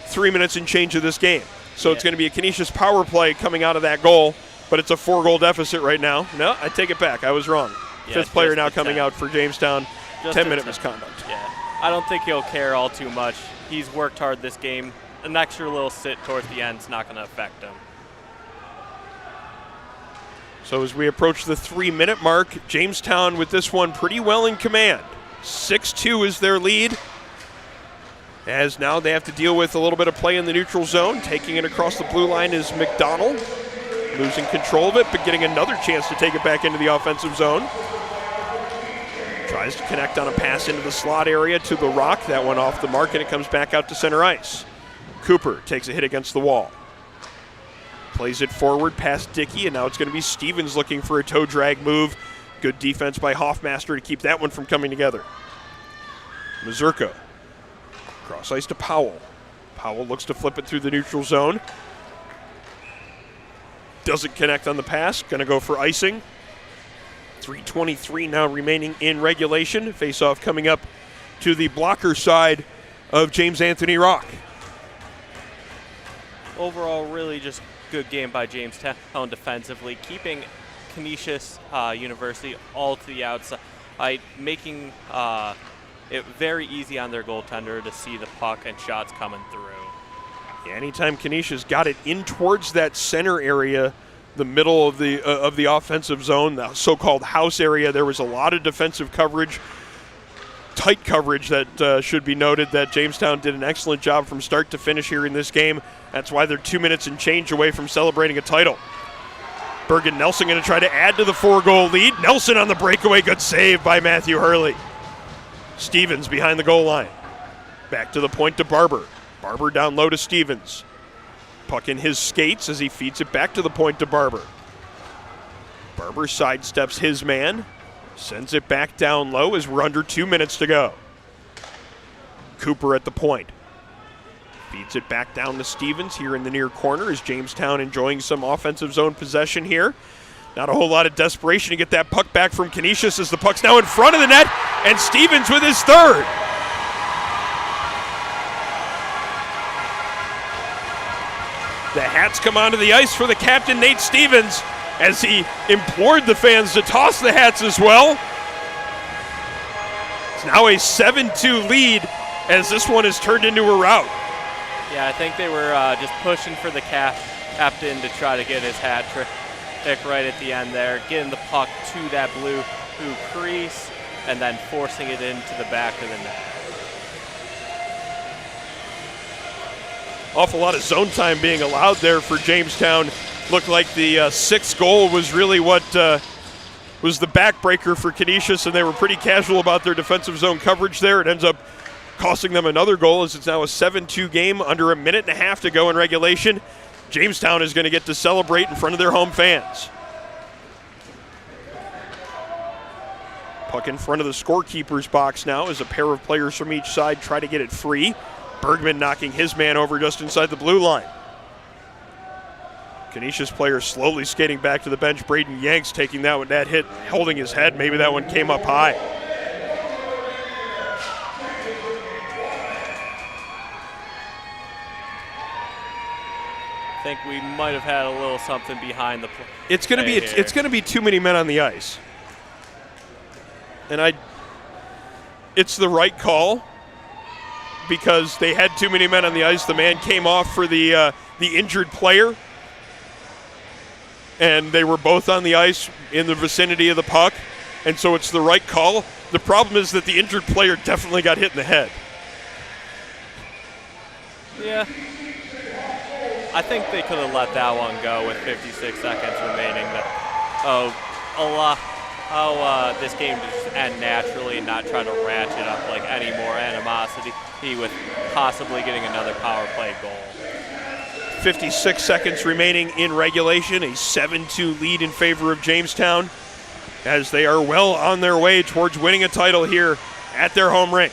3 minutes and change of this game. So It's going to be a Canisius power play coming out of that goal, but it's a 4-goal deficit right now. No, I take it back. I was wrong. Yeah, 5th player now coming out for Jamestown. 10-minute misconduct. Yeah, I don't think he'll care all too much. He's worked hard this game. An extra little sit towards the end is not going to affect him. So as we approach the 3-minute mark, Jamestown with this one pretty well in command. 6-2 is their lead, as now they have to deal with a little bit of play in the neutral zone. Taking it across the blue line is McDonald, losing control of it, but getting another chance to take it back into the offensive zone. Tries to connect on a pass into the slot area to the Rock. That one off the mark, and it comes back out to center ice. Cooper takes a hit against the wall. Plays it forward past Dickey, and now it's going to be Stevens looking for a toe drag move. Good defense by Hoffmaster to keep that one from coming together. Mazurka. Cross ice to Powell. Powell looks to flip it through the neutral zone. Doesn't connect on the pass. Going to go for icing. 3:23 now remaining in regulation. Face-off coming up to the blocker side of James Anthony Rock. Overall, really just good game by Jamestown defensively, keeping Canisius University all to the outside, making it very easy on their goaltender to see the puck and shots coming through. Yeah, anytime Canisius got it in towards that center area, the middle of the offensive zone, the so-called house area, there was a lot of defensive coverage, tight coverage that should be noted that Jamestown did an excellent job from start to finish here in this game. That's why they're 2 minutes and change away from celebrating a title. Bergen Nelson going to try to add to the 4-goal lead. Nelson on the breakaway, good save by Matthew Hurley. Stevens behind the goal line. Back to the point to Barber. Barber down low to Stevens. Puck in his skates as he feeds it back to the point to Barber. Barber sidesteps his man. Sends it back down low as we're under 2 minutes to go. Cooper at the point. Feeds it back down to Stevens here in the near corner as Jamestown enjoying some offensive zone possession here. Not a whole lot of desperation to get that puck back from Canisius as the puck's now in front of the net, and Stevens with his third. The hats come onto the ice for the captain, Nate Stevens, as he implored the fans to toss the hats as well. It's now a 7-2 lead as this one is turned into a rout. Yeah, I think they were just pushing for the captain to try to get his hat trick right at the end there, getting the puck to that blue crease and then forcing it into the back of the net. Awful lot of zone time being allowed there for Jamestown. Looked like the sixth goal was really what was the backbreaker for Canisius, and they were pretty casual about their defensive zone coverage there. It ends up costing them another goal as it's now a 7-2 game, under a minute and a half to go in regulation. Jamestown is going to get to celebrate in front of their home fans. Puck in front of the scorekeeper's box now as a pair of players from each side try to get it free. Bergman knocking his man over just inside the blue line. Canisius player slowly skating back to the bench. Braden Yanks taking that hit, holding his head. Maybe that one came up high. I think we might have had a little something behind the play. It's going to be too many men on the ice. And it's the right call because they had too many men on the ice. The man came off for the injured player, and they were both on the ice in the vicinity of the puck, and so it's the right call. The problem is that the injured player definitely got hit in the head. Yeah. I think they could have let that one go with 56 seconds remaining. This game just end naturally and not try to ratchet up like any more animosity with possibly getting another power play goal. 56 seconds remaining in regulation, a 7-2 lead in favor of Jamestown as they are well on their way towards winning a title here at their home rink.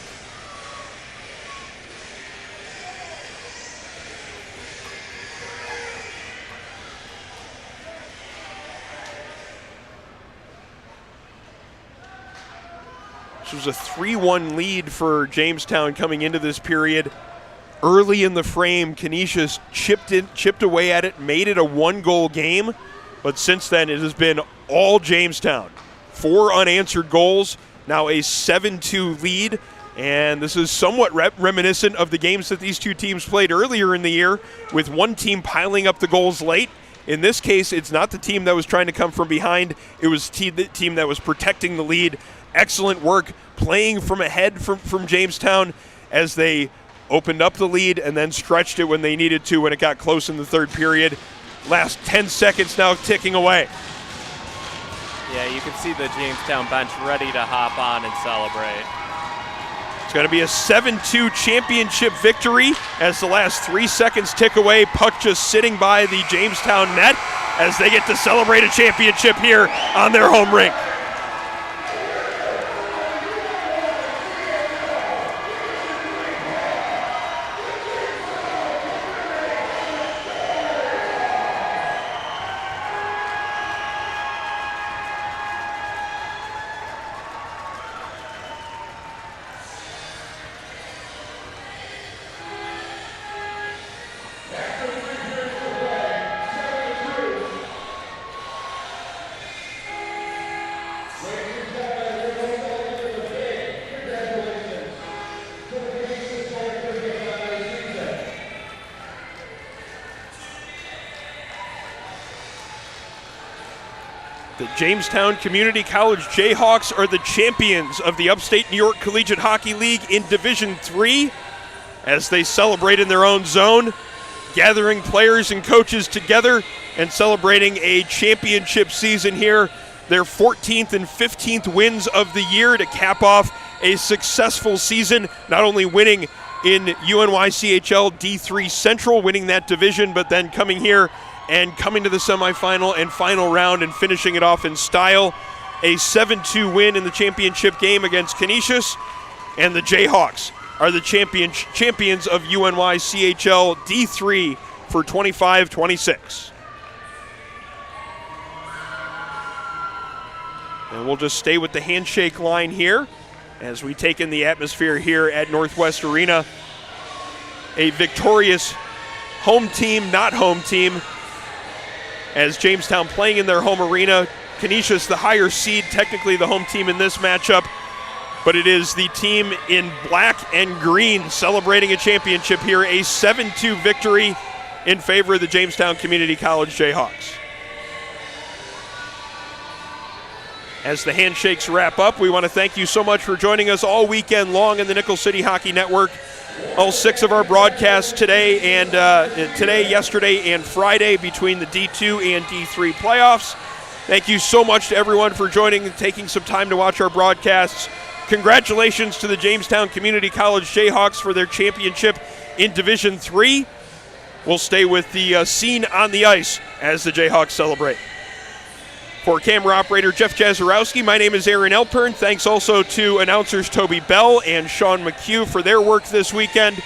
This was a 3-1 lead for Jamestown coming into this period. Early in the frame, Canisius chipped away at it, made it a 1-goal game, but since then it has been all Jamestown. 4 unanswered goals, now a 7-2 lead, and this is somewhat reminiscent of the games that these two teams played earlier in the year, with one team piling up the goals late. In this case, it's not the team that was trying to come from behind, it was the team that was protecting the lead excellent work playing from ahead from Jamestown as they opened up the lead and then stretched it when they needed to when it got close in the third period. Last 10 seconds now ticking away. Yeah, you can see the Jamestown bench ready to hop on and celebrate. It's going to be a 7-2 championship victory as the last 3 seconds tick away. Puck just sitting by the Jamestown net as they get to celebrate a championship here on their home rink. The Jamestown Community College Jayhawks are the champions of the Upstate New York Collegiate Hockey League in Division III as they celebrate in their own zone, gathering players and coaches together and celebrating a championship season here, their 14th and 15th wins of the year to cap off a successful season, not only winning in UNYCHL D3 Central, winning that division, but then coming here and coming to the semifinal and final round and finishing it off in style. A 7-2 win in the championship game against Canisius, and the Jayhawks are the champions of UNYCHL D3 for 25-26. And we'll just stay with the handshake line here as we take in the atmosphere here at Northwest Arena. A victorious home team, not home team, as Jamestown playing in their home arena. Canisius, the higher seed, technically the home team in this matchup, but it is the team in black and green celebrating a championship here, a 7-2 victory in favor of the Jamestown Community College Jayhawks. As the handshakes wrap up, we want to thank you so much for joining us all weekend long in the Nickel City Hockey Network. All 6 of our broadcasts today, yesterday, and Friday between the D2 and D3 playoffs. Thank you so much to everyone for joining and taking some time to watch our broadcasts. Congratulations to the Jamestown Community College Jayhawks for their championship in Division III. We'll stay with the scene on the ice as the Jayhawks celebrate. For camera operator Jeff Jazarowski, my name is Aaron Elpern. Thanks also to announcers Toby Bell and Sean McHugh for their work this weekend.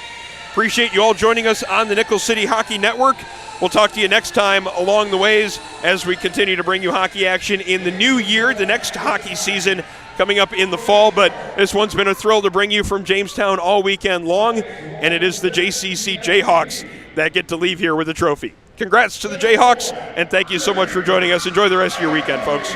Appreciate you all joining us on the Nickel City Hockey Network. We'll talk to you next time along the ways as we continue to bring you hockey action in the new year, the next hockey season coming up in the fall. But this one's been a thrill to bring you from Jamestown all weekend long, and it is the JCC Jayhawks that get to leave here with a trophy. Congrats to the Jayhawks, and thank you so much for joining us. Enjoy the rest of your weekend, folks.